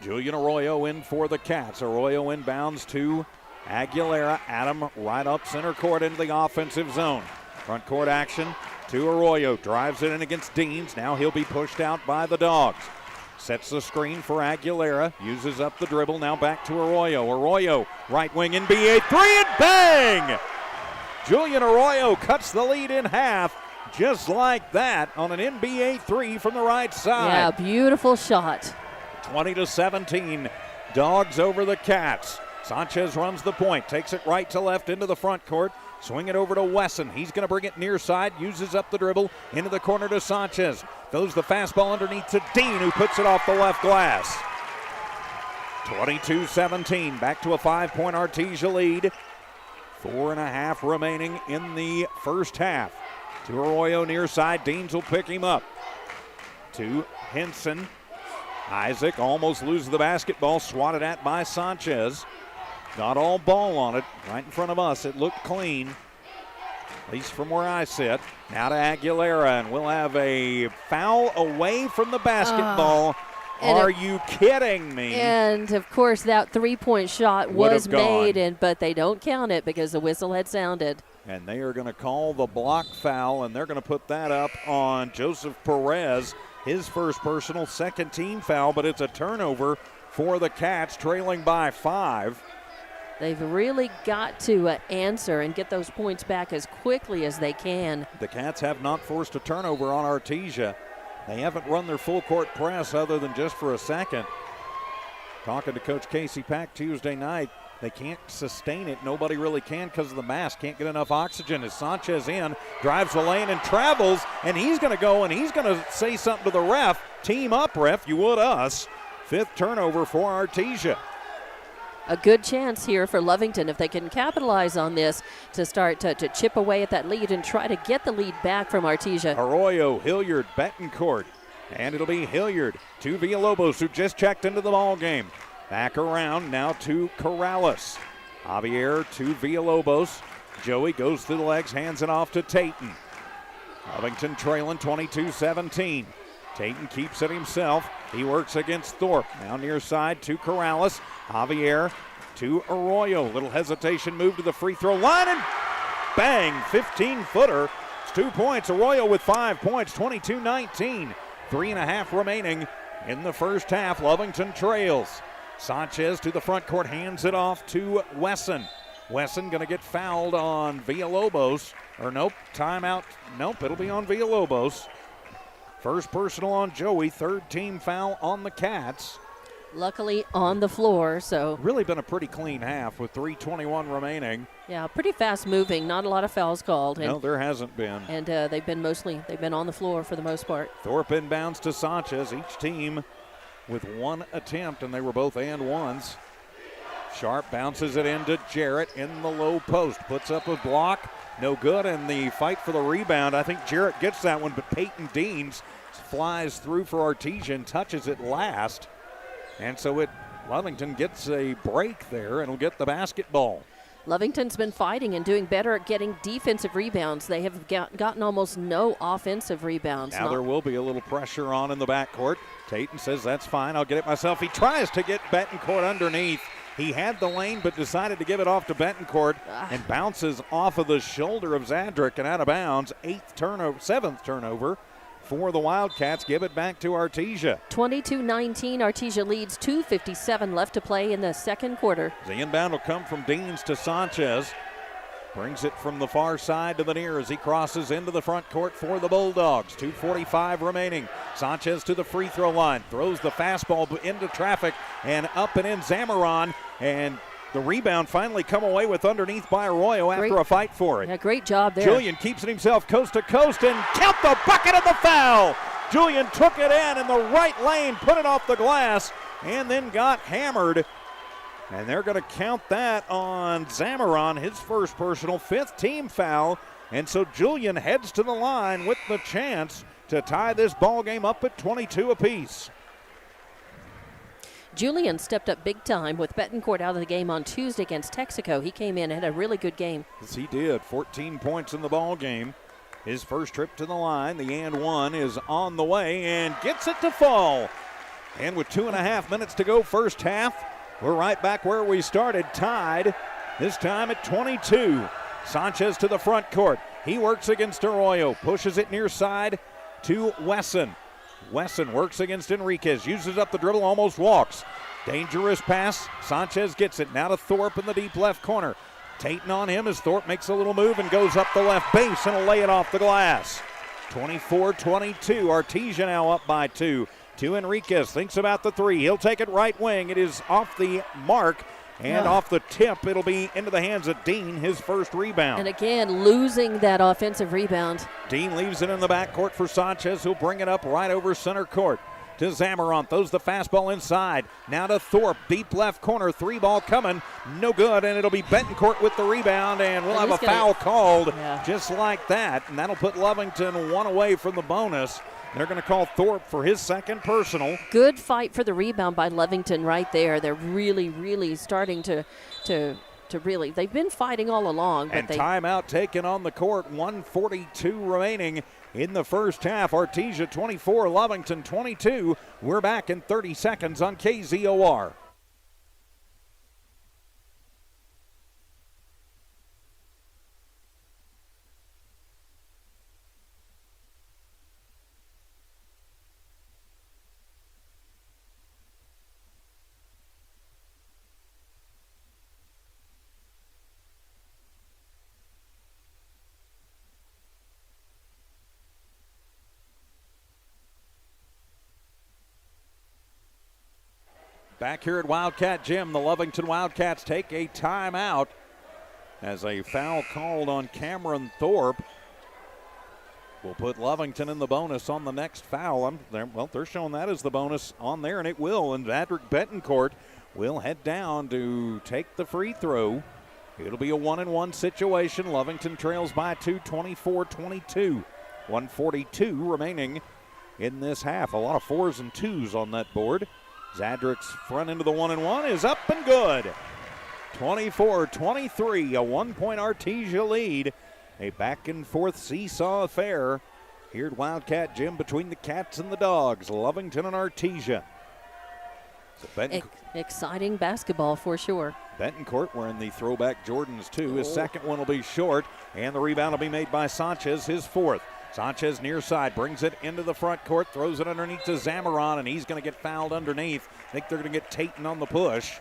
Julian Arroyo in for the Cats. Arroyo inbounds to Aguilera. Adam right up center court into the offensive zone. Front court action to Arroyo. Drives it in against Deans. Now he'll be pushed out by the Dogs. Sets the screen for Aguilera. Uses up the dribble. Now back to Arroyo. Arroyo, right wing, NBA 3, and bang! Julian Arroyo cuts the lead in half just like that on an NBA 3 from the right side. Yeah, beautiful shot. 20-17. Dogs over the Cats. Sanchez runs the point. Takes it right to left into the front court. Swing it over to Wesson. He's going to bring it near side. Uses up the dribble. Into the corner to Sanchez. Throws the fastball underneath to Dean, who puts it off the left glass. 22-17. Back to a 5-point Artesia lead. 4.5 remaining in the first half. To Arroyo near side. Deans will pick him up. To Henson. Isaac almost loses the basketball. Swatted at by Sanchez. Got all ball on it. Right in front of us. It looked clean. At least from where I sit. Now to Aguilera, and we'll have a foul away from the basketball. Are you kidding me? And, of course, that 3-point shot was made, but they don't count it because the whistle had sounded. And they are going to call the block foul, and they're going to put that up on Joseph Perez. His first personal, second team foul, but it's a turnover for the Cats, trailing by 5. They've really got to answer and get those points back as quickly as they can. The Cats have not forced a turnover on Artesia. They haven't run their full court press other than just for a second. Talking to Coach Casey Pack Tuesday night, they can't sustain it. Nobody really can because of the mask. Can't get enough oxygen as Sanchez drives the lane and travels, and he's going to go and he's going to say something to the ref. Team up, ref, you would us. 5th turnover for Artesia. A good chance here for Lovington if they can capitalize on this to start to chip away at that lead and try to get the lead back from Artesia. Arroyo, Hilliard, Betancourt, and it'll be Hilliard to Villalobos, who just checked into the ball game. Back around now to Corrales. Javier to Villalobos. Joey goes through the legs, hands it off to Tayton. Lovington trailing 22-17. Tayton keeps it himself. He works against Thorpe. Now near side to Corrales. Javier to Arroyo. Little hesitation move to the free throw line, and bang, 15-footer. It's 2 points. Arroyo with 5 points, 22-19. 3.5 remaining in the first half. Lovington trails. Sanchez to the front court, hands it off to Wesson. Wesson going to get fouled on Villalobos. Or nope, timeout. Nope, it'll be on Villalobos. First personal on Joey, 3rd team foul on the Cats. Luckily on the floor, so. Really been a pretty clean half with 3:21 remaining. Yeah, pretty fast moving, not a lot of fouls called. No, there hasn't been. And they've been on the floor for the most part. Thorpe inbounds to Sanchez, each team with 1 attempt, and they were both and ones. Sharp bounces it into Jarrett in the low post, puts up a block, no good, and the fight for the rebound. I think Jarrett gets that one, but Peyton Deans flies through for Artesia and touches it last. And so Lovington gets a break there and will get the basketball. Lovington's been fighting and doing better at getting defensive rebounds. They have gotten almost no offensive rebounds. Now there will be a little pressure on in the backcourt. Tatum says, that's fine, I'll get it myself. He tries to get Betancourt underneath. He had the lane but decided to give it off to Betancourt and bounces off of the shoulder of Zadrick and out of bounds. 7th turnover for the Wildcats. Give it back to Artesia. 22-19, Artesia leads. 2:57 left to play in the second quarter. The inbound will come from Deans to Sanchez. Brings it from the far side to the near as he crosses into the front court for the Bulldogs. 2:45 remaining. Sanchez to the free throw line. Throws the fastball into traffic and up and in Zamaron. And the rebound finally come away with underneath by Arroyo after a fight for it. Yeah, great job there. Julian keeps it himself coast to coast and count the bucket of the foul. Julian took it in the right lane, put it off the glass, and then got hammered. And they're going to count that on Zamaron, his first personal, 5th team foul. And so Julian heads to the line with the chance to tie this ball game up at 22 apiece. Julian stepped up big time with Betancourt out of the game on Tuesday against Texaco. He came in and had a really good game. Yes, he did. 14 points in the ball game. His first trip to the line, the and one is on the way and gets it to fall. And with 2.5 minutes to go first half, we're right back where we started, tied, this time at 22. Sanchez to the front court. He works against Arroyo, pushes it near side to Wesson. Wesson works against Enriquez, uses up the dribble, almost walks. Dangerous pass. Sanchez gets it. Now to Thorpe in the deep left corner. Tatum on him as Thorpe makes a little move and goes up the left base and will lay it off the glass. 24-22. Artesia now up by 2. To Enriquez, thinks about the three. He'll take it right wing. It is off the mark and off the tip. It'll be into the hands of Dean, his first rebound. And again, losing that offensive rebound. Dean leaves it in the backcourt for Sanchez, who'll bring it up right over center court. To Zamaron, throws the fastball inside. Now to Thorpe, deep left corner, 3-ball coming, no good, and it'll be Betancourt with the rebound, and we'll have a foul called just like that, and that'll put Lovington one away from the bonus. They're going to call Thorpe for his second personal. Good fight for the rebound by Lovington right there. They're really, really starting to really, they've been fighting all along. But and timeout taken on the court, 1:42 remaining in the first half. Artesia 24, Lovington 22. We're back in 30 seconds on KZOR. Back here at Wildcat Gym, the Lovington Wildcats take a timeout as a foul called on Cameron Thorpe will put Lovington in the bonus on the next foul. They're showing that as the bonus on there, and it will. And Zadrick Betancourt will head down to take the free throw. It'll be a 1-and-1 situation. Lovington trails by 2, 24-22. 1:42 remaining in this half. A lot of 4s and 2s on that board. Zadrick's front into the 1-and-1 is up and good. 24-23, a 1-point Artesia lead. A back-and-forth seesaw affair here at Wildcat Gym between the Cats and the Dogs, Lovington and Artesia. So exciting basketball for sure. Betancourt wearing the throwback Jordans too. His second one will be short, and the rebound will be made by Sanchez, his 4th. Sanchez near side, brings it into the front court, throws it underneath to Zamaron, and he's going to get fouled underneath. I think they're going to get Tatum on the push.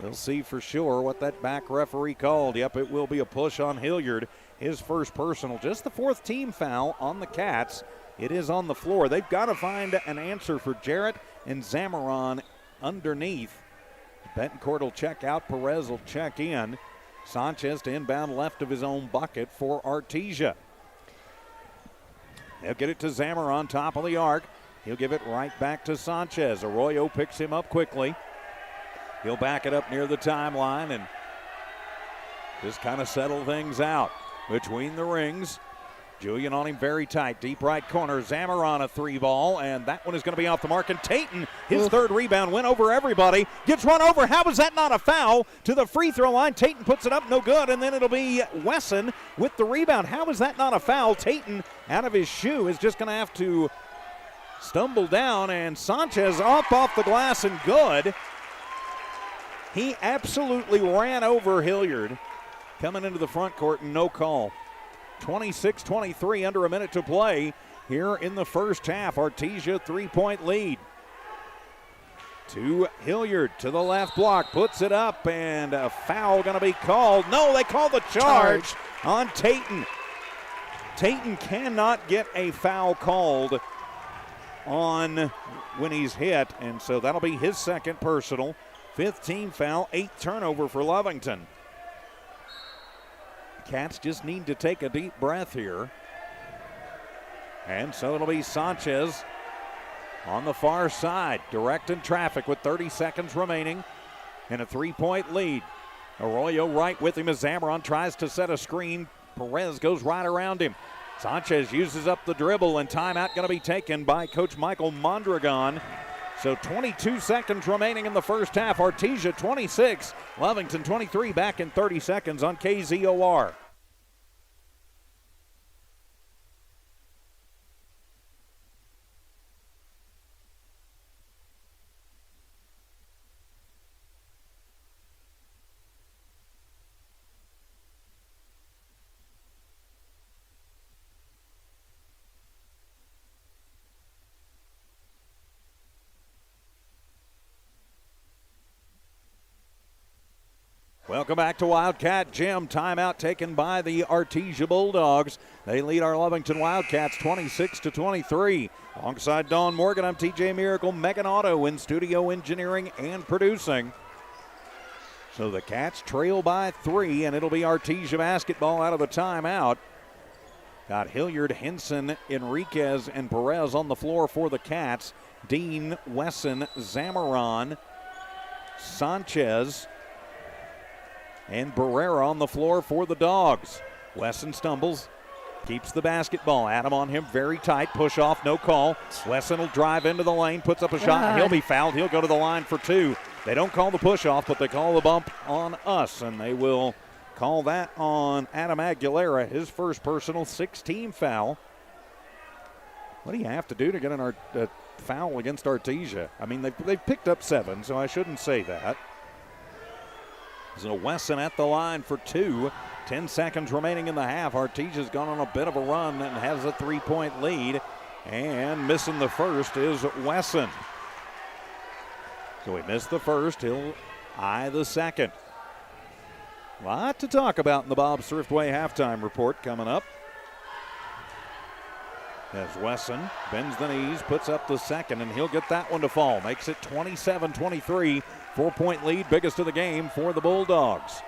We'll see for sure what that back referee called. Yep, it will be a push on Hilliard. His first personal, just the 4th team foul on the Cats. It is on the floor. They've got to find an answer for Jarrett and Zamaron underneath. Betancourt will check out, Perez will check in. Sanchez to inbound left of his own bucket for Artesia. They'll get it to Zamaron, top of the arc. He'll give it right back to Sanchez. Arroyo picks him up quickly. He'll back it up near the timeline and just kind of settle things out. Between the rings, Julian on him very tight. Deep right corner. Zamaron a 3-ball, and that one is going to be off the mark. And Tatum, his third rebound, went over everybody. Gets run over. How is that not a foul? To the free throw line. Tatum puts it up, no good. And then it'll be Wesson with the rebound. How is that not a foul? Tatum, out of his shoe, is just going to have to stumble down. And Sanchez off the glass and good. He absolutely ran over Hilliard. Coming into the front court and no call. 26-23, under a minute to play here in the first half. Artesia 3-point lead. To Hilliard to the left block, puts it up, and a foul going to be called. No, they call the charge on Tatum. Tatum cannot get a foul called on when he's hit, and so that'll be his second personal. 5th team foul, 8th turnover for Lovington. Cats just need to take a deep breath here. And so it'll be Sanchez on the far side, directing traffic with 30 seconds remaining and a 3-point lead. Arroyo right with him as Zamaron tries to set a screen. Perez goes right around him. Sanchez uses up the dribble, and timeout going to be taken by Coach Michael Mondragon. So 22 seconds remaining in the first half. Artesia 26, Lovington 23, back in 30 seconds on KZOR. Welcome back to Wildcat Gym. Timeout taken by the Artesia Bulldogs. They lead our Lovington Wildcats 26-23. Alongside Dawn Morgan, I'm TJ Miracle, Megan Otto in studio engineering and producing. So the Cats trail by 3, and it'll be Artesia basketball out of the timeout. Got Hilliard, Henson, Enriquez, and Perez on the floor for the Cats. Dean, Wesson, Zamaron, Sanchez, and Barrera on the floor for the Dogs. Wesson stumbles, keeps the basketball. Adam on him very tight, push off, no call. Wesson will drive into the lane, puts up a shot. He'll be fouled. He'll go to the line for 2. They don't call the push off, but they call the bump on us, and they will call that on Adam Aguilera, his first personal 6-team foul. What do you have to do to get a foul against Artesia? I mean, they've picked up 7, so I shouldn't say that. So Wesson at the line for 2. 10 seconds remaining in the half. Artesia's gone on a bit of a run and has a 3-point lead. And missing the first is Wesson. So he missed the first. He'll eye the second. A lot to talk about in the Bob Thriftway halftime report coming up. As Wesson bends the knees, puts up the second, and he'll get that one to fall. Makes it 27-23. 4-point lead, biggest of the game for the Bulldogs.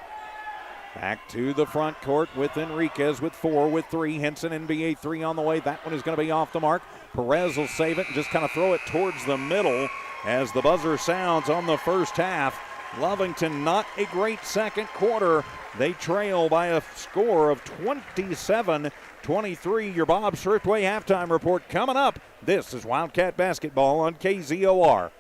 Back to the front court with Enriquez with 4, with 3. Henson, NBA 3 on the way. That one is going to be off the mark. Perez will save it and just kind of throw it towards the middle as the buzzer sounds on the first half. Lovington, not a great second quarter. They trail by a score of 27-23. Your Bob Thriftway halftime report coming up. This is Wildcat Basketball on KZOR.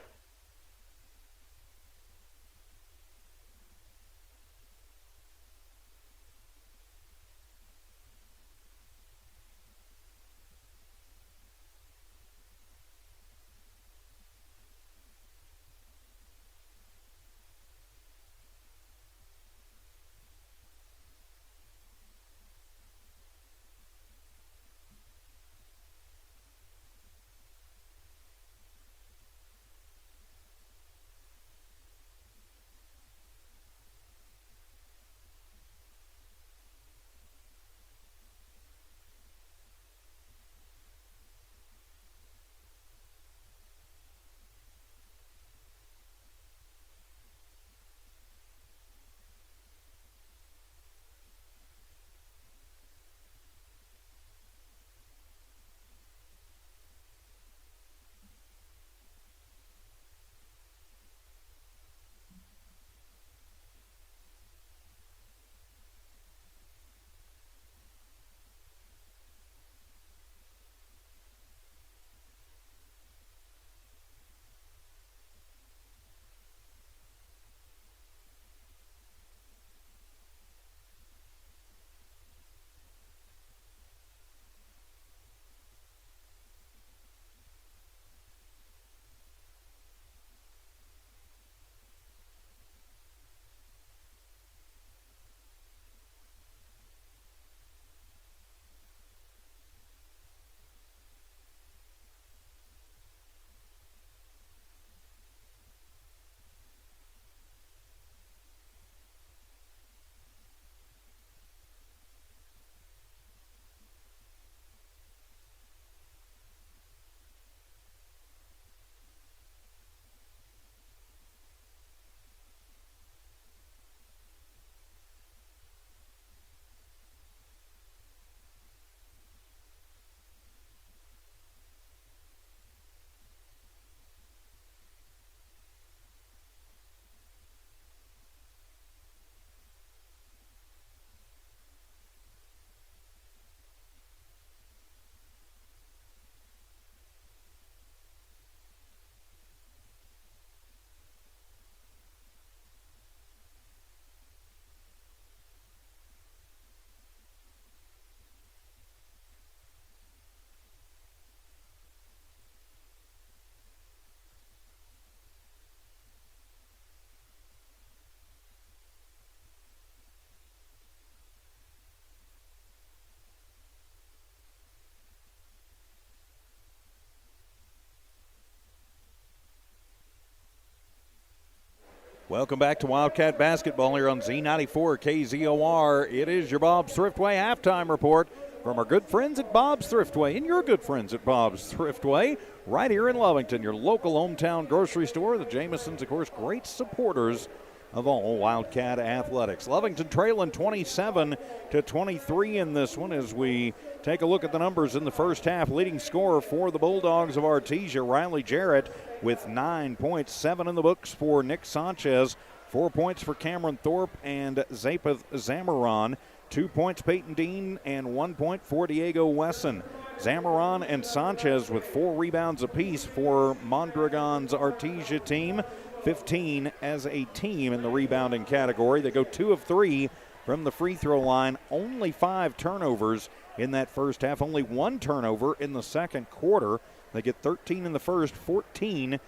Welcome back to Wildcat Basketball here on Z94 KZOR. It is your Bob's Thriftway halftime report from our good friends at Bob's Thriftway and your good friends at Bob's Thriftway right here in Lovington, your local hometown grocery store. The Jamesons, of course, great supporters of all Wildcat athletics. Lovington trailing 27-23 in this one as we take a look at the numbers in the first half. Leading scorer for the Bulldogs of Artesia, Riley Jarrett, with 9 points, 7 in the books for Nick Sanchez, 4 points for Cameron Thorpe and Zapeth Zamaron, 2 points Peyton Dean, and 1 point for Diego Wesson. Zamaron and Sanchez with 4 rebounds apiece for Mondragon's Artesia team. 15 as a team in the rebounding category. They go 2 of 3 from the free throw line. Only 5 turnovers in that first half. Only 1 turnover in the second quarter. They get 13 in the first, 14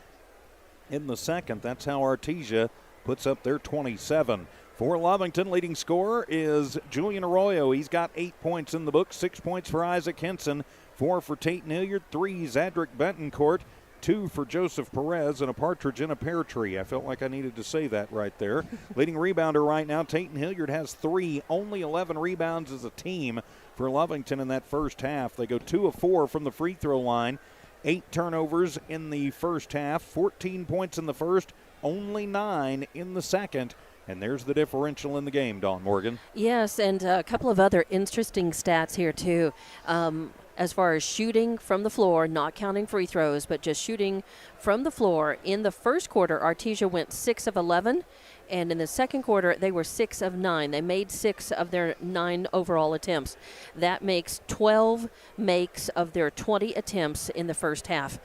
in the second. That's how Artesia puts up their 27. For Lovington, leading scorer is Julian Arroyo. He's got 8 points in the book, 6 points for Isaac Henson, 4 for Tate Hilliard, 3 Zadrick Bentoncourt, 2 for Joseph Perez, and a partridge in a pear tree. I felt like I needed to say that right there. Leading rebounder right now, Tate Hilliard has 3, only 11 rebounds as a team for Lovington in that first half. They go 2 of 4 from the free throw line. 8 turnovers in the first half, 14 points in the first, only 9 in the second. And there's the differential in the game, Dawn Morgan. Yes, and a couple of other interesting stats here, too. As far as shooting from the floor, not counting free throws, but just shooting from the floor. In the first quarter, Artesia went 6 of 11, and in the second quarter, they were 6 of 9. They made 6 of their 9 overall attempts. That makes 12 makes of their 20 attempts in the first half.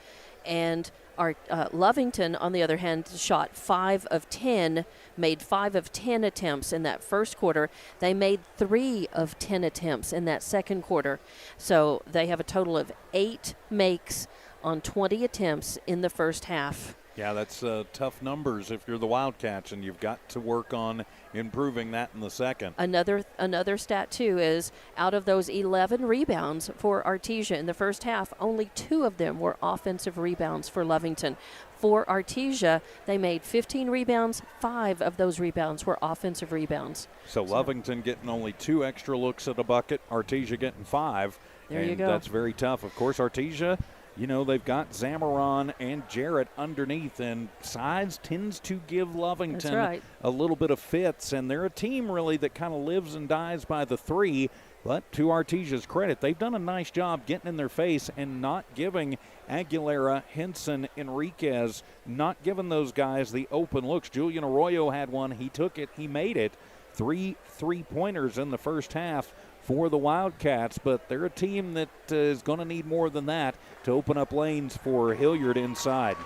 And our Lovington, on the other hand, shot 5 of 10, made 5 of 10 attempts in that first quarter. They made 3 of 10 attempts in that second quarter. So they have a total of 8 makes on 20 attempts in the first half. Yeah, that's tough numbers if you're the Wildcats, and you've got to work on improving that in the second. Another stat, too, is out of those 11 rebounds for Artesia in the first half, only 2 of them were offensive rebounds for Lovington. For Artesia, they made 15 rebounds. 5 of those rebounds were offensive rebounds. So Lovington getting only 2 extra looks at a bucket, Artesia getting 5. There you go. That's very tough. Of course, Artesia, you know, they've got Zamaron and Jarrett underneath, and size tends to give Lovington a little bit of fits, and they're a team really that kind of lives and dies by the 3. But to Artesia's credit, they've done a nice job getting in their face and not giving Aguilera, Henson, Enriquez, not giving those guys the open looks. Julian Arroyo had one. He took it. He made it. 3 3-pointers in the first half for the Wildcats, but they're a team that is going to need more than that to open up lanes for Hilliard inside.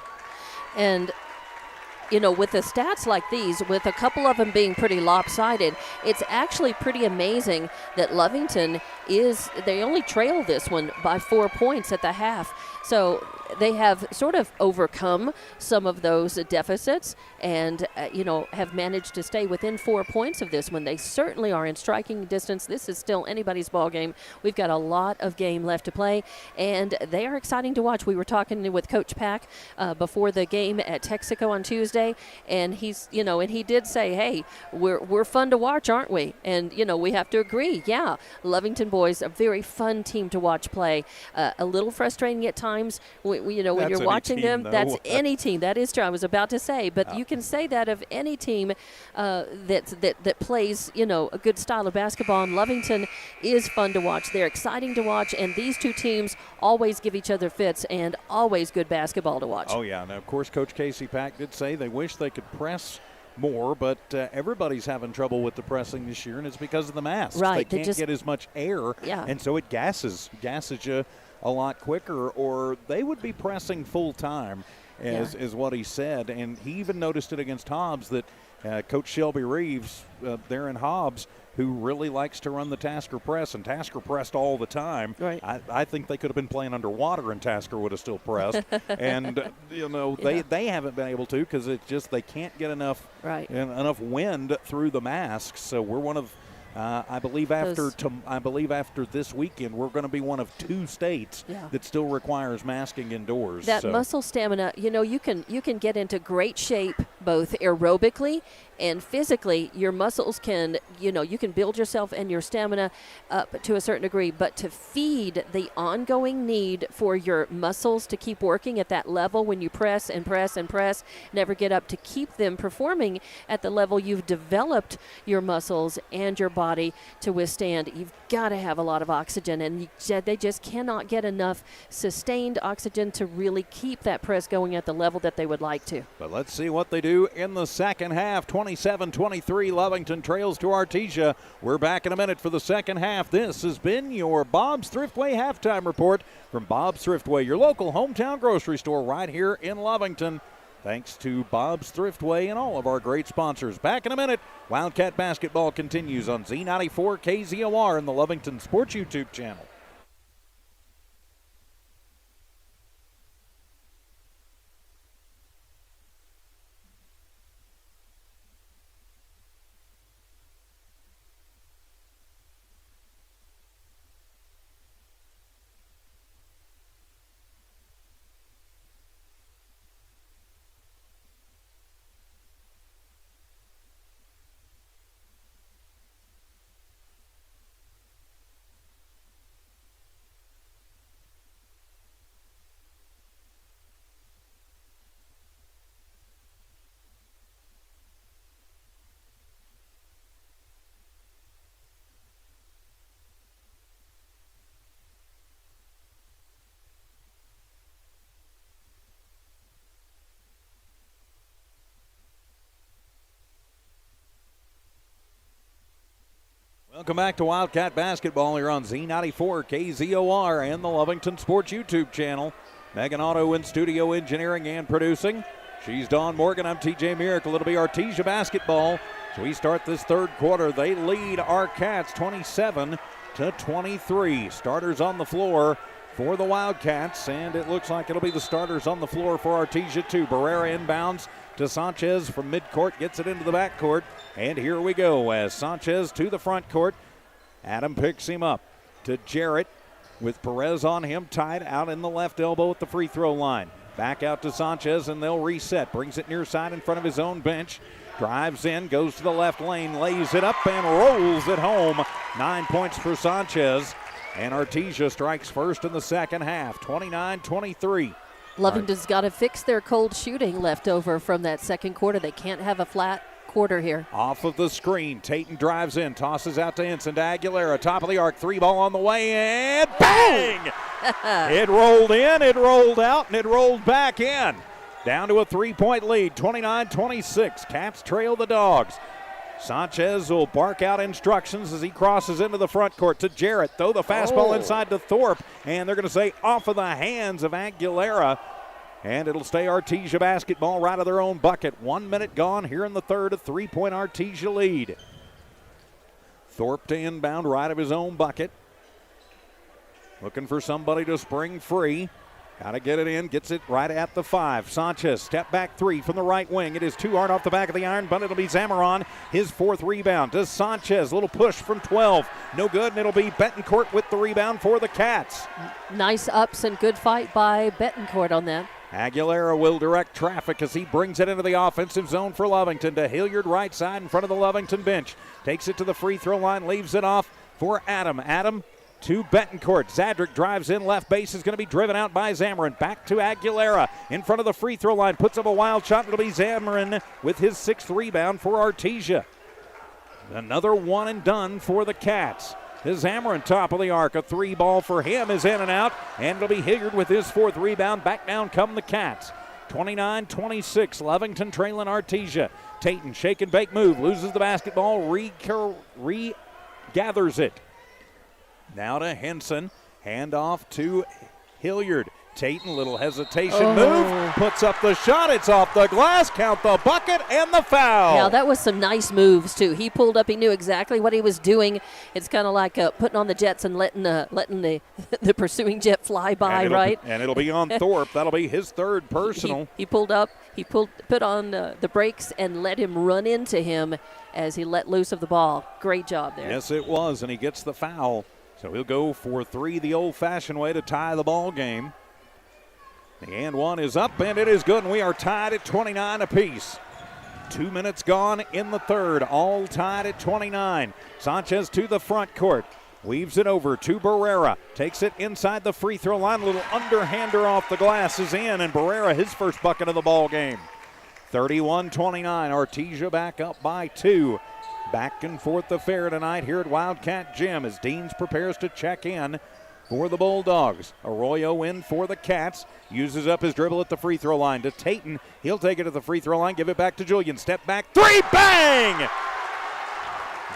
And you know, with the stats like these, with a couple of them being pretty lopsided, it's actually pretty amazing that Lovington they only trail this one by 4 points at the half. So they have sort of overcome some of those deficits and, have managed to stay within 4 points of this one. They certainly are in striking distance. This is still anybody's ball game. We've got a lot of game left to play, and they are exciting to watch. We were talking with Coach Pack before the game at Texaco on Tuesday, and he did say, hey, we're fun to watch, aren't we? And, we have to agree. Yeah, Lovington boys, a very fun team to watch play. A little frustrating at times. When you're watching them, that's any team. That is true. I was about to say, but you can say that of any team that plays, a good style of basketball. And Lovington is fun to watch. They're exciting to watch, and these two teams always give each other fits and always good basketball to watch. Oh, yeah. Now, of course, Coach Casey Pack did say they wish they could press more, but everybody's having trouble with the pressing this year, and it's because of the masks. Right. They can't get as much air, and so it gasses you a lot quicker, or they would be pressing full time, is what he said. And he even noticed it against Hobbs that Coach Shelby Reeves there in Hobbs, who really likes to run the Tasker press, and Tasker pressed all the time. Right. I think they could have been playing underwater and Tasker would have still pressed. And, they haven't been able to because it's just they can't get enough wind through the masks. So we're one of I believe after this weekend, we're going to be one of 2 states that still requires masking indoors. That muscle stamina, you can get into great shape both aerobically and physically. Your muscles can, you can build yourself and your stamina up to a certain degree, but to feed the ongoing need for your muscles to keep working at that level when you press and press and press, never get up, to keep them performing at the level you've developed your muscles and your body to withstand, you've got to have a lot of oxygen, and they just cannot get enough sustained oxygen to really keep that press going at the level that they would like to. But let's see what they do in the second half. 27-23, Lovington trails to Artesia. We're back in a minute for the second half. This has been your Bob's Thriftway halftime report from Bob's Thriftway, your local hometown grocery store right here in Lovington. Thanks to Bob's Thriftway and all of our great sponsors. Back in a minute. Wildcat basketball continues on Z94 KZOR and the Lovington Sports YouTube channel. Welcome back to Wildcat Basketball here on Z94 KZOR and the Lovington Sports YouTube channel. Megan Otto in studio engineering and producing. She's Dawn Morgan. I'm TJ Miracle. It'll be Artesia basketball. So we start this third quarter. They lead our Cats 27-23. Starters on the floor for the Wildcats, and it looks like it'll be the starters on the floor for Artesia too. Barrera inbounds to Sanchez from midcourt, gets it into the backcourt, and here we go as Sanchez to the front court. Adam picks him up to Jarrett with Perez on him, tied out in the left elbow at the free throw line. Back out to Sanchez, and they'll reset. Brings it near side in front of his own bench. Drives in, goes to the left lane, lays it up, and rolls it home. 9 points for Sanchez. And Artesia strikes first in the second half, 29-23. Lovington's got to fix their cold shooting left over from that second quarter. They can't have a flat quarter here. Off of the screen, Tayton drives in, tosses out to Ensign, to Aguilera, top of the arc, 3 ball on the way, and bang! It rolled in, it rolled out, and it rolled back in. Down to a 3-point lead, 29-26. Cats trail the Dogs. Sanchez will bark out instructions as he crosses into the front court to Jarrett. Throw the fastball inside to Thorpe, and they're going to say off of the hands of Aguilera. And it'll stay Artesia basketball right of their own bucket. 1 minute gone here in the third, a 3-point Artesia lead. Thorpe to inbound right of his own bucket. Looking for somebody to spring free. Got to get it in, gets it right at the 5. Sanchez, step back 3 from the right wing. It is too hard off the back of the iron, but it'll be Zamaron. His 4th rebound to Sanchez. Little push from 12. No good, and it'll be Betancourt with the rebound for the Cats. Nice ups and good fight by Betancourt on that. Aguilera will direct traffic as he brings it into the offensive zone for Lovington to Hilliard right side in front of the Lovington bench. Takes it to the free throw line, leaves it off for Adam. Adam to Betancourt. Zadrick drives in left base, is going to be driven out by Zamarin. Back to Aguilera in front of the free throw line. Puts up a wild shot. It'll be Zamarin with his 6th rebound for Artesia. Another one and done for the Cats. His Zamarin top of the arc. A 3 ball for him is in and out. And it'll be Hilliard with his 4th rebound. Back down come the Cats. 29-26. Lovington trailing Artesia. Tayton shake and bake move. Loses the basketball. Regathers it. Now to Henson, hand off to Hilliard. Tayton, little hesitation move, puts up the shot, it's off the glass, count the bucket and the foul. Yeah, that was some nice moves too. He pulled up, he knew exactly what he was doing. It's kind of like putting on the jets and letting the pursuing jet fly by, right? And it'll be on Thorpe. That'll be his 3rd personal. He pulled up, He put on the brakes and let him run into him as he let loose of the ball. Great job there. Yes, it was, and he gets the foul. So he'll go for 3 the old-fashioned way to tie the ball game. The and one is up, and it is good, and we are tied at 29 apiece. 2 minutes gone in the third, all tied at 29. Sanchez to the front court. Weaves it over to Barrera. Takes it inside the free throw line. A little underhander off the glass is in, and Barrera his first bucket of the ball game. 31-29. Artesia back up by 2. Back and forth affair tonight here at Wildcat Gym as Deans prepares to check in for the Bulldogs. Arroyo in for the Cats. Uses up his dribble at the free throw line to Tayton. He'll take it at the free throw line. Give it back to Julian. Step back. 3. Bang!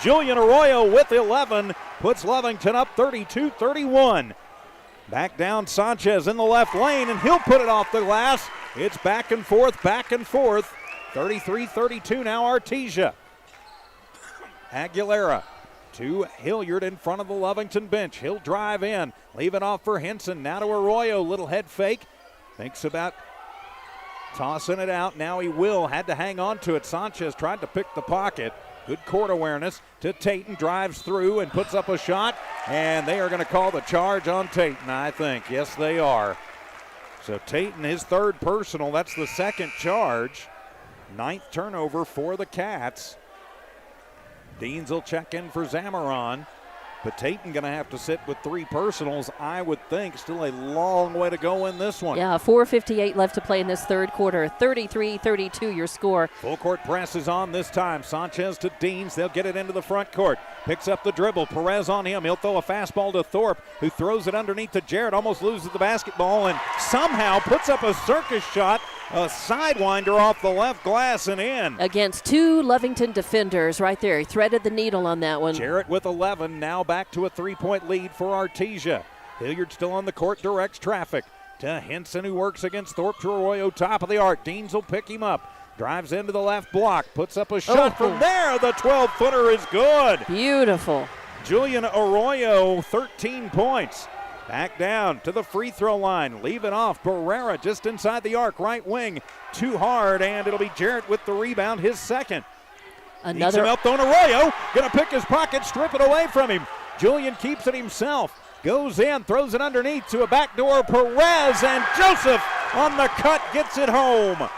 Julian Arroyo with 11 puts Lovington up 32-31. Back down Sanchez in the left lane, and he'll put it off the glass. It's back and forth, 33-32 now Artesia. Aguilera to Hilliard in front of the Lovington bench. He'll drive in, leave it off for Henson. Now to Arroyo, little head fake. Thinks about tossing it out. Now he will, had to hang on to it. Sanchez tried to pick the pocket. Good court awareness to Tayton, drives through and puts up a shot, and they are going to call the charge on Tayton, I think. Yes, they are. So Tayton, his third personal, that's the second charge. 9th turnover for the Cats. Deans will check in for Zamaron, but Tayton going to have to sit with 3 personals, I would think. Still a long way to go in this one. Yeah, 4:58 left to play in this third quarter. 33-32 your score. Full court press is on this time. Sanchez to Deans. They'll get it into the front court. Picks up the dribble. Perez on him. He'll throw a fastball to Thorpe, who throws it underneath to Jarrett. Almost loses the basketball and somehow puts up a circus shot. A sidewinder off the left glass and in. Against 2 Lovington defenders right there. He threaded the needle on that one. Jarrett with 11. Now back to a 3-point lead for Artesia. Hilliard still on the court, directs traffic to Henson, who works against Thorpe. To Arroyo, top of the arc. Deans will pick him up. Drives into the left block. Puts up a shot from there. The 12-footer is good. Beautiful. Julian Arroyo, 13 points. Back down to the free throw line. Leave it off. Barrera just inside the arc. Right wing. Too hard, and it'll be Jarrett with the rebound, his second. Needs him out, Arroyo. Going to pick his pocket, strip it away from him. Julian keeps it himself. Goes in, throws it underneath to a backdoor Perez, and Joseph on the cut gets it home.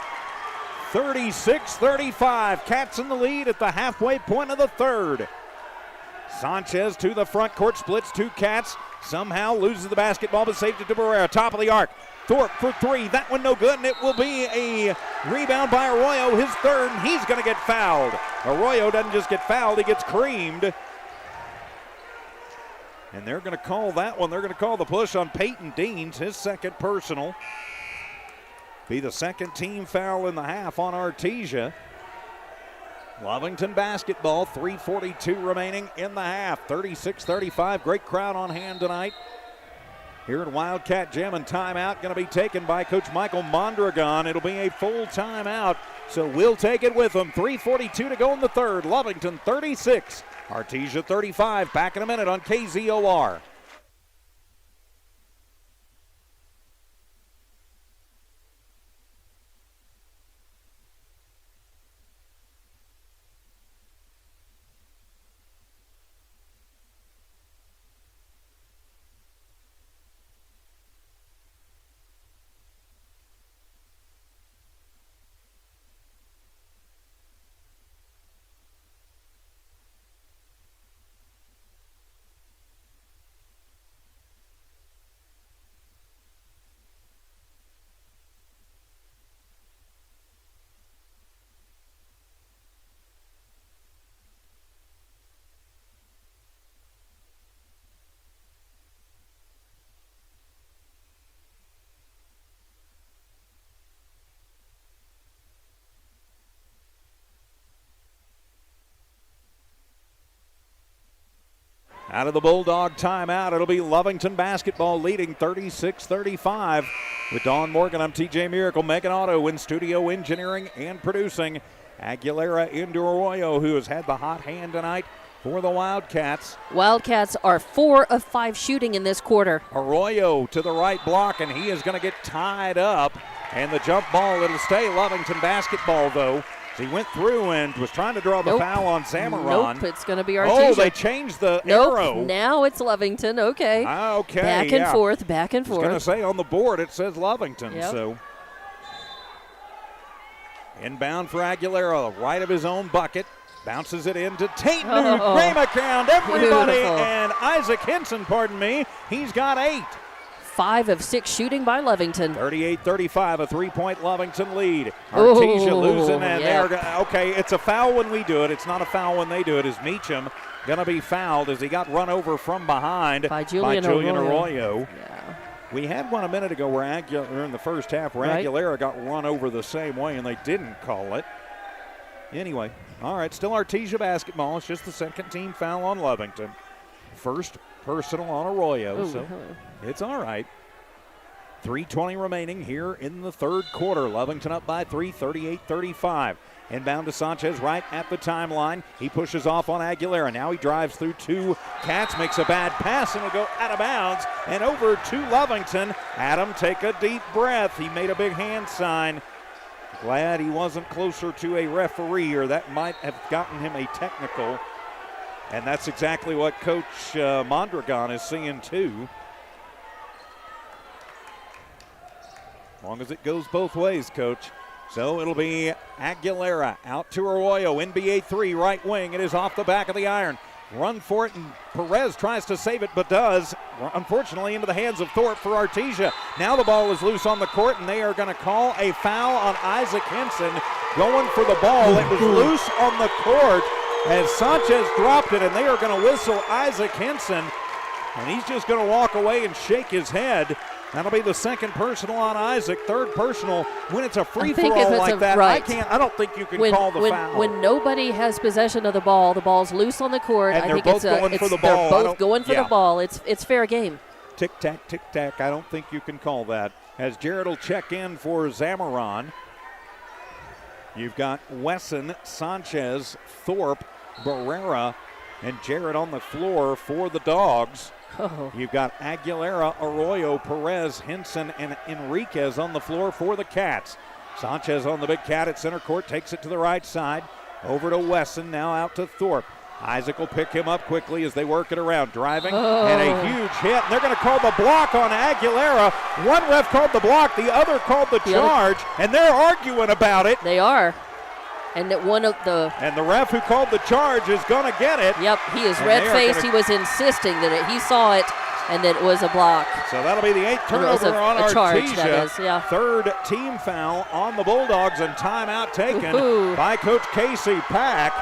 36-35. Cats in the lead at the halfway point of the third. Sanchez to the front court, splits 2 Cats. Somehow loses the basketball, but saved it to Barrera. Top of the arc. Thorpe for 3. That one no good, and it will be a rebound by Arroyo, his third, and he's going to get fouled. Arroyo doesn't just get fouled, he gets creamed. And they're going to call that one. They're going to call the push on Peyton Deans, his second personal. Be the second team foul in the half on Artesia. Lovington basketball, 3:42 remaining in the half. 36-35. Great crowd on hand tonight here at Wildcat Gym, and timeout going to be taken by Coach Michael Mondragon. It'll be a full timeout, so we'll take it with them. 3:42 to go in the third. Lovington 36, Artesia 35. Back in a minute on KZOR. Out of the Bulldog timeout, it'll be Lovington basketball leading 36-35. With Dawn Morgan, I'm TJ Miracle. Megan Otto in studio engineering and producing. Aguilera into Arroyo, who has had the hot hand tonight for the Wildcats. Wildcats are 4 of 5 shooting in this quarter. Arroyo to the right block, and he is going to get tied up. And the jump ball, it'll stay Lovington basketball, though. He went through and was trying to draw the foul on Zamaron. Nope, it's going to be Artesia. Oh, they changed the arrow. Now it's Lovington. Okay. Okay, back and forth, back and forth. I was going to say on the board it says Lovington. Yep. So inbound for Aguilera, right of his own bucket. Bounces it into Tate New, Graham, everybody, Beautiful. and Isaac Henson, he's got 8. 5 of 6 shooting by Lovington. 38-35, a 3-point Lovington lead. Artesia losing, and yep. It's a foul when we do it. It's not a foul when they do it. Is Meacham going to be fouled as he got run over from behind by Julian Arroyo? Yeah. We had one a minute ago where in the first half where Aguilera got run over the same way, and they didn't call it. Anyway, all right, still Artesia basketball. It's just the second team foul on Lovington. First personal on Arroyo, so it's all right. 3:20 remaining here in the third quarter. Lovington up by 3, 38-35. Inbound to Sanchez right at the timeline. He pushes off on Aguilera. Now he drives through 2 Cats, makes a bad pass, and it'll go out of bounds and over to Lovington. Adam, take a deep breath. He made a big hand sign. Glad he wasn't closer to a referee, or that might have gotten him a technical. And that's exactly what Coach Mondragon is seeing too. As long as it goes both ways, Coach. So it'll be Aguilera out to Arroyo, NBA 3, right wing. It is off the back of the iron. Run for it, and Perez tries to save it, but does. Unfortunately, into the hands of Thorpe for Artesia. Now the ball is loose on the court, and they are going to call a foul on Isaac Henson. Going for the ball. It was loose on the court as Sanchez dropped it, and they are going to whistle Isaac Henson. And he's just going to walk away and shake his head. That'll be the second personal on Isaac, third personal. When it's a free-for-all like that, I don't think you can call the foul. When nobody has possession of the ball's loose on the court. And I they're think both going for the ball. They're both going for the ball. It's fair game. Tic-tac, tic-tac. I don't think you can call that. As Jarrett will check in for Zamaron. You've got Wesson, Sanchez, Thorpe, Barrera, and Jarrett on the floor for the Dogs. You've got Aguilera, Arroyo, Perez, Henson, and Enriquez on the floor for the Cats. Sanchez on the big cat at center court, takes it to the right side. Over to Wesson, now out to Thorpe. Isaac will pick him up quickly as they work it around. Driving, and a huge hit. And they're going to call the block on Aguilera. One ref called the block, the other called the charge, and they're arguing about it. They are. And that one of the... And the ref who called the charge is going to get it. Yep, he is red-faced. He was insisting that he saw it and that it was a block. So that'll be the 8th turnover on Artesia. Charge, that is, yeah. Third team foul on the Bulldogs, and timeout taken by Coach Casey Pack.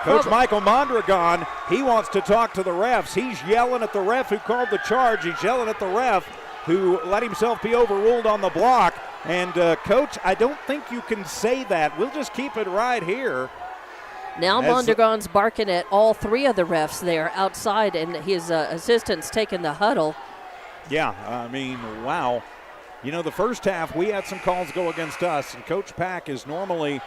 Coach Michael Mondragon, he wants to talk to the refs. He's yelling at the ref who called the charge. He's yelling at the ref who let himself be overruled on the block. And, Coach, I don't think you can say that. We'll just keep it right here. Now Mondragon's barking at all 3 of the refs there outside, and his assistants taking the huddle. Yeah, I mean, wow. You know, the first half, we had some calls go against us, and Coach Pack is normally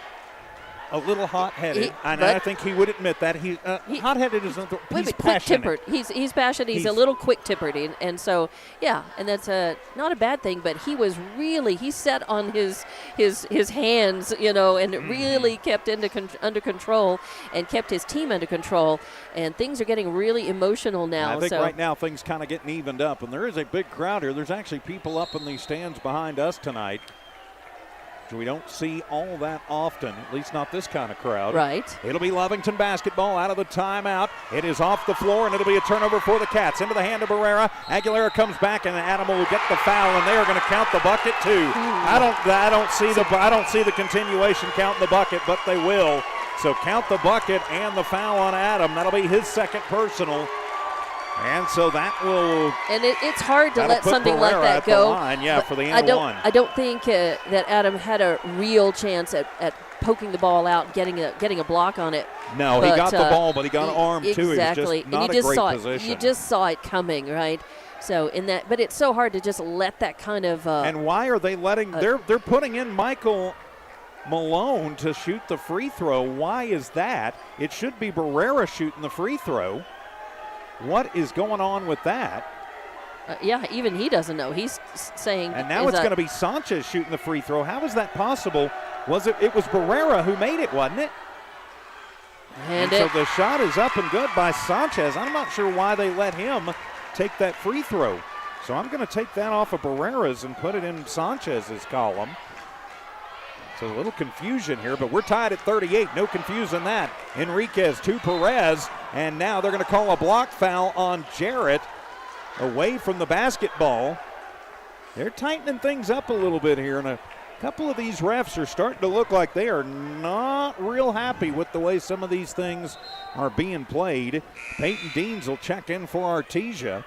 a little hot-headed, and I think he would admit that. Hot-headed is not the he's passionate. Quick-tempered. He's passionate. He's a little quick-tempered, and so and that's not a bad thing. But he was really set on his hands, and really kept under control and kept his team under control. And things are getting really emotional now. I think right now things kind of getting evened up, and there is a big crowd here. There's actually people up in these stands behind us tonight. We don't see all that often, at least not this kind of crowd. Right. It'll be Lovington basketball out of the timeout. It is off the floor, and it'll be a turnover for the Cats. Into the hand of Barrera. Aguilera comes back, and Adam will get the foul, and they are going to count the bucket too. I don't see the continuation counting the bucket, but they will. So count the bucket and the foul on Adam. That'll be his second personal. And so that will... And it's hard to let something like that go. For the end one. I don't think that Adam had a real chance at poking the ball out and getting a block on it. No, he got the ball, but he got an arm too. Exactly. He was just not a great position. You just saw it coming, right? So but it's so hard to just let that kind of... and why are they letting... They're putting in Michael Malone to shoot the free throw. Why is that? It should be Barrera shooting the free throw. What is going on with that? Yeah, even he doesn't know. He's saying. And now it's going to be Sanchez shooting the free throw. How is that possible? It was Barrera who made it, wasn't it? And so the shot is up and good by Sanchez. I'm not sure why they let him take that free throw. So I'm going to take that off of Barrera's and put it in Sanchez's column. So a little confusion here, but we're tied at 38. No confusing that. Enriquez to Perez, and now they're going to call a block foul on Jarrett away from the basketball. They're tightening things up a little bit here, and a couple of these refs are starting to look like they are not real happy with the way some of these things are being played. Peyton Deans will check in for Artesia.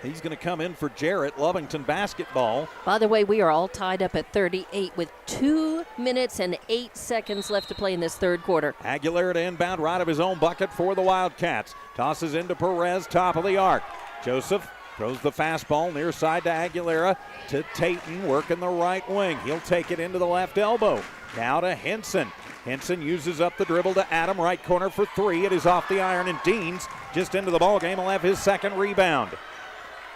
He's going to come in for Jarrett. Lovington basketball. By the way, we are all tied up at 38 with 2 minutes and 8 seconds left to play in this third quarter. Aguilera to inbound right of his own bucket for the Wildcats. Tosses into Perez, top of the arc. Joseph throws the fastball near side to Aguilera to Tayton, working the right wing. He'll take it into the left elbow. Now to Henson. Henson uses up the dribble to Adam, right corner for three. It is off the iron, and Deans just into the ball game will have his second rebound.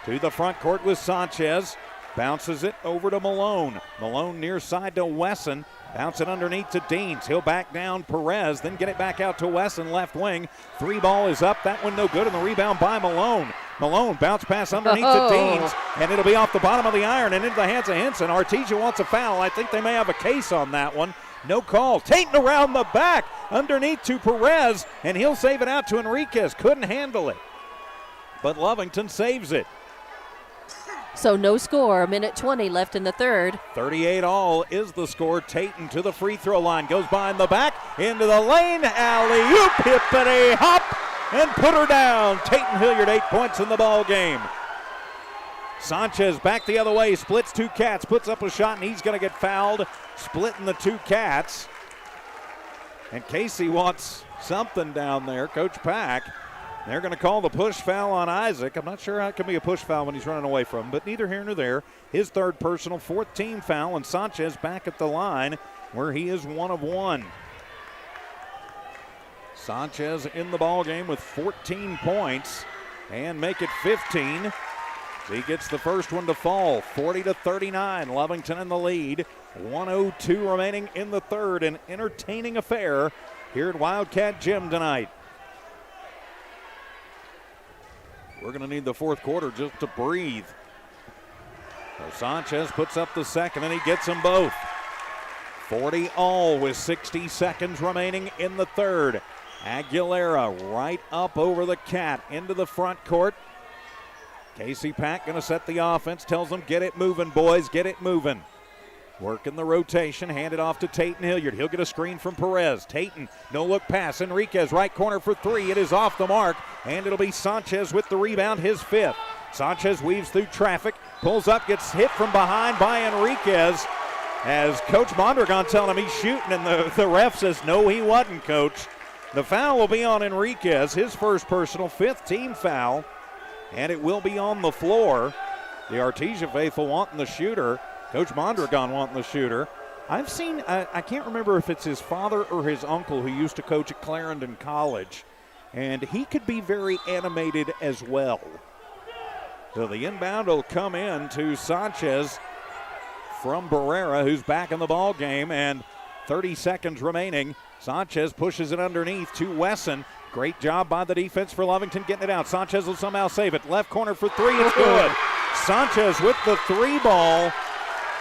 To the front court with Sanchez. Bounces it over to Malone. Malone near side to Wesson. Bounce it underneath to Deans. He'll back down Perez, then get it back out to Wesson, left wing. Three ball is up. That one no good, and the rebound by Malone. Malone bounce pass underneath to Deans, and it'll be off the bottom of the iron and into the hands of Henson. Artesia wants a foul. I think they may have a case on that one. No call. Tayton around the back, underneath to Perez, and he'll save it out to Enriquez. Couldn't handle it, but Lovington saves it. So no score, a minute 20 left in the third. 38 all is the score. Tayton to the free throw line, goes behind the back, into the lane, alley-oop, hippity hop, and put her down. Tayton Hilliard, 8 points in the ball game. Sanchez back the other way, splits two Cats, puts up a shot, and he's going to get fouled, splitting the two Cats. And Casey wants something down there, Coach Pack. They're going to call the push foul on Isaac. I'm not sure how it can be a push foul when he's running away from him, but neither here nor there. His third personal, fourth team foul, and Sanchez back at the line where he is 1 of 1. Sanchez in the ball game with 14 points and make it 15. He gets the first one to fall, 40-39. Lovington in the lead. 1:02 remaining in the third. An entertaining affair here at Wildcat Gym tonight. We're going to need the fourth quarter just to breathe. So Sanchez puts up the second, and he gets them both. 40 all with 60 seconds remaining in the third. Aguilera right up over the Cat into the front court. Casey Pack going to set the offense, tells them, get it moving, boys, get it moving. Working the rotation, hand it off to Tayton Hilliard. He'll get a screen from Perez. Tayton, no look pass. Enriquez, right corner for three. It is off the mark, and it'll be Sanchez with the rebound, his fifth. Sanchez weaves through traffic, pulls up, gets hit from behind by Enriquez. As Coach Mondragon telling him he's shooting, and the ref says, no, he wasn't, Coach. The foul will be on Enriquez, his first personal, fifth team foul, and it will be on the floor. The Artesia faithful wanting the shooter. Coach Mondragon wanting the shooter. I've seen, I can't remember if it's his father or his uncle who used to coach at Clarendon College, and he could be very animated as well. So the inbound will come in to Sanchez from Barrera, who's back in the ball game, and 30 seconds remaining. Sanchez pushes it underneath to Wesson. Great job by the defense for Lovington getting it out. Sanchez will somehow save it. Left corner for three, it's good. Sanchez with the three ball.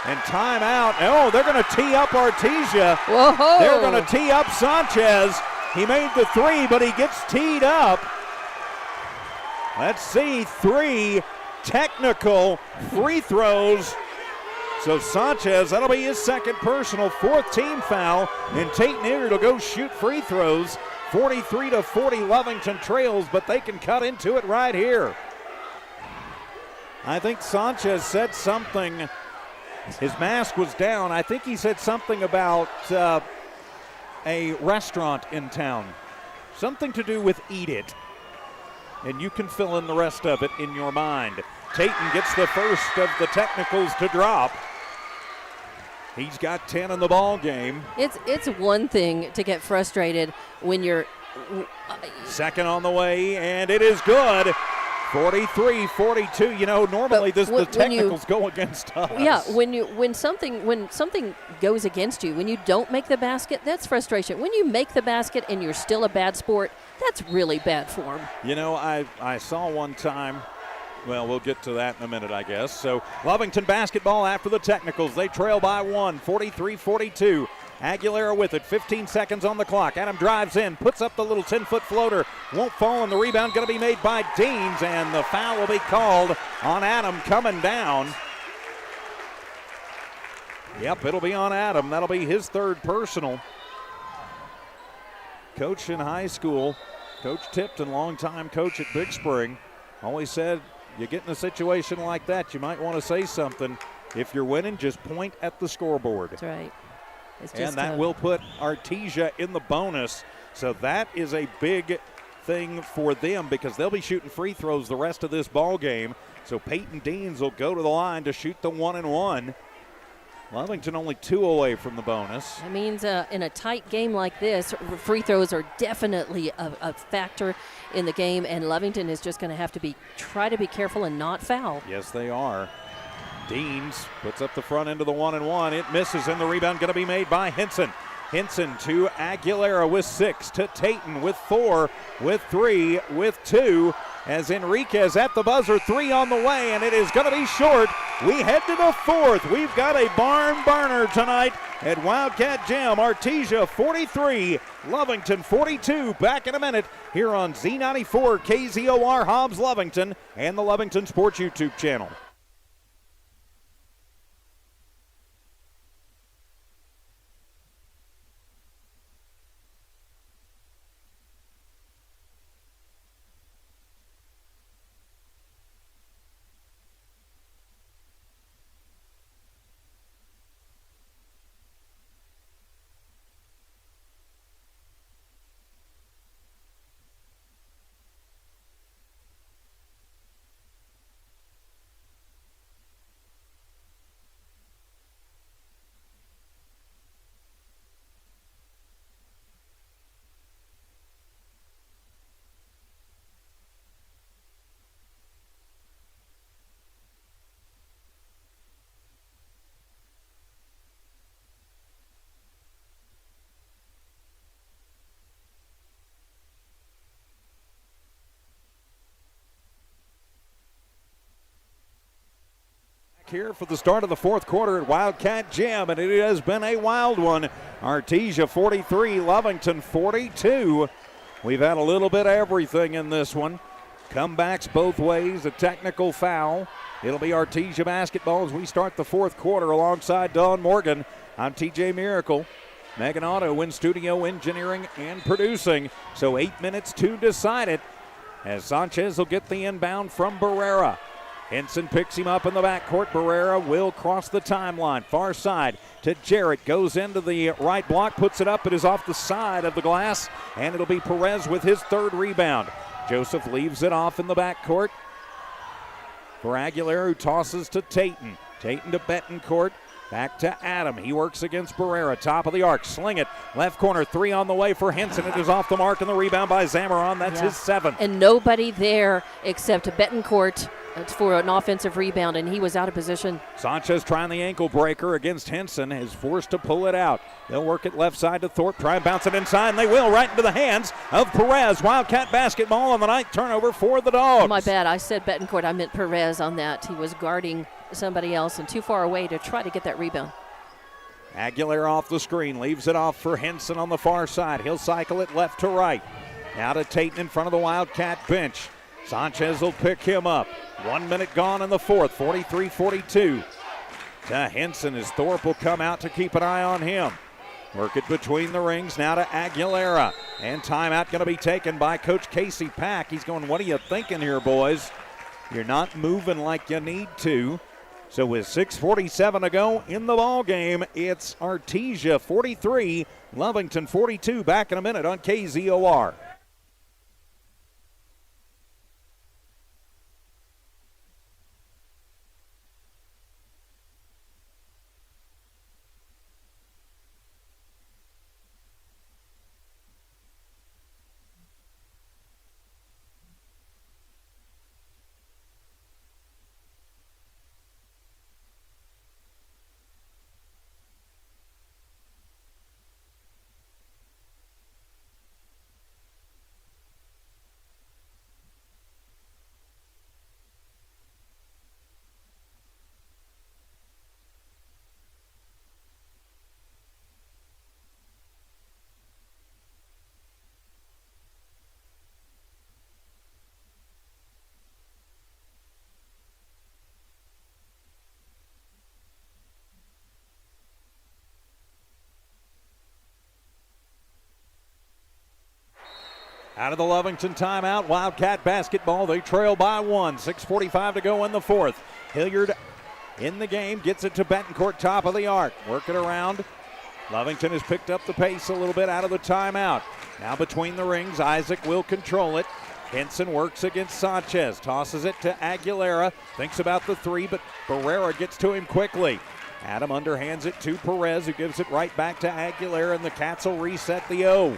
And timeout. Oh, they're going to tee up Artesia. Whoa. They're going to tee up Sanchez. He made the three, but he gets teed up. Let's see, 3 technical free throws. So Sanchez, that'll be his second personal, fourth team foul. And Tayton Hilliard will go shoot free throws. 43-40 Lovington trails, but they can cut into it right here. I think Sanchez said something. His mask was down. I think he said something about a restaurant in town. Something to do with Eat It. And you can fill in the rest of it in your mind. Tayton gets the first of the technicals to drop. He's got 10 in the ball game. It's one thing to get frustrated when you're Second on the way, and it is good 43-42. You know, normally the technicals go against us. Yeah, when something goes against you, when you don't make the basket, that's frustration. When you make the basket and you're still a bad sport, that's really bad form. You know, I saw one time. Well, we'll get to that in a minute, I guess. So Lovington basketball after the technicals. They trail by 1, 43-42. Aguilera with it, 15 seconds on the clock. Adam drives in, puts up the little 10-foot floater. Won't fall, and the rebound going to be made by Deans, and the foul will be called on Adam coming down. Yep, it'll be on Adam. That'll be his third personal. Coach in high school, Coach Tipton, longtime coach at Big Spring, always said, you get in a situation like that, you might want to say something. If you're winning, just point at the scoreboard. That's right. And that will put Artesia in the bonus. So that is a big thing for them because they'll be shooting free throws the rest of this ball game. So Peyton Deans will go to the line to shoot the 1-and-1. Lovington only 2 away from the bonus. That means in a tight game like this, free throws are definitely a factor in the game, and Lovington is just going to have to try to be careful and not foul. Yes, they are. Deans puts up the front end of the 1-and-1. It misses, and the rebound going to be made by Henson. Henson to Aguilera with 6, to Tayton with 4, with 3, with 2. As Enriquez at the buzzer, 3 on the way, and it is going to be short. We head to the 4th. We've got a barn burner tonight at Wildcat Gym. Artesia 43, Lovington 42. Back in a minute here on Z94, KZOR Hobbs Lovington, and the Lovington Sports YouTube channel. Here for the start of the 4th quarter at Wildcat Gym, and it has been a wild one. Artesia 43, Lovington 42. We've had a little bit of everything in this one. Comebacks both ways, a technical foul. It'll be Artesia basketball as we start the 4th quarter alongside Dawn Morgan. I'm TJ Miracle. Megan Otto in studio engineering and producing. So 8 minutes to decide it as Sanchez will get the inbound from Barrera. Henson picks him up in the backcourt. Barrera will cross the timeline. Far side to Jarrett. Goes into the right block, puts it up. It is off the side of the glass, and it'll be Perez with his 3rd rebound. Joseph leaves it off in the backcourt for Aguilera, who tosses to Tayton. Tayton to Betancourt. Back to Adam. He works against Barrera. Top of the arc. Sling it. Left corner. 3 on the way for Henson. It is off the mark, and the rebound by Zamaron. That's his 7th. And nobody there except Betancourt for an offensive rebound, and he was out of position. Sanchez trying the ankle breaker against Henson, is forced to pull it out. They'll work it left side to Thorpe, try and bounce it inside, and they will, right into the hands of Perez. Wildcat basketball on the night, turnover for the Dogs. My bad, I said Betancourt, I meant Perez on that. He was guarding somebody else and too far away to try to get that rebound. Aguilera off the screen, leaves it off for Henson on the far side. He'll cycle it left to right. Now to Tayton in front of the Wildcat bench. Sanchez will pick him up. 1 minute gone in the 4th, 43-42. To Henson as Thorpe will come out to keep an eye on him. Work it between the rings now to Aguilera. And timeout going to be taken by Coach Casey Pack. He's going, what are you thinking here, boys? You're not moving like you need to. So with 6:47 to go in the ball game, it's Artesia 43, Lovington 42. Back in a minute on KZOR. Out of the Lovington timeout, Wildcat basketball. They trail by 1. 6:45 to go in the fourth. Hilliard in the game, gets it to Betancourt, top of the arc. Work it around. Lovington has picked up the pace a little bit out of the timeout. Now between the rings, Isaac will control it. Henson works against Sanchez, tosses it to Aguilera, thinks about the three, but Barrera gets to him quickly. Adam underhands it to Perez, who gives it right back to Aguilera, and the Cats will reset the O.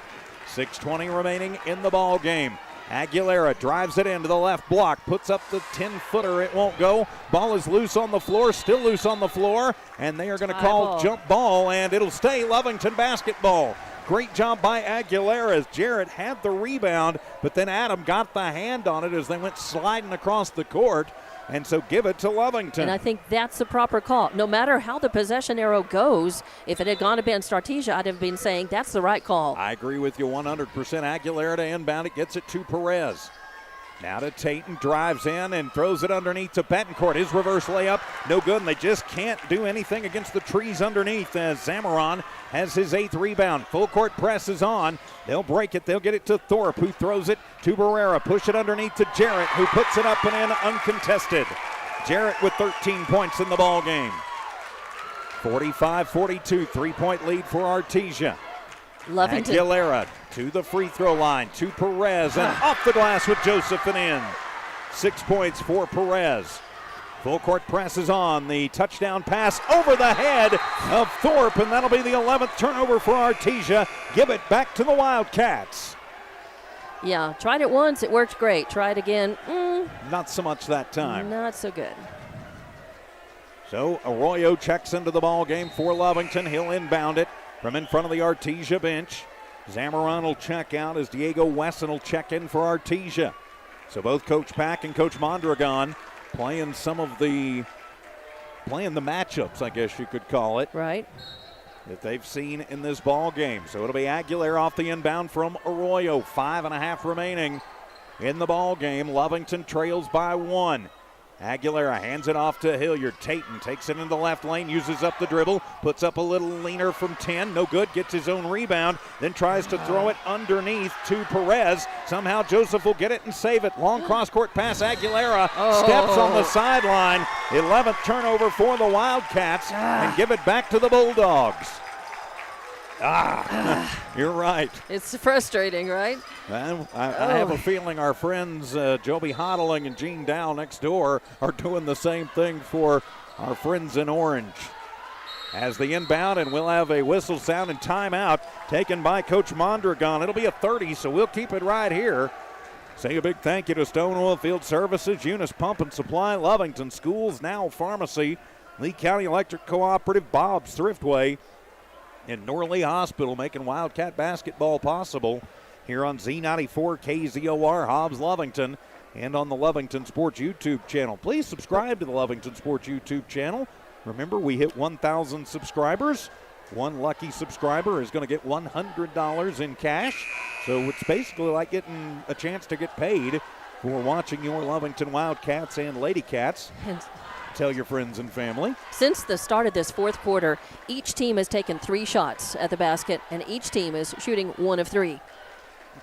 6:20 remaining in the ball game. Aguilera drives it into the left block, puts up the 10-footer. It won't go. Ball is loose on the floor, still loose on the floor, and they are going to call jump ball, and it'll stay Lovington basketball. Great job by Aguilera as Jarrett had the rebound, but then Adam got the hand on it as they went sliding across the court. And so give it to Lovington. And I think that's the proper call. No matter how the possession arrow goes, if it had gone against Artesia, I'd have been saying that's the right call. I agree with you 100%. Aguilera to inbound it, gets it to Perez. Now to Tatum, drives in and throws it underneath to Betancourt. His reverse layup, no good, and they just can't do anything against the trees underneath as Zamaron has his 8th rebound. Full court press is on. They'll break it. They'll get it to Thorpe, who throws it to Barrera. Push it underneath to Jarrett, who puts it up and in uncontested. Jarrett with 13 points in the ball game. 45-42, 3-point lead for Artesia. Lovington. Aguilera to the free throw line, to Perez, and off the glass with Joseph and in. 6 points for Perez. Full court press is on. The touchdown pass over the head of Thorpe, and that'll be the 11th turnover for Artesia. Give it back to the Wildcats. Yeah, tried it once, it worked great. Try it again. Not so much that time. Not so good. So Arroyo checks into the ball game for Lovington. He'll inbound it from in front of the Artesia bench. Zamaron will check out as Diego Wesson will check in for Artesia. So both Coach Pack and Coach Mondragon playing the matchups, I guess you could call it. Right. That they've seen in this ball game. So it'll be Aguilera off the inbound from Arroyo. 5.5 remaining in the ball game. Lovington trails by 1. Aguilera hands it off to Hilliard. Tatum takes it into the left lane, uses up the dribble, puts up a little leaner from 10. No good, gets his own rebound, then tries to throw it underneath to Perez. Somehow Joseph will get it and save it. Long cross-court pass. Aguilera steps on the sideline. 11th turnover for the Wildcats and give it back to the Bulldogs. You're right. It's frustrating, right? I have a feeling our friends Joby Hodling and Gene Dow next door are doing the same thing for our friends in Orange. As the inbound, and we'll have a whistle sound and timeout taken by Coach Mondragon. It'll be a 30, so we'll keep it right here. Say a big thank you to Stonewall Field Services, Eunice Pump and Supply, Lovington Schools, Now Pharmacy, Lee County Electric Cooperative, Bob's Thriftway, and Norley Hospital, making Wildcat basketball possible here on Z94 KZOR Hobbs Lovington and on the Lovington Sports YouTube channel. Please subscribe to the Lovington Sports YouTube channel. Remember, we hit 1,000 subscribers. One lucky subscriber is going to get $100 in cash. So it's basically like getting a chance to get paid for watching your Lovington Wildcats and Lady Cats. Tell your friends and family. Since the start of this fourth quarter, each team has taken 3 shots at the basket, and each team is shooting 1 of 3.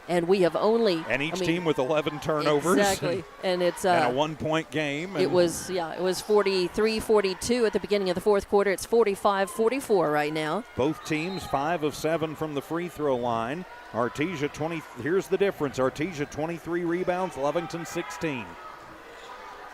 And we have only... And each team with 11 turnovers. Exactly. And it's... and a 1-point game. It was 43-42 at the beginning of the fourth quarter. It's 45-44 right now. Both teams 5 of 7 from the free throw line. Artesia 20... Here's the difference. Artesia 23 rebounds, Lovington 16.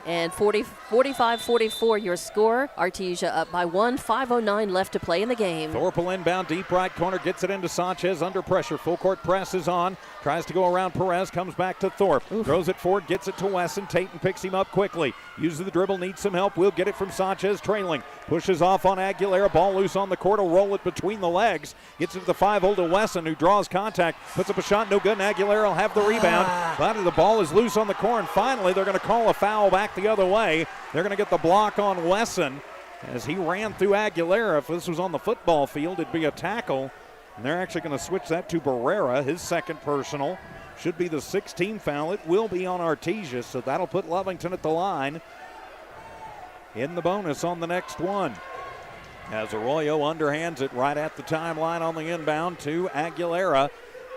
And 45-44 your score. Artesia up by 1. 5:09 left to play in the game. Thorpe will inbound, deep right corner, gets it into Sanchez, under pressure. Full court press is on. Tries to go around Perez, comes back to Thorpe. Throws it forward, gets it to Wesson. Tatum picks him up quickly. Uses the dribble, needs some help. Will get it from Sanchez, trailing. Pushes off on Aguilera. Ball loose on the court. Will roll it between the legs. Gets it to the 5-hole to Wesson, who draws contact. Puts up a shot, no good, and Aguilera will have the rebound. But the ball is loose on the court, and finally they're going to call a foul back the other way. They're going to get the block on Wesson as he ran through Aguilera. If this was on the football field, it'd be a tackle. And they're actually going to switch that to Barrera, his second personal. Should be the 16th foul. It will be on Artesia, so that'll put Lovington at the line in the bonus on the next one. As Arroyo underhands it right at the timeline on the inbound to Aguilera.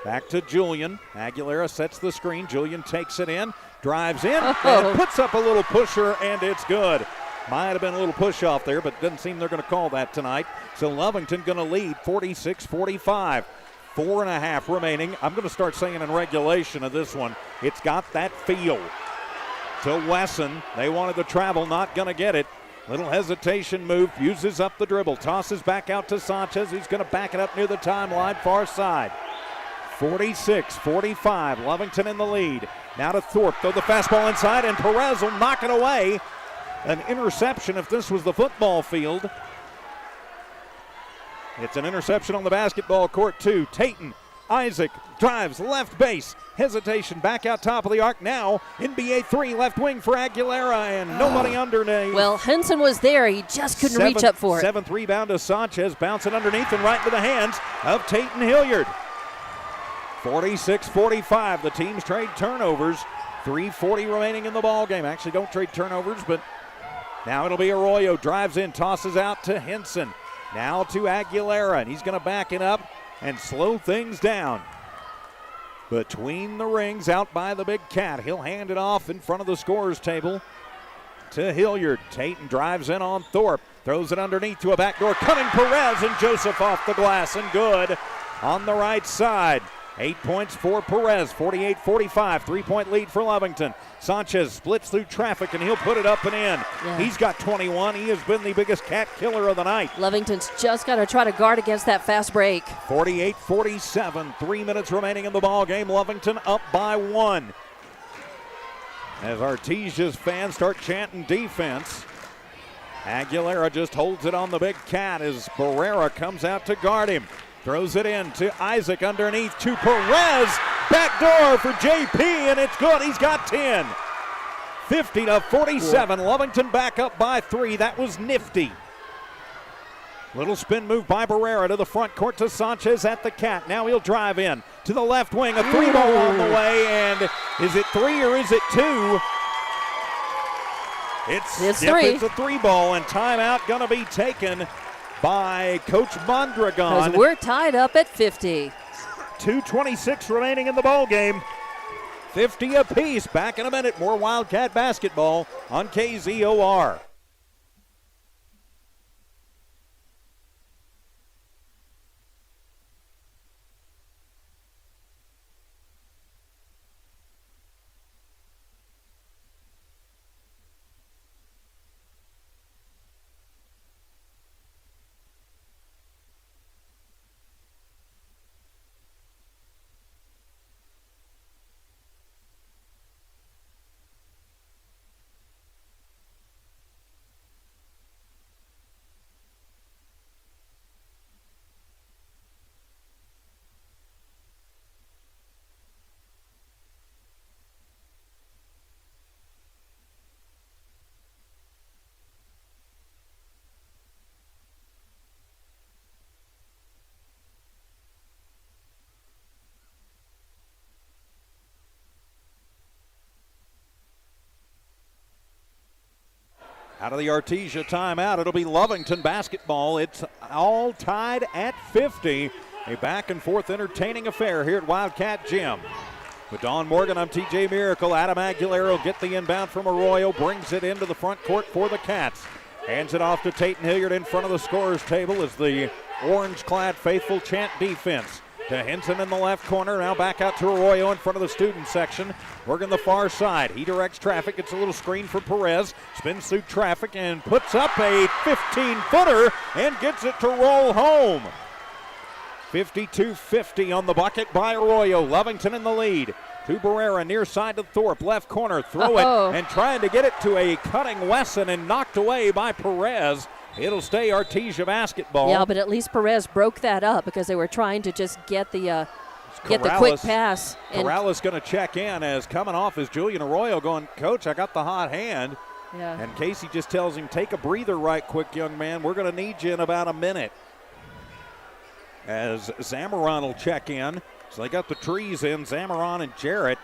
Back to Julian. Aguilera sets the screen. Julian takes it in, drives in, and puts up a little pusher, and it's good. Might have been a little push off there, but doesn't seem they're going to call that tonight. So Lovington going to lead 46-45. 4.5 remaining. I'm going to start saying in regulation of this one, it's got that feel. To Wesson. They wanted to travel, not going to get it. Little hesitation move, uses up the dribble, tosses back out to Sanchez, who's going to back it up near the timeline, far side. 46-45, Lovington in the lead. Now to Thorpe, throw the fastball inside, and Perez will knock it away. An interception if this was the football field. It's an interception on the basketball court too. Tayton, Isaac drives left base. Hesitation back out top of the arc now. NBA 3 left wing for Aguilera and nobody underneath. Well, Henson was there. He just couldn't reach up for it. Seventh rebound to Sanchez. Bouncing underneath and right into the hands of Tayton Hilliard. 46-45. The teams trade turnovers. 3:40 remaining in the ball game. Actually, don't trade turnovers, but now it'll be Arroyo. Drives in, tosses out to Henson. Now to Aguilera, and he's going to back it up and slow things down. Between the rings, out by the big cat. He'll hand it off in front of the scorer's table to Hilliard. Tayton drives in on Thorpe. Throws it underneath to a backdoor. Cutting Perez, and Joseph off the glass and good on the right side. 8 points for Perez, 48-45, 3-point lead for Lovington. Sanchez splits through traffic, and he'll put it up and in. Yeah. He's got 21. He has been the biggest cat killer of the night. Lovington's just got to try to guard against that fast break. 48-47, 3 minutes remaining in the ball game. Lovington up by 1. As Artesia's fans start chanting defense, Aguilera just holds it on the big cat as Barrera comes out to guard him. Throws it in to Isaac underneath to Perez. Backdoor for JP, and it's good. He's got 10. 50-47. Lovington back up by 3. That was nifty. Little spin move by Barrera to the front court to Sanchez at the cat. Now he'll drive in to the left wing. A 3-ball on the way, and is it 3 or is it 2? It's 3. It's a 3-ball, and timeout going to be taken by Coach Mondragon. Because we're tied up at 50. 2:26 remaining in the ball game. 50 apiece. Back in a minute. More Wildcat basketball on KZOR. Out of the Artesia timeout, it'll be Lovington basketball. It's all tied at 50. A back and forth entertaining affair here at Wildcat Gym. With Don Morgan, I'm TJ Miracle. Adam Aguilera will get the inbound from Arroyo, brings it into the front court for the Cats. Hands it off to Tayton Hilliard in front of the scorer's table as the orange-clad faithful chant defense. To Henson in the left corner, now back out to Arroyo in front of the student section. Working the far side. He directs traffic, gets a little screen for Perez, spins through traffic and puts up a 15-footer and gets it to roll home. 52-50 on the bucket by Arroyo. Lovington in the lead. To Barrera, near side to Thorpe, left corner, throw it, and trying to get it to a cutting Wesson and knocked away by Perez. It'll stay Artesia basketball. Yeah, but at least Perez broke that up because they were trying to just get the quick pass. Corrales going to check in as coming off is Julian Arroyo going, Coach, I got the hot hand. Yeah. And Casey just tells him, take a breather right quick, young man. We're going to need you in about a minute. As Zamaron will check in. So they got the trees in, Zamaron and Jarrett.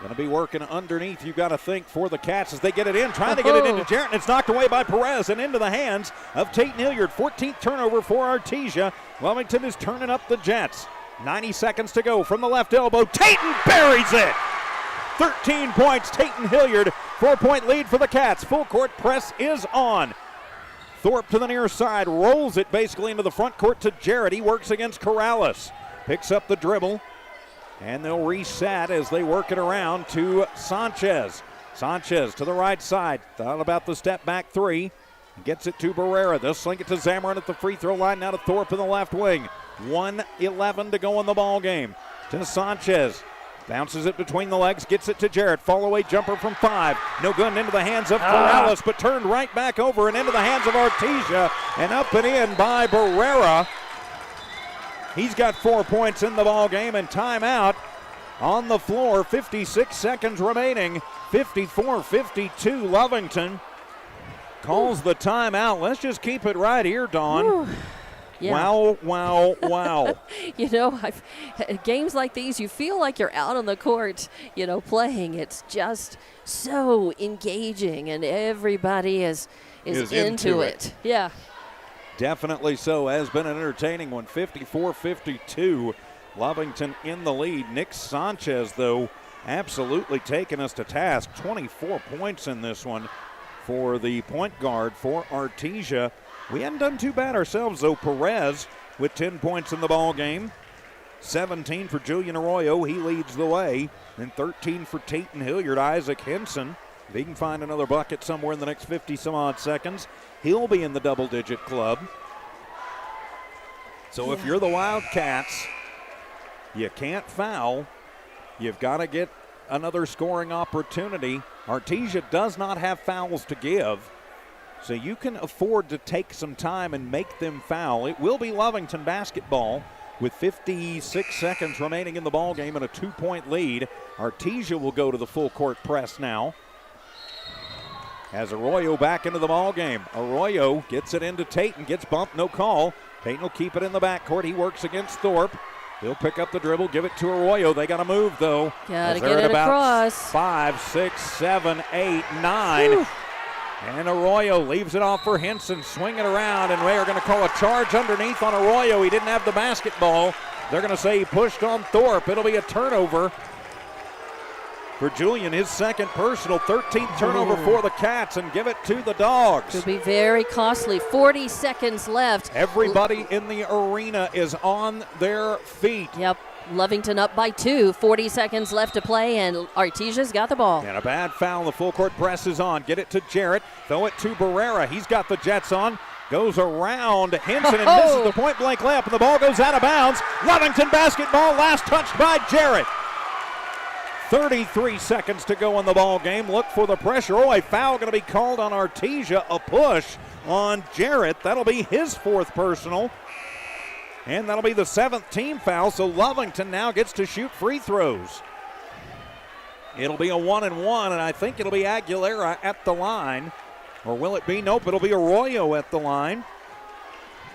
Going to be working underneath, you've got to think, for the Cats as they get it in. Trying to get it into Jarrett, and it's knocked away by Perez and into the hands of Tayton Hilliard. 14th turnover for Artesia. Lovington is turning up the Jets. 90 seconds to go from the left elbow. Tayton buries it. 13 points, Tayton Hilliard. 4-point lead for the Cats. Full court press is on. Thorpe to the near side, rolls it basically into the front court to Jarrett. He works against Corrales. Picks up the dribble, and they'll reset as they work it around to Sanchez. Sanchez to the right side. Thought about the step back three. Gets it to Barrera. They'll sling it to Zamarin at the free throw line. Now to Thorpe in the left wing. 1:11 to go in the ball game. To Sanchez. Bounces it between the legs. Gets it to Jarrett. Fall away jumper from 5. No good, and into the hands of Corrales, but turned right back over and into the hands of Artesia. And up and in by Barrera. He's got 4 points in the ball game, and timeout on the floor. 56 seconds remaining. 54-52 Lovington calls the timeout. Let's just keep it right here, Dawn. Ooh. Yeah. Wow. You know, games like these, you feel like you're out on the court, playing. It's just so engaging, and everybody is into it. Yeah. Definitely so. Has been an entertaining one. 54-52. Lovington in the lead. Nick Sanchez, though, absolutely taking us to task. 24 points in this one for the point guard for Artesia. We hadn't done too bad ourselves, though. Perez with 10 points in the ball game. 17 for Julian Arroyo. He leads the way. And 13 for Tayton Hilliard. Isaac Henson, if he can find another bucket somewhere in the next 50-some-odd seconds, he'll be in the double-digit club. So if you're the Wildcats, you can't foul. You've got to get another scoring opportunity. Artesia does not have fouls to give, so you can afford to take some time and make them foul. It will be Lovington basketball with 56 seconds remaining in the ball game and a 2-point lead. Artesia will go to the full court press now. Has Arroyo back into the ball game. Arroyo gets it into Tayton, gets bumped, no call. Tayton will keep it in the backcourt. He works against Thorpe. He'll pick up the dribble, give it to Arroyo. They got to move, though. Got to get it across. 5, 6, 7, 8, 9. Whew. And Arroyo leaves it off for Henson. Swing it around, and they are going to call a charge underneath on Arroyo. He didn't have the basketball. They're going to say he pushed on Thorpe. It'll be a turnover for Julian, his second personal. 13th turnover for the Cats, and give it to the Dogs. Could be very costly. 40 seconds left. Everybody in the arena is on their feet. Yep. Lovington up by 2. 40 seconds left to play, and Artesia's got the ball. And a bad foul. The full court press is on. Get it to Jarrett. Throw it to Barrera. He's got the Jets on. Goes around Henson and misses the point-blank layup, and the ball goes out of bounds. Lovington basketball, last touched by Jarrett. 33 seconds to go in the ball game. Look for the pressure. Oh, a foul going to be called on Artesia. A push on Jarrett. That'll be his 4th personal. And that'll be the 7th team foul, so Lovington now gets to shoot free throws. It'll be a 1-and-1, and I think it'll be Aguilera at the line. Or will it be? Nope, it'll be Arroyo at the line.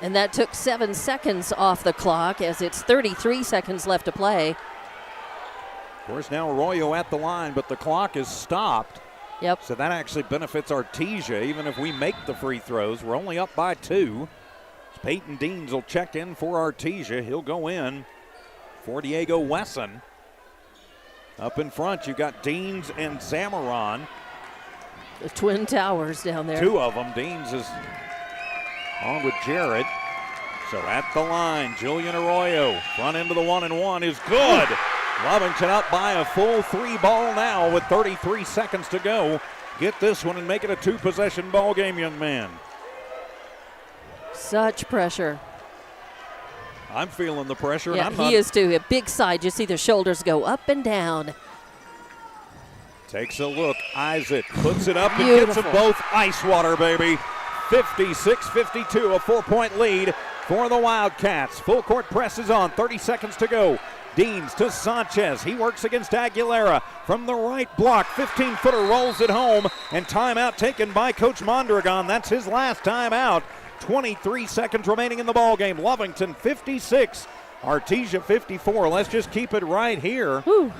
And that took 7 seconds off the clock, as it's 33 seconds left to play. Of course, now Arroyo at the line, but the clock is stopped. Yep. So that actually benefits Artesia, even if we make the free throws. We're only up by 2. Peyton Deans will check in for Artesia. He'll go in for Diego Wesson. Up in front, you've got Deans and Zamarin. The Twin Towers down there. 2 of them. Deans is on with Jarrett. So at the line, Julian Arroyo. Front end of the 1-and-1 is good. Lovington up by a full 3 ball now with 33 seconds to go. Get this one and make it a 2-possession ball game, young man. Such pressure. I'm feeling the pressure. Yeah, and I'm he is too. A big side. You see the shoulders go up and down. Takes a look. Isaac puts it up and Beautiful. gets them both. Ice water, baby. 56-52, a 4-point lead for the Wildcats. Full court press is on. 30 seconds to go. Deans to Sanchez. He works against Aguilera from the right block. 15-footer rolls it home, and timeout taken by Coach Mondragon. That's his last timeout. 23 seconds remaining in the ball game. Lovington 56, Artesia 54. Let's just keep it right here. Whew.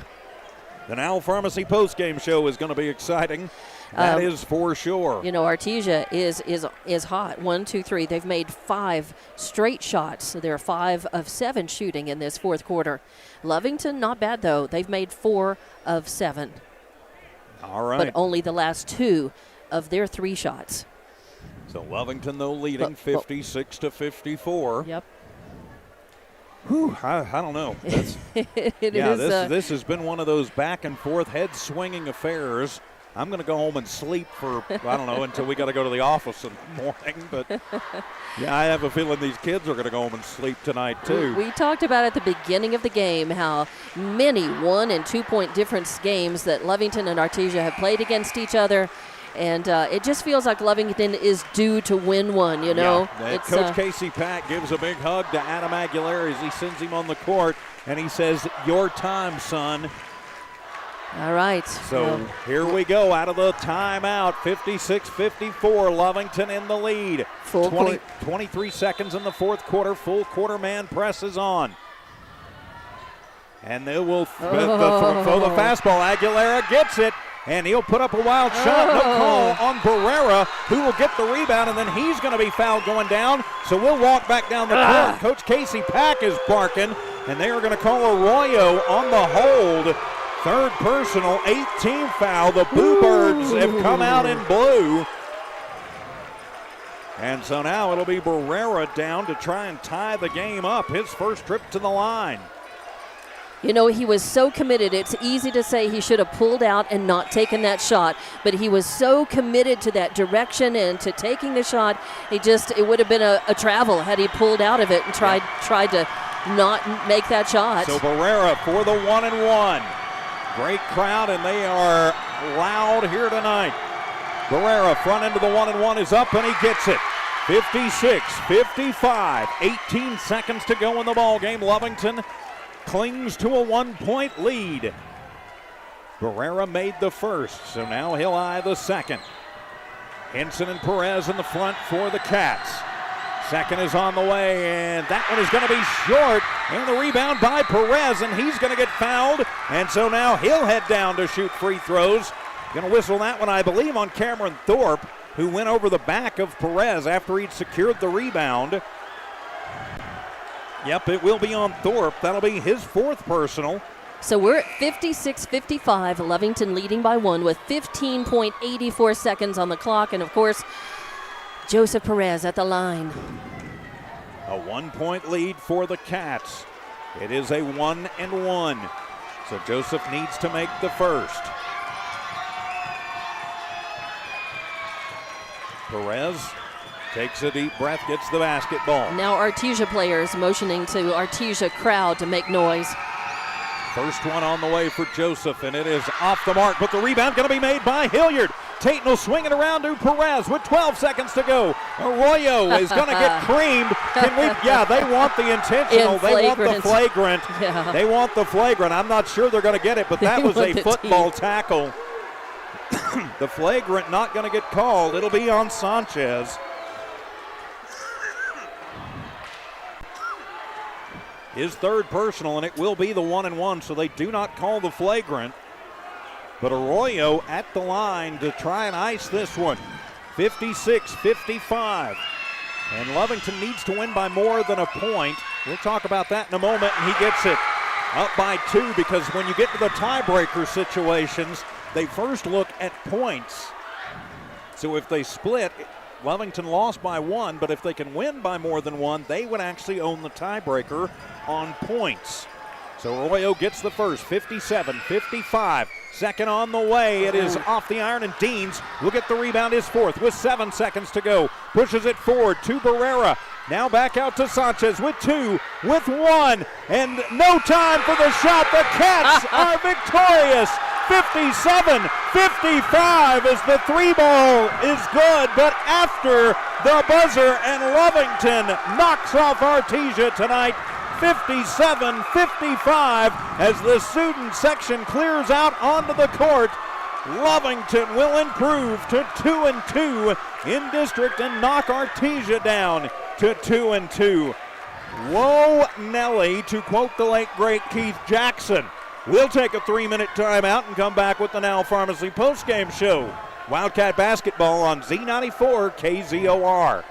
The Now Pharmacy postgame show is going to be exciting. That is for sure. You know, Artesia is hot. 1, 2, 3. They've made 5 straight shots. So they're 5 of 7 shooting in this fourth quarter. Lovington, not bad, though. They've made 4 of 7. All right. But only the last 2 of their 3 shots. So Lovington, though, leading 56 to 54. Yep. Whew, I don't know. This has been one of those back and forth, head swinging affairs. I'm going to go home and sleep for, I don't know, until we got to go to the office in the morning. But, yeah, I have a feeling these kids are going to go home and sleep tonight, too. We talked about at the beginning of the game how many 1- and 2-point difference games that Lovington and Artesia have played against each other. And it just feels like Lovington is due to win one, you know. Yeah, Coach Casey Pack gives a big hug to Adam Aguilera as he sends him on the court, and he says, "Your time, son." All right. So here we go out of the timeout. 56-54, Lovington in the lead. 23 seconds in the fourth quarter. Full quarter man presses on. And they will throw the fastball. Aguilera gets it, and he'll put up a wild shot. No call on Barrera, who will get the rebound, and then he's going to be fouled going down. So we'll walk back down the court. Coach Casey Pack is barking, and they are going to call Arroyo on the hold. Third personal, 8th foul. The Bluebirds have come out in blue. And so now it'll be Barrera down to try and tie the game up. His first trip to the line. You know, he was so committed. It's easy to say he should have pulled out and not taken that shot, but he was so committed to that direction and to taking the shot. It would have been a travel had he pulled out of it and tried to not make that shot. So Barrera for the 1-and-1. Great crowd, and they are loud here tonight. Barrera, front end of the 1-and-1 is up, and he gets it. 56-55, 18 seconds to go in the ball game. Lovington clings to a 1-point lead. Barrera made the first, so now he'll eye the second. Henson and Perez in the front for the Cats. Second is on the way, and that one is going to be short. And the rebound by Perez, and he's going to get fouled. And so now he'll head down to shoot free throws. Going to whistle that one, I believe, on Cameron Thorpe, who went over the back of Perez after he'd secured the rebound. Yep, it will be on Thorpe. That'll be his 4th personal. So we're at 56-55, Lovington leading by 1 with 15.84 seconds on the clock. And, of course, Joseph Perez at the line. A 1-point lead for the Cats. It is a 1-and-1. So Joseph needs to make the first. Perez takes a deep breath, gets the basketball. Now Artesia players motioning to Artesia crowd to make noise. First one on the way for Joseph, and it is off the mark, but the rebound going to be made by Hilliard. Tatum will swing it around to Perez with 12 seconds to go. Arroyo is going to get creamed. They want the intentional. They want the flagrant. Yeah. They want the flagrant. I'm not sure they're going to get it, but that was a football tackle. The flagrant not going to get called. It'll be on Sanchez. His 3rd personal, and it will be the 1-and-1, so they do not call the flagrant. But Arroyo at the line to try and ice this one. 56-55. And Lovington needs to win by more than a point. We'll talk about that in a moment, and he gets it up by 2, because when you get to the tiebreaker situations, they first look at points. So if they split, Lovington lost by 1, but if they can win by more than 1, they would actually own the tiebreaker on points. So Arroyo gets the first, 57-55. Second on the way. It is off the iron, and Deans will get the rebound, his 4th, with 7 seconds to go. Pushes it forward to Barrera. Now back out to Sanchez with 2, with 1, and no time for the shot. The Cats are victorious. 57-55 as the 3-ball is good, but after the buzzer, and Lovington knocks off Artesia tonight. 57-55 as the student section clears out onto the court. Lovington will improve to 2-2 in district and knock Artesia down to 2-2. Whoa, Nelly, to quote the late great Keith Jackson. We'll take a 3-minute timeout and come back with the Now Pharmacy postgame show. Wildcat basketball on Z94 KZOR.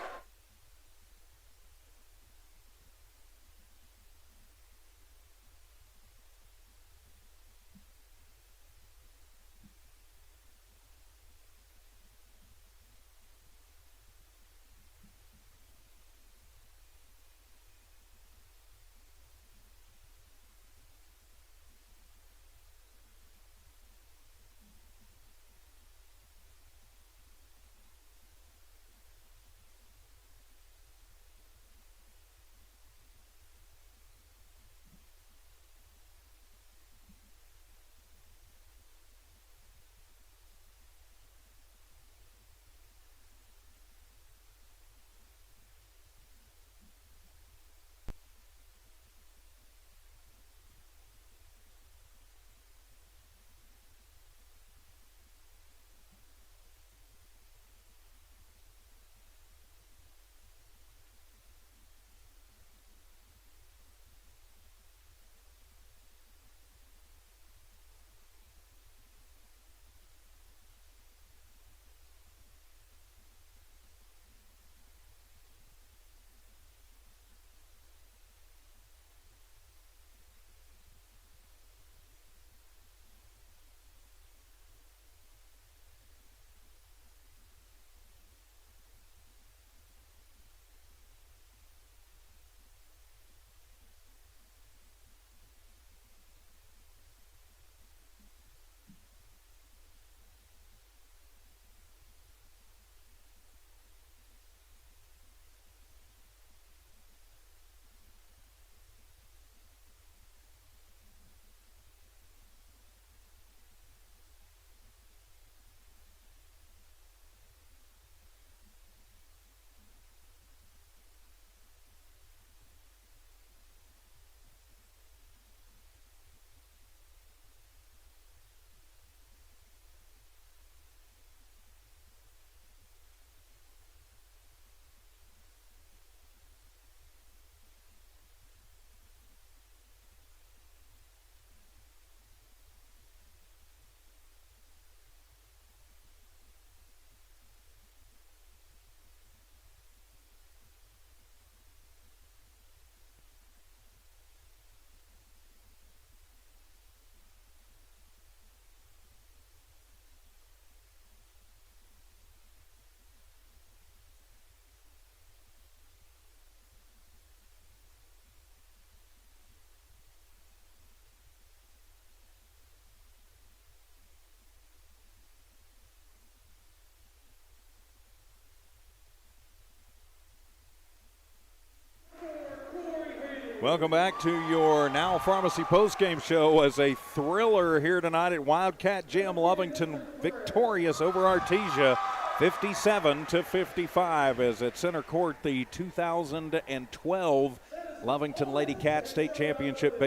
Welcome back to your Now Pharmacy postgame show as a thriller here tonight at Wildcat Gym. Lovington victorious over Artesia 57-55 as at center court the 2012 Lovington Lady Cats State Championship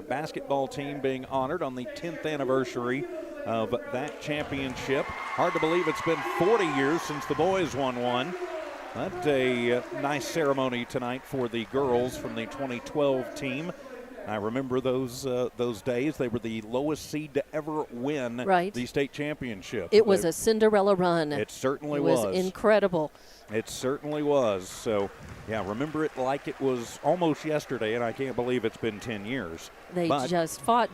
basketball team being honored on the 10th anniversary of that championship. Hard to believe it's been 40 years since the boys won one. But a nice ceremony tonight for the girls from the 2012 team. I remember those days. They were the lowest seed to ever win the state championship. It was a Cinderella run. It certainly was. It was incredible. It certainly was. So, yeah, remember it like it was almost yesterday, and I can't believe it's been 10 years. They just fought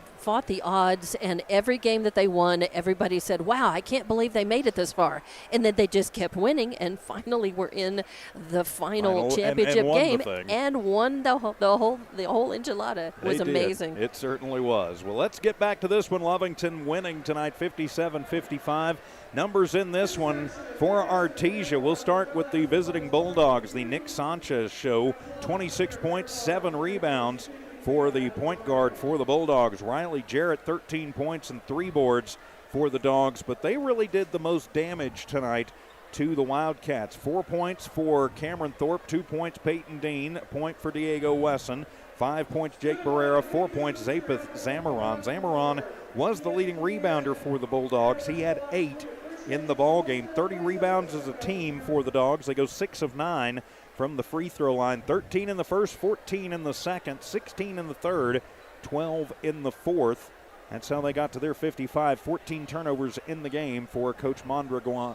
the odds, and every game that they won, everybody said, wow, I can't believe they made it this far. And then they just kept winning, and finally were in the final championship game and won the whole enchilada. It was amazing. It certainly was. Well, let's get back to this one. Lovington winning tonight 57-55. Numbers in this one for Artesia. We'll start with the visiting Bulldogs, the Nick Sanchez show. 26 points, 7 rebounds for the point guard for the Bulldogs. Riley Jarrett, 13 points and 3 boards for the Dogs, but they really did the most damage tonight to the Wildcats. 4 points for Cameron Thorpe, 2 points Peyton Dean, a point for Diego Wesson, 5 points Jake Barrera, 4 points Zapeth Zamaron. Zamaron was the leading rebounder for the Bulldogs. He had 8 in the ball game. 30 rebounds as a team for the Dogs. They go 6 of 9 from the free throw line. 13 in the first, 14 in the second, 16 in the third, 12 in the fourth. That's how they got to their 55. 14 turnovers in the game for Coach Mondragon's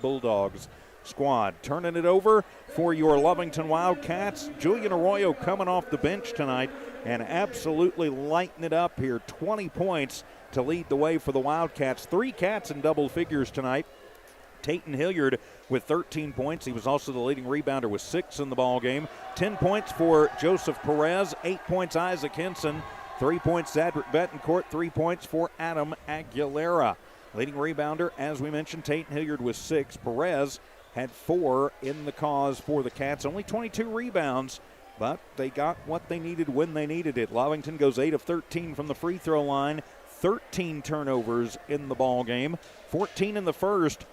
Bulldogs squad. Turning it over for your Lovington Wildcats. Julian Arroyo coming off the bench tonight and absolutely lighting it up here. 20 points to lead the way for the Wildcats. 3 Cats in double figures tonight. Tayton Hilliard with 13 points. He was also the leading rebounder with 6 in the ball game. 10 points for Joseph Perez. 8 points Isaac Henson. 3 points Zadrick Betancourt. 3 points for Adam Aguilera. Leading rebounder, as we mentioned, Tayton Hilliard with 6. Perez had 4 in the cause for the Cats. Only 22 rebounds, but they got what they needed when they needed it. Lovington goes 8 of 13 from the free throw line. 13 turnovers in the ball game. 14 in the first.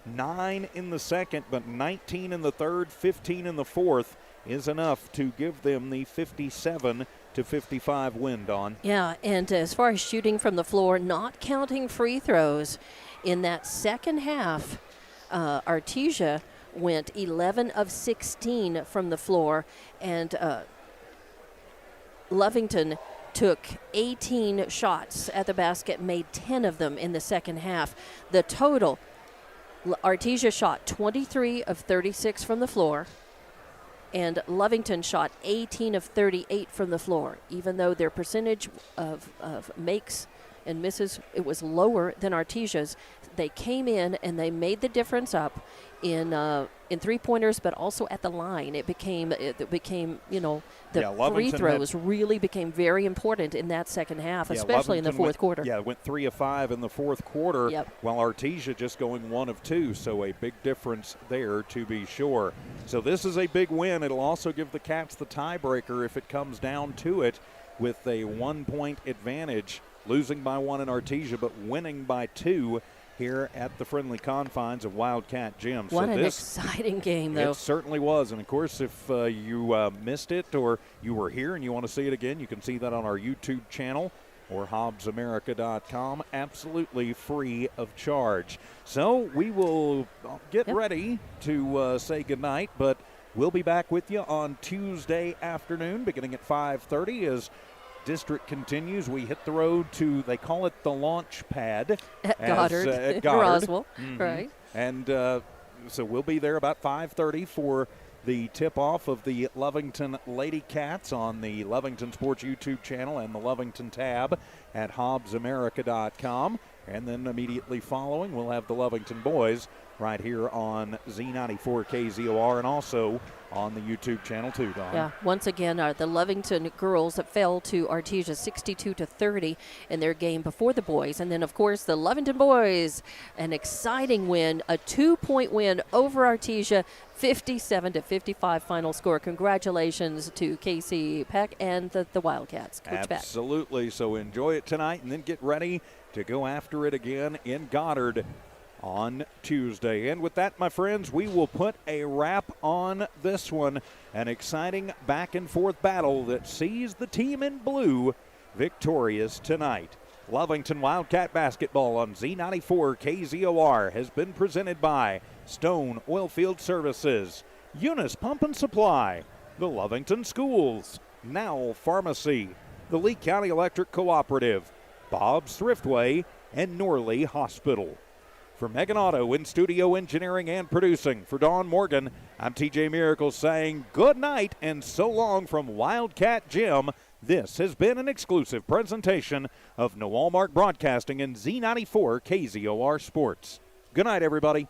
9 in the second, but 19 in the third, 15 in the fourth is enough to give them the 57-55 win, Dawn. Yeah, and as far as shooting from the floor, not counting free throws, in that second half, Artesia went 11 of 16 from the floor, and Lovington took 18 shots at the basket, made 10 of them in the second half. The total, Artesia shot 23 of 36 from the floor, and Lovington shot 18 of 38 from the floor. Even though their percentage of makes and misses, it was lower than Artesia's, they came in and they made the difference up in three-pointers, but also at the line. It became the free throws really became very important in that second half, especially in the fourth quarter. Yeah, went 3 of 5 in the fourth quarter, while Artesia just going 1 of 2, so a big difference there to be sure. So this is a big win. It'll also give the Cats the tiebreaker if it comes down to it, with a 1-point advantage, losing by 1 in Artesia, but winning by 2 here at the friendly confines of Wildcat Gym. What an exciting game, though. It certainly was. And, of course, if you missed it or you were here and you want to see it again, you can see that on our YouTube channel or HobbsAmerica.com, absolutely free of charge. So we will get ready to say goodnight, but we'll be back with you on Tuesday afternoon beginning at 5:30 as district continues. We hit the road to, they call it the launch pad. At Goddard. Roswell, right. And so we'll be there about 5:30 for the tip-off of the Lovington Lady Cats on the Lovington Sports YouTube channel and the Lovington tab at HobbsAmerica.com. And then immediately following, we'll have the Lovington boys right here on Z94 KZOR and also on the YouTube channel too, Dawn. Yeah, once again, the Lovington girls fell to Artesia 62-30 in their game before the boys. And then, of course, the Lovington boys, an exciting win, a 2-point win over Artesia, 57-55 final score. Congratulations to Casey Peck and the Wildcats. Coach Peck. Absolutely. So enjoy it tonight and then get ready to go after it again in Goddard on Tuesday. And with that, my friends, we will put a wrap on this one. An exciting back-and-forth battle that sees the team in blue victorious tonight. Lovington Wildcat basketball on Z94 KZOR has been presented by Stone Oilfield Services, Eunice Pump and Supply, the Lovington Schools, Now Pharmacy, the Lee County Electric Cooperative, Bob's Thriftway, and Norley Hospital. For Megan Otto in studio engineering and producing, for Dawn Morgan, I'm TJ Miracle saying good night and so long from Wildcat Gym. This has been an exclusive presentation of Noel Mark Broadcasting and Z94 KZOR Sports. Good night, everybody.